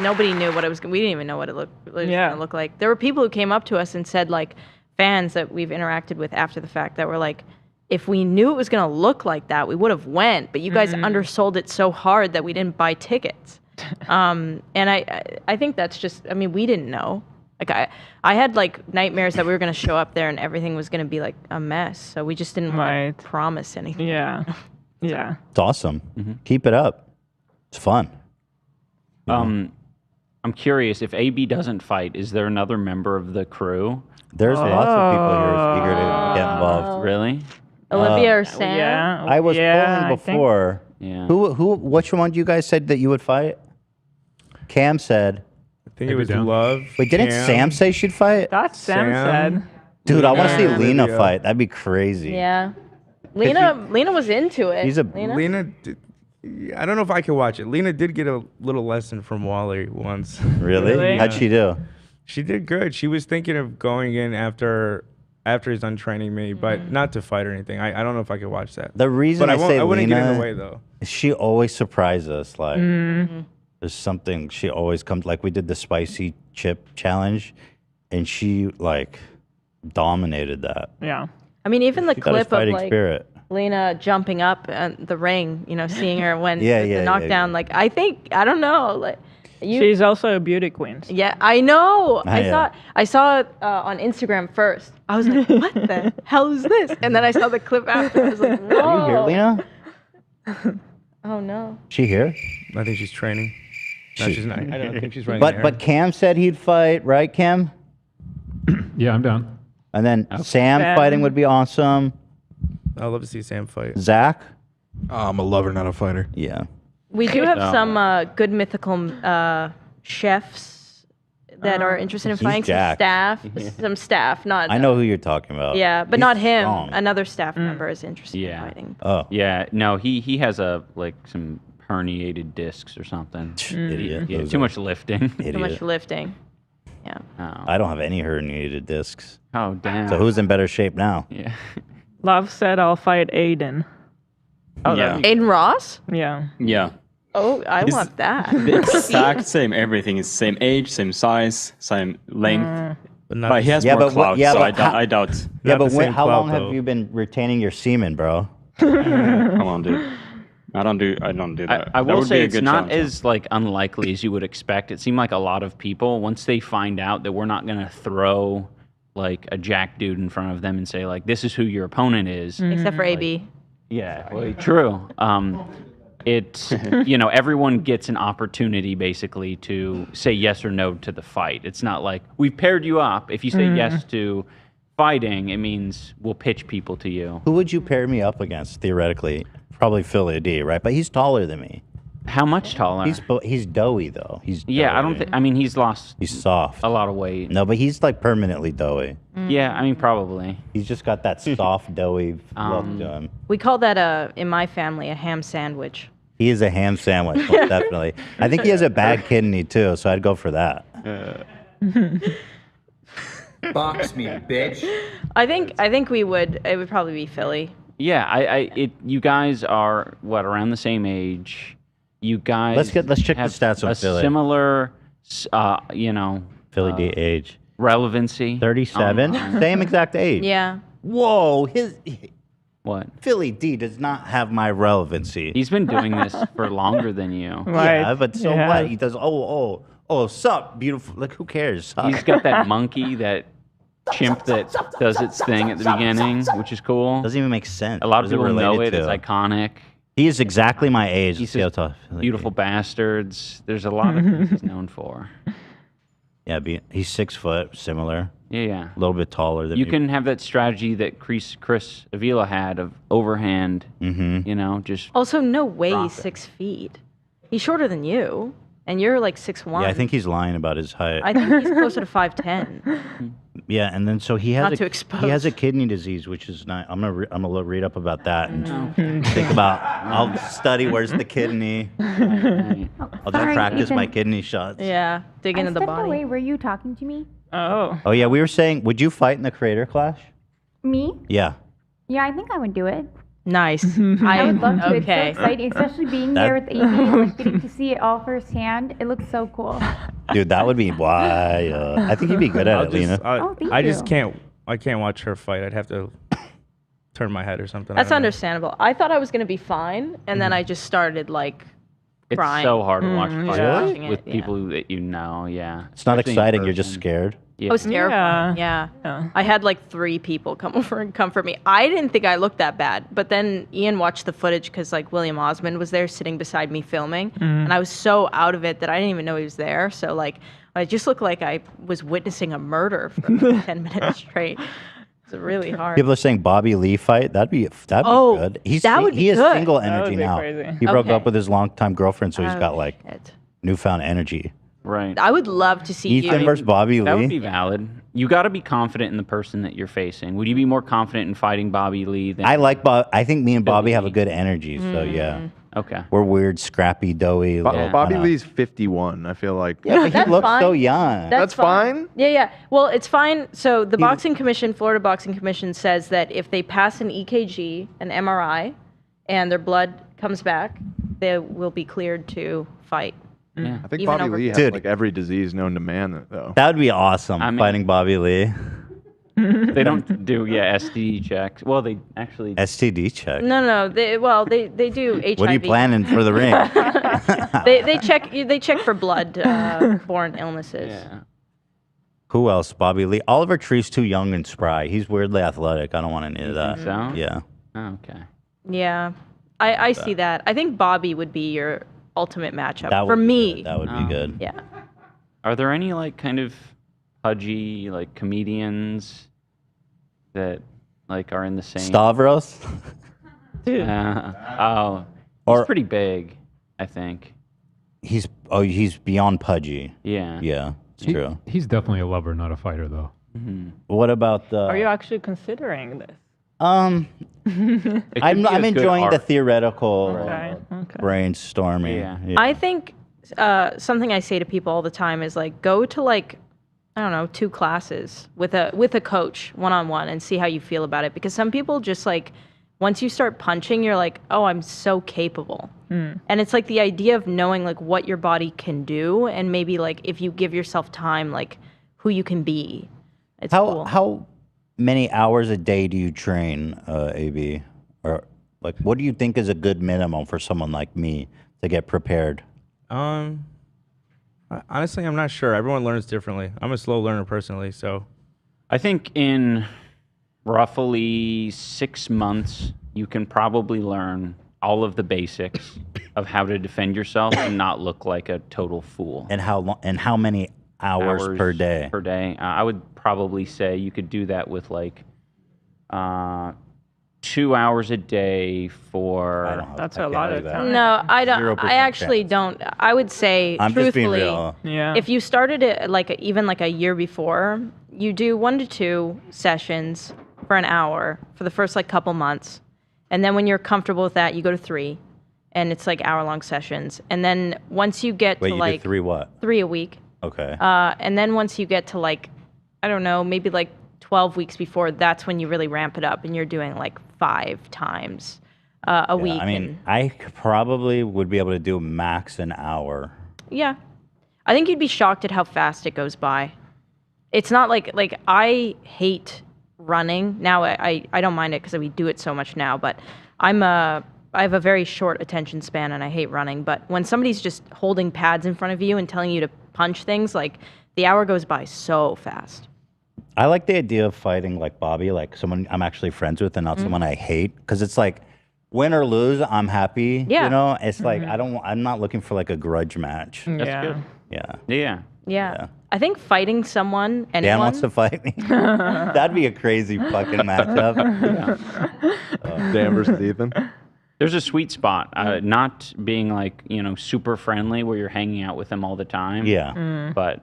nobody knew what it was. We didn't even know what it was gonna look like. There were people who came up to us and said, like, fans that we've interacted with after the fact that were like, if we knew it was gonna look like that, we would have went. But you guys undersold it so hard that we didn't buy tickets. And I think that's just. I mean, we didn't know. Like I had like nightmares that we were gonna show up there and everything was gonna be like a mess. So we just didn't want to promise anything. Yeah. Yeah. It's awesome. Keep it up. It's fun. I'm curious if AB doesn't fight, is there another member of the crew? There's lots of people here who's eager to get involved. Really? Olivia or Sam? Yeah. I was polling before. Yeah. Which one you guys said that you would fight? Cam said. I think it was Love. Wait, didn't Cam, Sam say she'd fight? That's Sam said. Dude, I want to see Lena, Lena Olivia. fight. That'd be crazy. Yeah. Lena was into it. Lena. I don't know if I could watch it. Lena did get a little lesson from Wally once. Really? How'd she do? She did good. She was thinking of going in after he's done training me, but not to fight or anything. I don't know if I could watch that. The reason but I wouldn't Lena get in the way though. is she always surprises us. Like there's something she always comes. Like we did the spicy chip challenge, and she like dominated that. Yeah. I mean, even the She got a clip of fighting like spirit. Lena jumping up the ring, seeing her when Yeah, the yeah, knockdown. yeah. Like I don't know, like She's also a beauty queen. Yeah, I know. Yeah. I saw it on Instagram first. I was like, what the hell is this? And then I saw the clip after. I was like, whoa. Are you here, Lena? Oh no. She here? I think she's training. No, she's not. I don't think she's running. But Cam said he'd fight, right, Cam? Yeah, I'm down. And then Sam fighting would be awesome. I'd love to see Sam fight. Zach? I'm a lover, not a fighter. Yeah. We do have some good mythical chefs that are interested in He's fighting. jacked. Some staff, not. I know who you're talking about. Yeah, but He's not him. strong. Another staff member is interested in fighting. Oh. Yeah. No, he has some herniated discs or something. Idiot. Yeah, Those too are- much lifting. Too much lifting. Yeah. Oh. I don't have any herniated discs. Oh, damn. So who's in better shape now? Yeah. Love said I'll fight Aiden. Oh, yeah. Aiden Ross? Yeah. Yeah. Oh, I He's- want that. The exact same everything. It's same age, same size, same length. But he has more clout, so I doubt. Yeah, but how long have you been retaining your semen, bro? Come on, dude. I don't do that. I That will would be say a it's good not challenge. as like unlikely as you would expect. It seemed like a lot of people, once they find out that we're not gonna throw like a jack dude in front of them and say like, this is who your opponent is. Except for AB. Yeah, well, true. It's everyone gets an opportunity basically to say yes or no to the fight. It's not like we've paired you up. If you say yes to fighting, it means we'll pitch people to you. Who would you pair me up against theoretically? Probably Philly D, right? But he's taller than me. How much taller? He's doughy though. He's I don't think. I mean, he's lost. He's soft. A lot of weight. No, but he's like permanently doughy. Yeah, I mean, probably. He's just got that soft, doughy look to him. We call that in my family a ham sandwich. He is a ham sandwich, most definitely. I think he has a bad kidney too, so I'd go for that. Box me, bitch. I think it would probably be Philly. Yeah, you guys are what, around the same age. You guys Let's check the stats on a Philly. Similar, Philly D age. Relevancy. 37, same exact age. Yeah. Whoa, what? Philly D does not have my relevancy. He's been doing this for longer than you. Yeah, but so what? He does. Sup, beautiful. Like, who cares? Sup. He's got that monkey, that chimp that does its thing at the beginning, which is cool. Doesn't even make sense. A lot of What is people know it. related It's to? iconic. He is exactly my age. He's See how tough. Beautiful bastards. There's a lot of things he's known for. Yeah, he's 6 foot, similar. Yeah. A little bit taller than You me. can have that strategy that Chris Avila had of overhand. Just Also, no way drop he's it. 6 feet. He's shorter than you, and you're like 6'1". Yeah, I think he's lying about his height. I think he's closer to 5'10". Yeah, and then so he has Not to expose. he has a kidney disease, which is not. I'm gonna read up about that and think about. I'll study where's the kidney. I'll just Sorry, practice my Ethan. kidney shots. Yeah, dig into the stepped body. away. Were you talking to me? Oh. Oh yeah, we were saying, would you fight in the Creator Clash? Me? Yeah. Yeah, I think I would do it. Nice. I would love to. Okay. It's so exciting, especially being That- there with AB and like getting to see it all firsthand. It looks so cool. Dude, that would be why. I think you'd be good at it, Lena. thank I just you. can't. I can't watch her fight. I'd have to turn my head or something. That's I don't know. understandable. I thought I was gonna be fine, and then I just started like It's crying. so hard to watch Mm, fights yeah. Watching with it, yeah. people that you know. Yeah. It's not Especially in exciting. You're just person. scared. Yeah. I was terrified. Yeah. I had like 3 people come over and comfort me. I didn't think I looked that bad, but then Ian watched the footage because like William Osmond was there sitting beside me filming, and I was so out of it that I didn't even know he was there. So like I just looked like I was witnessing a murder for like 10 minutes straight. It's really hard. People are saying Bobby Lee fight. That'd be Oh, good. that would be he has good. single That would energy be now. crazy. He broke Okay. up with his longtime girlfriend, so he's Oh, got like shit. newfound energy. Right. I would love to see Ethan you. versus Bobby That Lee. would be valid. You got to be confident in the person that you're facing. Would you be more confident in fighting Bobby Lee than I like Bob. I think me and Bobby have a good energy. So yeah. Okay. We're weird, scrappy, doughy. little Bobby kinda- Lee's 51. I feel like. Yeah, but he That's looks so fine. young. That's fine? Yeah, yeah. Well, it's fine. So the boxing commission, Florida Boxing Commission, says that if they pass an EKG, an MRI, and their blood comes back, they will be cleared to fight. Yeah. I think Even Bobby over- Lee has Dude. like every disease known to man, though. That would be awesome. I mean- fighting Bobby Lee. They don't do STD checks. Well, they actually. STD check. No. They do HIV. What are you planning for the ring? they check for blood-borne illnesses. Yeah. Who else? Bobby Lee. Oliver Tree's too young and spry. He's weirdly athletic. I don't want any of that. think so? Yeah. Oh, okay. Yeah, I see that. I think Bobby would be your ultimate matchup That for would be me. good. That would be good. Yeah. Are there any like kind of pudgy like comedians that like are in the same? Stavros. Oh, Or- he's pretty big, I think. He's beyond pudgy. Yeah. Yeah, it's true. He's definitely a lover, not a fighter, though. What about the? Are you actually considering this? I'm enjoying the theoretical Okay. brainstorming. Yeah. I think something I say to people all the time is like go to like I don't know 2 classes with a coach one-on-one and see how you feel about it, because some people just like once you start punching you're like, oh, I'm so capable. And it's like the idea of knowing like what your body can do, and maybe like if you give yourself time, like who you can be. It's cool. How many hours a day do you train, AB? Or like, what do you think is a good minimum for someone like me to get prepared? Honestly, I'm not sure. Everyone learns differently. I'm a slow learner personally, so I think in roughly 6 months, you can probably learn all of the basics of how to defend yourself and not look like a total fool. And how long? And how many hours per day? Per day. I would probably say you could do that with like 2 hours a day for. That's a lot of time. No, I don't. 0% I actually don't. I would say I'm just being truthfully, real. Yeah. if you started it even like a year before, you do 1 to 2 sessions for an hour for the first like couple months, and then when you're comfortable with that, you go to 3, and it's like hour-long sessions. And then once you get Wait, to you like did 3 what? 3 a week, Okay. and then once you get to like, I don't know, maybe like 12 weeks before, that's when you really ramp it up and you're doing like 5 times a week. I mean, I probably would be able to do max an hour. Yeah. I think you'd be shocked at how fast it goes by. It's not like I hate running. Now I don't mind it because we do it so much now, but I have a very short attention span and I hate running. But when somebody's just holding pads in front of you and telling you to punch things, like the hour goes by so fast. I like the idea of fighting like Bobby, like someone I'm actually friends with and not someone I hate. Because it's like, win or lose, I'm happy. Yeah. You know, it's like I'm not looking for like a grudge match. That's good. Yeah. Yeah. I think fighting someone, anyone. Dan wants to fight me. That'd be a crazy fucking matchup. Dan versus Ethan. There's a sweet spot, not being like, super friendly where you're hanging out with them all the time. Yeah. But,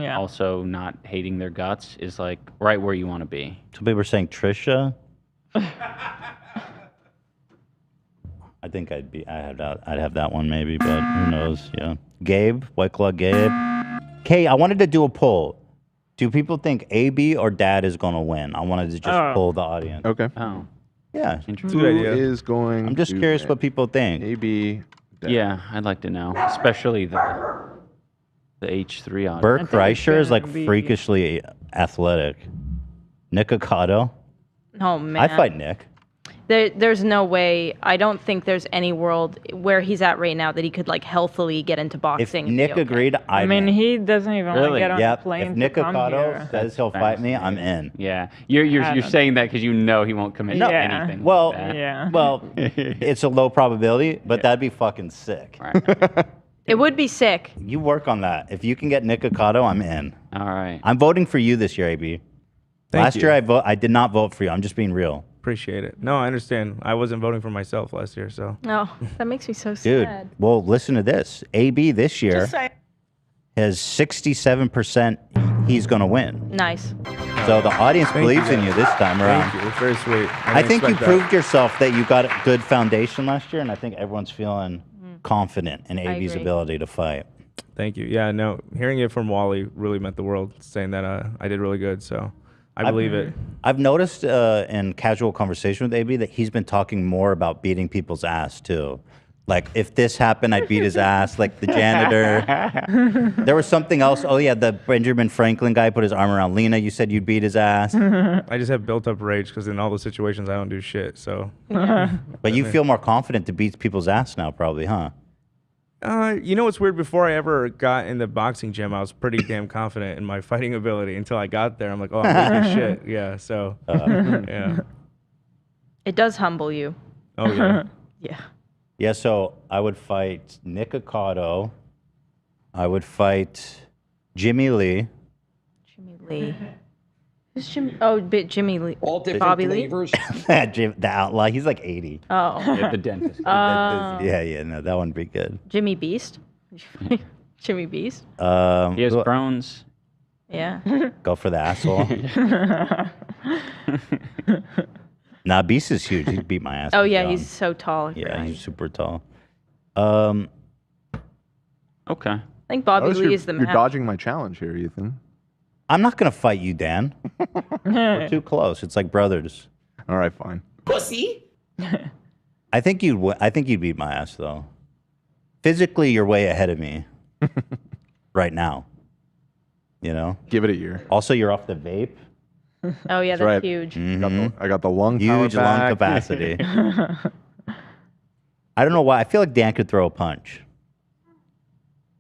also not hating their guts is like right where you want to be. Some people were saying Trisha. I think I'd have that one maybe, but who knows? Yeah. Gabe, White Claw Gabe. Kay, I wanted to do a poll. Do people think AB or Dad is going to win? I wanted to just poll the audience. Okay. Oh. Yeah. Interesting. Who is going I'm just to curious win? what people think. AB. Dad. Yeah, I'd like to know, especially the H3 audience. Burke Kreischer is like freakishly athletic. Nick Ocado. Oh, man. I'd fight Nick. There's no way. I don't think there's any world where he's at right now that he could like healthily get into If boxing. and be Nick okay. agreed, I mean, he doesn't even want to get on Yep. a plane If to Nick come Ocado here. says he'll fight me, I'm in. Yeah, you're Adam. saying that because you know he won't commit to anything. Well, like that. Yeah. well, it's a low probability, but that'd be fucking sick. It would be sick. You work on that. If you can get Nick Ocado, I'm in. All right. I'm voting for you this year, AB. Last you. year I did not vote for you. I'm just being real. Appreciate it. No, I understand. I wasn't voting for myself last year, so. Oh, that makes me so Dude, sad. well, listen to this. AB this year Just say- has 67% he's going to win. Nice. So the audience Thank believes you, in you guys. this time around. Thank you. It's very sweet. I think you didn't expect proved yourself that you got a good foundation last year, and I think everyone's feeling confident in AB's agree. ability to fight. Thank you. Yeah, no, hearing it from Wally really meant the world, saying that I did really good, so I believe it. I've noticed in casual conversation with AB that he's been talking more about beating people's ass too. Like, if this happened, I'd beat his ass. Like the janitor. There was something else. Oh yeah, the Benjamin Franklin guy put his arm around Lena. You said you'd beat his ass. I just have built up rage because in all those situations I don't do shit. So. But you feel more confident to beat people's ass now, probably, huh? You know what's weird? Before I ever got in the boxing gym, I was pretty damn confident in my fighting ability. Until I got there, I'm like, oh, I'm weak as shit. Yeah. So. Yeah. It does humble you. Oh yeah. Yeah. Yeah. So I would fight Nick Ocado. I would fight Jimmy Lee. Jimmy Lee. Who's Jimmy? Oh, Jimmy Lee. All different Bobby flavors. Jim, the outlaw. He's like 80. Oh. At the dentist. Yeah. No, that wouldn't be good. Jimmy Beast. Jimmy Beast. He has who- Crohn's. Yeah. Go for the asshole. Nah, Beast is huge. He'd beat my ass. Oh when yeah, young. he's so tall. You're Yeah, right. he's super tall. Okay. I think Bobby Notice Lee you're, is the You're man. dodging my challenge here, Ethan. I'm not gonna fight you, Dan. We're too close. It's like brothers. All right, fine. Pussy. I think you'd. I think you'd beat my ass though. Physically, you're way ahead of me right now. You know. Give it a year. Also, you're off the vape. Oh yeah, that's right. huge. I got the lung power Huge lung back. capacity. I don't know why. I feel like Dan could throw a punch.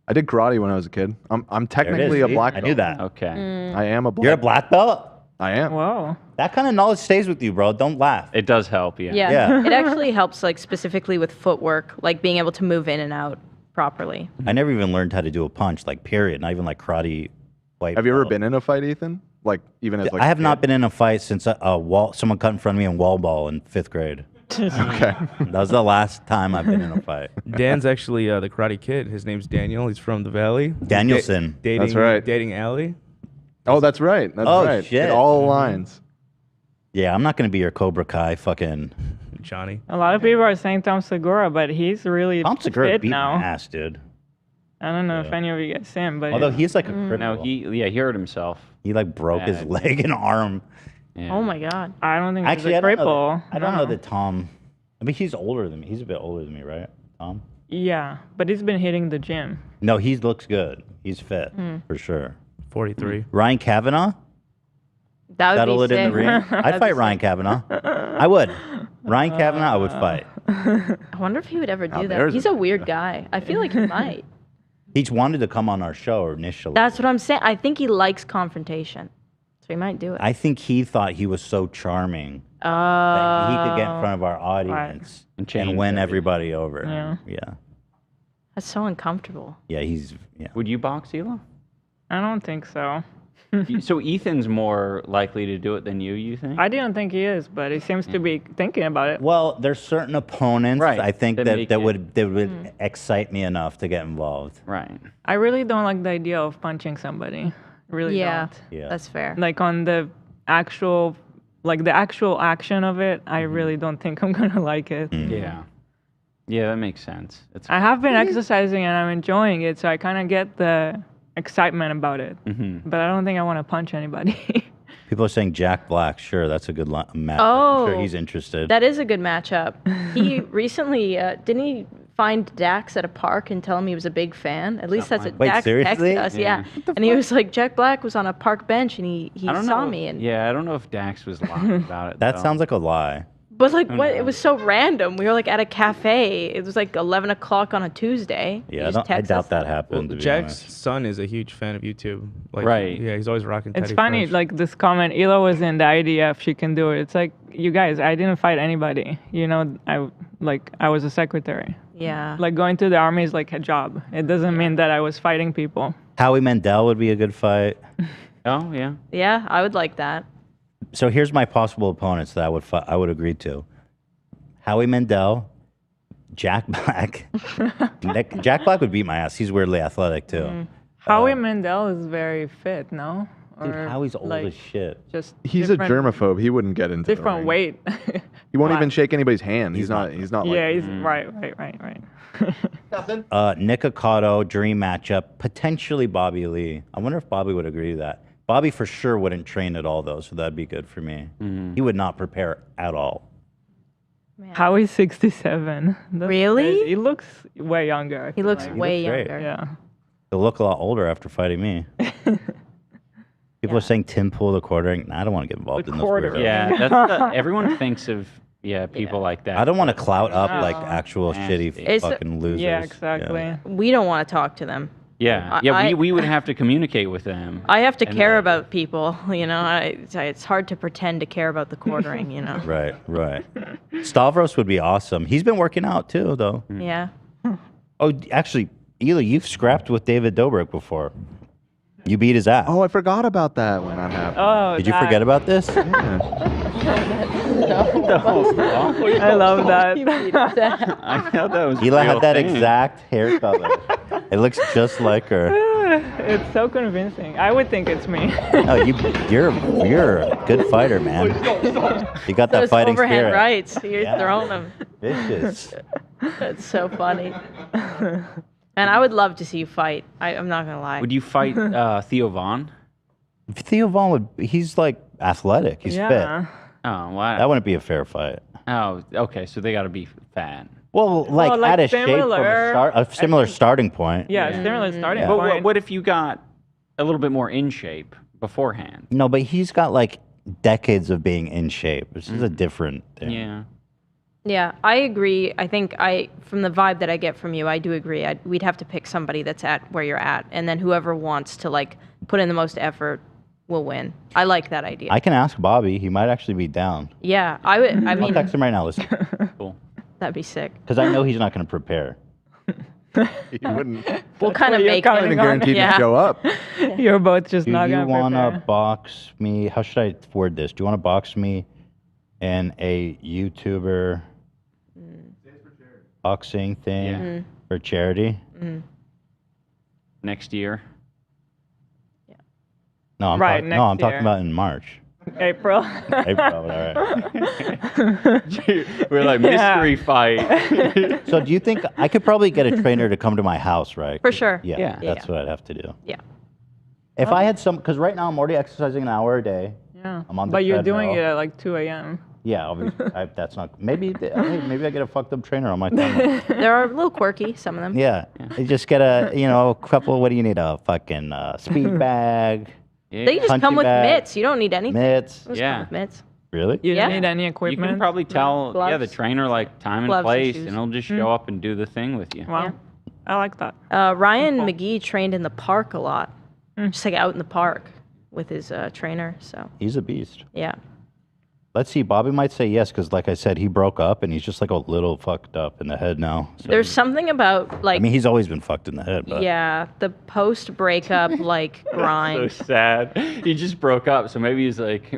I did karate when I was a kid. I'm technically a see? black I belt. knew that. Okay. I am a black You're a black belt? I am. Whoa. That kind of knowledge stays with you, bro. Don't laugh. It does help, yeah. Yeah. It actually helps, like specifically with footwork, like being able to move in and out properly. I never even learned how to do a punch, like period. Not even like karate. White Have you ever belt. been in a fight, Ethan? Like even as like I have not been in a fight since someone cut in front of me in wall ball in 5th grade. Okay. That was the last time I've been in a fight. Dan's actually the Karate Kid. His name's Daniel. He's from the Valley. Danielson. Dating, That's right. Dating Allie. Oh, that's right. That's Oh, right. shit. It all aligns. Yeah, I'm not going to be your Cobra Kai fucking... Johnny. A lot of people are saying Tom Segura, but he's really Tom Segura fit beat now. my ass, dude. I don't know if any of you guys see him, but Although he's like a cripple. No, he hurt himself. He like broke his leg and arm. Yeah. Oh my god. I don't think Actually, he's I a don't know cripple. that, I don't know that Tom... I mean, he's older than me. He's a bit older than me, right, Tom? Yeah, but he's been hitting the gym. No, he looks good. He's fit, for sure. 43. Ryan Kavanaugh? That would Settle be it in the sick. ring. I'd fight Ryan Kavanaugh. I would. Ryan Kavanaugh, I would fight. I wonder if he would ever do that. there's He's a weird guy. I feel like he might. He's wanted to come on our show initially. That's what I'm saying. I think he likes confrontation, so he might do it. I think he thought he was so charming that he could get in front of our audience and win everybody over. Yeah. Yeah. That's so uncomfortable. Yeah, he's... Yeah. Would you box, Ela? I don't think so. So Ethan's more likely to do it than you think? I didn't think he is, but he seems to be thinking about it. Well, there's certain opponents I think that that, make that would excite me enough to get involved. Right. I really don't like the idea of punching somebody. Really Yeah, don't. Yeah. that's fair. Like on the actual action of it, I really don't think I'm gonna like it. Yeah. Yeah, that makes sense. I have been exercising and I'm enjoying it, so I kind of get the excitement about it. But I don't think I want to punch anybody. People are saying Jack Black. Sure, that's a good match. Oh, I'm sure he's interested. That is a good matchup. He recently didn't he find Dax at a park and tell him he was a big fan? At least that's what Wait, Dax seriously? texted us. Yeah, and he was like, Jack Black was on a park bench and he I don't saw know. me and. Yeah, I don't know if Dax was lying about it. That though. sounds like a lie. But like, Who what? It knows? was so random. We were like at a cafe. It was like 11 o'clock on a Tuesday. He Yeah, I, just I texted doubt us. that happened. to be Jack's honest. son is a huge fan of YouTube. Like, Right. Yeah, he's always rocking It's Teddy funny, Fresh. like this comment, Ela was in the IDF, she can do it. It's like, you guys, I didn't fight anybody. You know, I was a secretary. Yeah. Like going to the army is like a job. It doesn't mean that I was fighting people. Howie Mandel would be a good fight. Oh, yeah. Yeah, I would like that. So here's my possible opponents that I would agree to. Howie Mandel, Jack Black. Jack Black would beat my ass. He's weirdly athletic too. Howie Mandel is very fit, no? Dude, Or, Howie's old like, as shit. He's Just a different- germaphobe. He wouldn't get into the Different ring. weight. He won't Why? even shake anybody's hand. He's not like Yeah, he's right. Nick Ocado, dream matchup, potentially Bobby Lee. I wonder if Bobby would agree to that. Bobby for sure wouldn't train at all though, so that'd be good for me. He would not prepare at all. Howie's 67. That's Really? crazy. He looks way younger. I He feel looks like. way great. younger. Yeah. He'll look a lot older after fighting me. People are saying Tim Pool the quartering. Nah, I don't want to get involved in this. quartering. Yeah, everyone thinks of people like that. I don't want to clout up like No. actual shitty It's- fucking losers. Yeah, exactly. We don't want to talk to them. Yeah, we would have to communicate with them. I have to And care about people, you know. It's hard to pretend to care about the quartering, you know. Right. Stavros would be awesome. He's been working out too, though. Yeah. Oh, actually, Ela, you've scrapped with David Dobrik before. You beat his ass. Oh, I forgot about that when that happened. Oh, Did you forget about this? I love that. I thought that was Ela real had that thing. exact hair color. It looks just like her. It's so convincing. I would think it's me. No, you're a good fighter, man. You got that Those fighting overhand spirit. rights. You're Yeah. throwing them. Vicious. That's so funny. And I would love to see you fight. I'm not gonna lie. Would you fight Theo Vaughn? Theo Vaughn he's like athletic. He's Yeah. fit. Oh, wow. That wouldn't be a fair fight. Oh, okay. So they got to be fat. Well, like, like at a shape from similar. a similar starting point. Yeah, similar starting But point. what if you got a little bit more in shape beforehand? No, but he's got like decades of being in shape. This is a different thing. Yeah. Yeah, I agree. I think from the vibe that I get from you, I do agree. We'd have to pick somebody that's at where you're at, and then whoever wants to like put in the most effort will win. I like that idea. I can ask Bobby. He might actually be down. Yeah, I would. I I'll mean, text him right now. Listen, Cool. that'd be sick. because I know he's not going to prepare. He wouldn't. What kind of you're makeup? counting Not even on. guaranteed Yeah. to show up. You're both just Do not you gonna want to prepare. box me? How should I word this? Do you want to box me and a YouTuber boxing thing Yeah. for charity? Next year. No, I'm, Right, no, I'm next talking year. about in March. April. April, all right. We're like mystery fight. So do you think I could probably get a trainer to come to my house, right? For sure. Yeah, Yeah. that's what I'd have to do. Yeah. If I had some, because right now I'm already exercising an hour a day. Yeah. I'm on the But you're doing it treadmill. at like 2 a.m. Yeah, obviously, that's not. Maybe hey, maybe I get a fucked up trainer on my timeline. They're a little quirky, some of them. Yeah, you just get a couple. What do you need? A fucking speed bag. Yeah. They just Punching come with bag, mitts. You don't need anything. mitts. They just Yeah. come with mitts. Really? You Yeah. don't need any You equipment. can probably tell, the gloves. trainer like time and Gloves and place, shoes. and he'll just show up and do the thing with you. Wow. Yeah. I like that. Ryan McGee trained in the park a lot. Just like out in the park with his trainer. So, He's a beast. yeah. Let's see. Bobby might say yes because, like I said, he broke up and he's just like a little fucked up in the head now. So, There's something about like I mean, he's always been fucked in the head. But yeah, the post breakup like So grind. sad. He just broke up, so maybe he's like.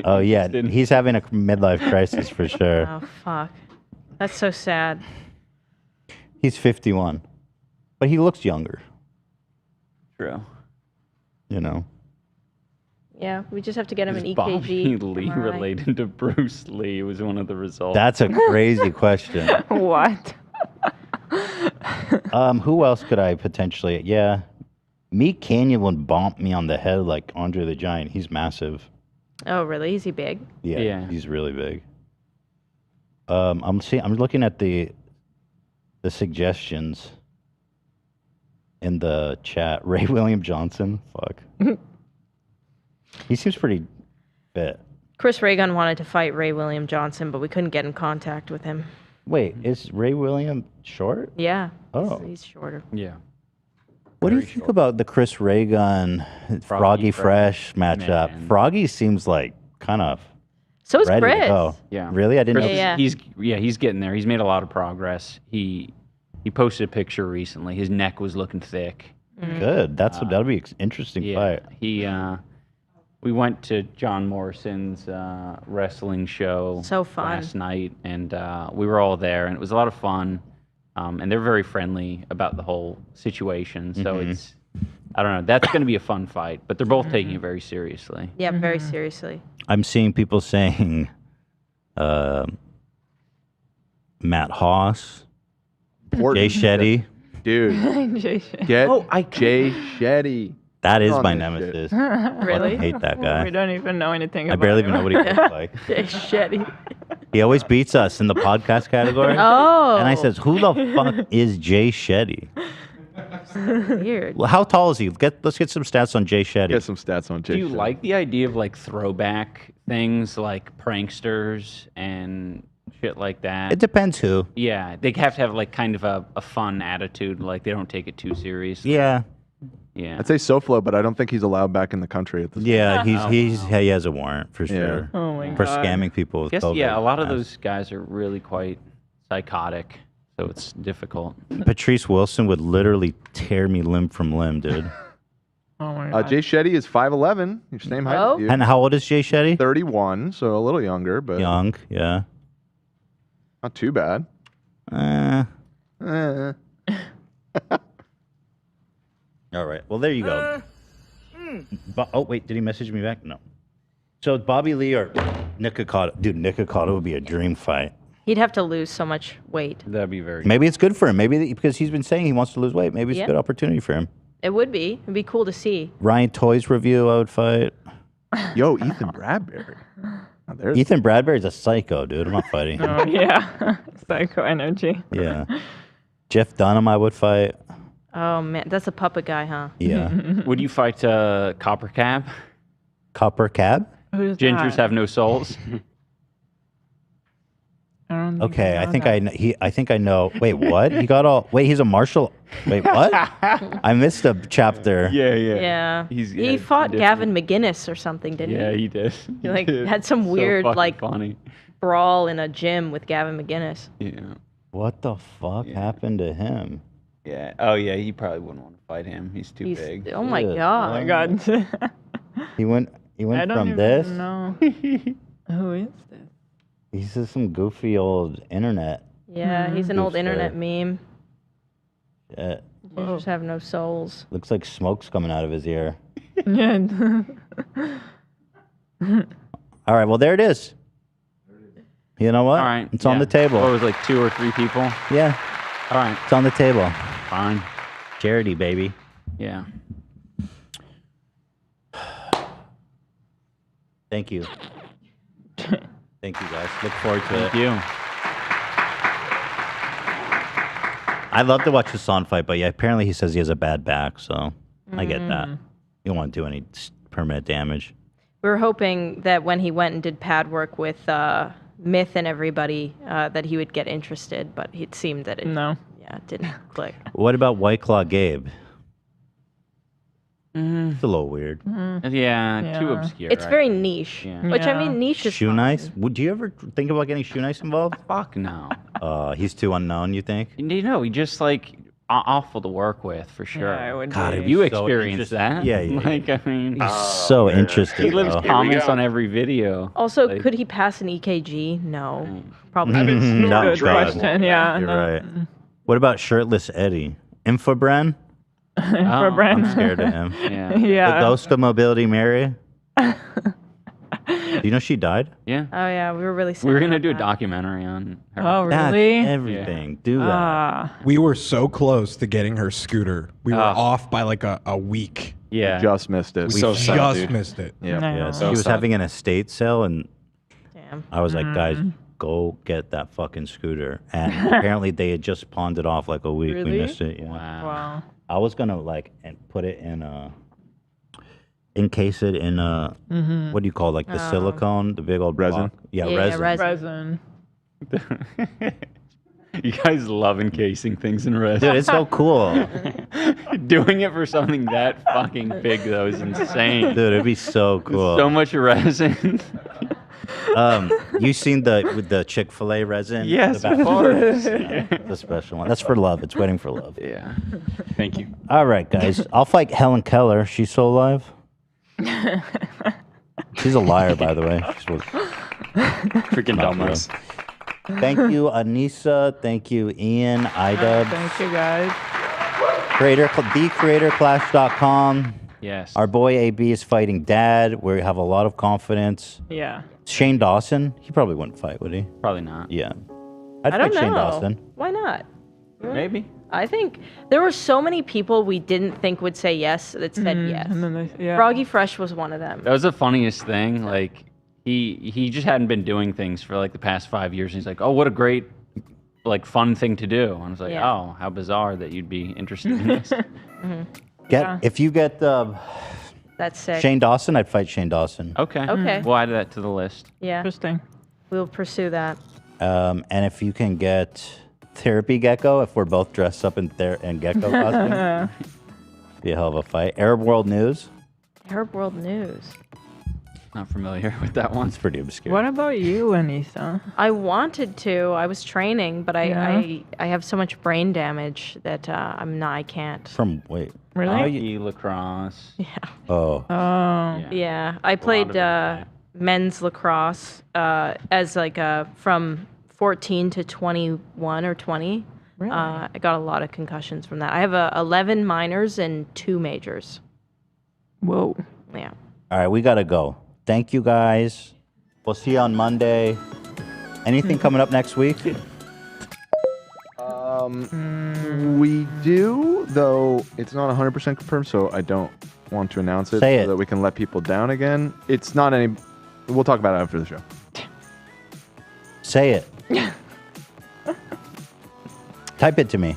Oh yeah, didn't- he's having a midlife crisis for sure. Oh fuck. That's so sad. He's 51, but he looks younger. True. You know. Yeah, we just have to get him Is an Bobby EKG. Lee MRI. related to Bruce Lee? Was one of the results. That's a crazy question. What? Who else could I potentially? Yeah, Meat Canyon would bump me on the head like Andre the Giant. He's massive. Oh really? Is he big? Yeah, Yeah. he's really big. I'm looking at the suggestions in the chat. Ray William Johnson. Fuck. He seems pretty fit. Chris Reagan wanted to fight Ray William Johnson, but we couldn't get in contact with him. Wait, is Ray William short? Yeah. Oh. He's shorter. Yeah. What do you think about the Chris Reagan Froggy Fresh matchup? Man. Froggy seems like kind of So is ready Chris. to go. Yeah. Really? I didn't Chris, know. Yeah. he's getting there. He's made a lot of progress. He posted a picture recently. His neck was looking thick. Good. That'll be an interesting fight. We went to John Morrison's wrestling show So fun. last night, and we were all there, and it was a lot of fun. And they're very friendly about the whole situation. So Mhm. it's, I don't know, that's going to be a fun fight. But they're both taking it very seriously. Yeah, very seriously. I'm seeing people saying Matt Haas, Jay Shetty. Dude, Jay get Oh, Jay Shetty. That is on my this nemesis. Really? I hate that We guy. don't even know anything I about barely him. even know what he looks like. Jay Shetty. He always beats us in the podcast category. Oh. And I says, who the fuck is Jay Shetty? Weird. Well, how tall is he? Let's get some stats on Jay Shetty. Get some stats on Jay Do you Shetty. like the idea of like throwback things like pranksters and shit like that? It depends who. Yeah, they have to have like kind of a fun attitude. Like they don't take it too seriously. Yeah. Yeah. I'd say SoFlo, but I don't think he's allowed back in the country at this Yeah, point. he has a warrant for sure. Oh my For God. scamming people with Guess, COVID. yeah, a lot of those guys are really quite psychotic, so it's difficult. Patrice Wilson would literally tear me limb from limb, dude. Oh my God. Jay Shetty is 5'11", your same height Oh. as you. And how old is Jay Shetty? 31, so a little younger, but Young, yeah. not too bad. Uh, Eh. all right. Well, there you go. Oh, wait. Did he message me back? No. So Bobby Lee or Nick Okada. Dude, Nick Okada would be a dream fight. He'd have to lose so much weight. That'd be very. Maybe it's good for him. Maybe because he's been saying he wants to lose weight. Maybe it's Yeah. a good opportunity for him. It would be. It'd be cool to see. Ryan Toys review, I would fight. Yo, Ethan Bradbury. Oh, there's Ethan Bradbury's a psycho, dude. I'm not fighting him. Oh yeah. Psycho energy. Yeah. Jeff Dunham, I would fight. Oh man, that's a puppet guy, huh? Yeah. Would you fight Copper Cab? Copper Cab? Who's Gingers that? have no souls. I don't think Okay, I know think that. I kn- I think I know. Wait, what? He got all. Wait, he's a martial. Wait, what? I missed a chapter. Yeah. Yeah. He's- he yeah, fought different. Gavin McGinnis or something, didn't Yeah, he? he did. He like did. had some So weird fucking like funny. brawl in a gym with Gavin McGinnis. Yeah. What the fuck happened to him? Yeah. Oh yeah, he probably wouldn't want to fight him. He's too big. Oh my Ugh. god. Oh my god. He went I don't from even this. know. Who is this? He's just some goofy old internet. Yeah, he's an old Goofster. internet meme. Shit. You just have no souls. Looks like smoke's coming out of his ear. Yeah. All right, well, there it is. You know what? All right. It's on the table. What was it, like 2 or 3 people? Yeah. All right. It's on the table. Fine. Charity, baby. Yeah. Thank you. Thank you, guys. Look forward to Thank it. you. I'd love to watch Hassan fight, but yeah, apparently he says he has a bad back, so I get that. You don't want to do any permanent damage. We were hoping that when he went and did pad work with Myth and everybody, that he would get interested, but it seemed that it didn't click. What about White Claw Gabe? It's a little weird. Yeah, too obscure. It's very niche, which I mean, niche is Shoe Nice? Would you ever think about getting Shoe Nice involved? Fuck no. He's too unknown, you think? You know, he just like awful to work with for sure. Yeah, it would God, be. it'd be You so experienced that? Yeah, yeah. Like, I mean, He's so interesting. he lives though. comments on every video. Also, Like, could he pass an EKG? No, probably Not Good God. question. Yeah. You're no. right. What about Shirtless Eddie? Infobren? For Brandon. I'm scared of him. Yeah. Yeah. The ghost of Mobility Mary? Do you know she died? Yeah. Oh yeah, we were really sad. We were gonna about do a that. documentary on her. Oh That's really? everything. Do that. Ah. We were so close to getting her scooter. We were off by like a week. Yeah. Just missed it. We just missed it. Yeah. No. Yeah, So she was sad. having an estate sale, and Damn. I was like, guys, go get that fucking scooter. And apparently they had just pawned it off like a week. Really? We missed it. Yeah. Wow. I was gonna like and put it in encase it in what do you call it, like the silicone, the big old Resin? block? Yeah, Yeah, resin. Resin. You guys love encasing things in resin. Dude, it's so cool. Doing it for something that fucking big though is insane. Dude, it'd be so cool. So much resin. You seen the Chick-fil-A resin? Yes, The of back- course. The special one. That's for love. It's waiting for love. Yeah. Thank you. All right, guys. I'll fight Helen Keller. She's still alive. She's a liar, by the way. Freaking dumbass. Thank you, Anisa. Thank you, Ian, iDubbbz. Thank you guys. TheCreatorClash.com. Yes. Our boy AB is fighting Dad. We have a lot of confidence. Yeah. Shane Dawson. He probably wouldn't fight, would he? Probably not. Yeah. I don't fight Shane know. Dawson. Why not? Maybe. I think there were so many people we didn't think would say yes that said yes. And then yeah. Froggy Fresh was one of them. That was the funniest thing. Like he just hadn't been doing things for like the past 5 years. And he's like, oh, what a great, like fun thing to do. And I was like, Yeah. oh, how bizarre that you'd be interested in this. If you get That's sick. Shane Dawson, I'd fight Shane Dawson. Okay. Okay. We'll add that to the list. Yeah. Interesting. We'll pursue that. And if you can get Therapy Gecko, if we're both dressed up in Gecko costume, be a hell of a fight. Arab World News. Arab World News. Not familiar with that one. It's pretty obscure. What about you, Anisa? I wanted to. I was training, but Yeah. I have so much brain damage that I can't. From wait. Really? Hockey, lacrosse. Yeah. Oh. Oh. Yeah. I played men's lacrosse as like from 14 to 21 or 20. Really? I got a lot of concussions from that. I have 11 minors and 2 majors. Whoa. Yeah. All right, we gotta go. Thank you guys. We'll see you on Monday. Anything coming up next week? We do, though it's not 100% confirmed, so I don't want to announce it Say so it. that we can let people down again. It's not any. We'll talk about it after the show. Say it. Type it to me.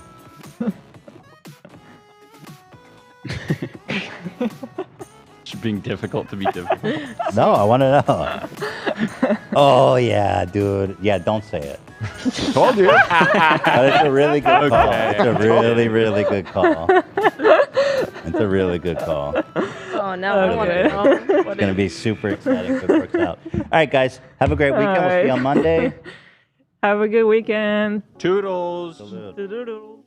It's being difficult to be difficult. No, I want to know. Oh yeah, dude. Yeah, don't say it. Told you. But it's a really good call. Okay. It's a really, really good call. It's a really good call. Oh, now I want to know. It's gonna be super exciting if it works out. All right, guys. Have a great weekend. We'll see you on Monday. Have a good weekend. Toodles. Doodle-doodle.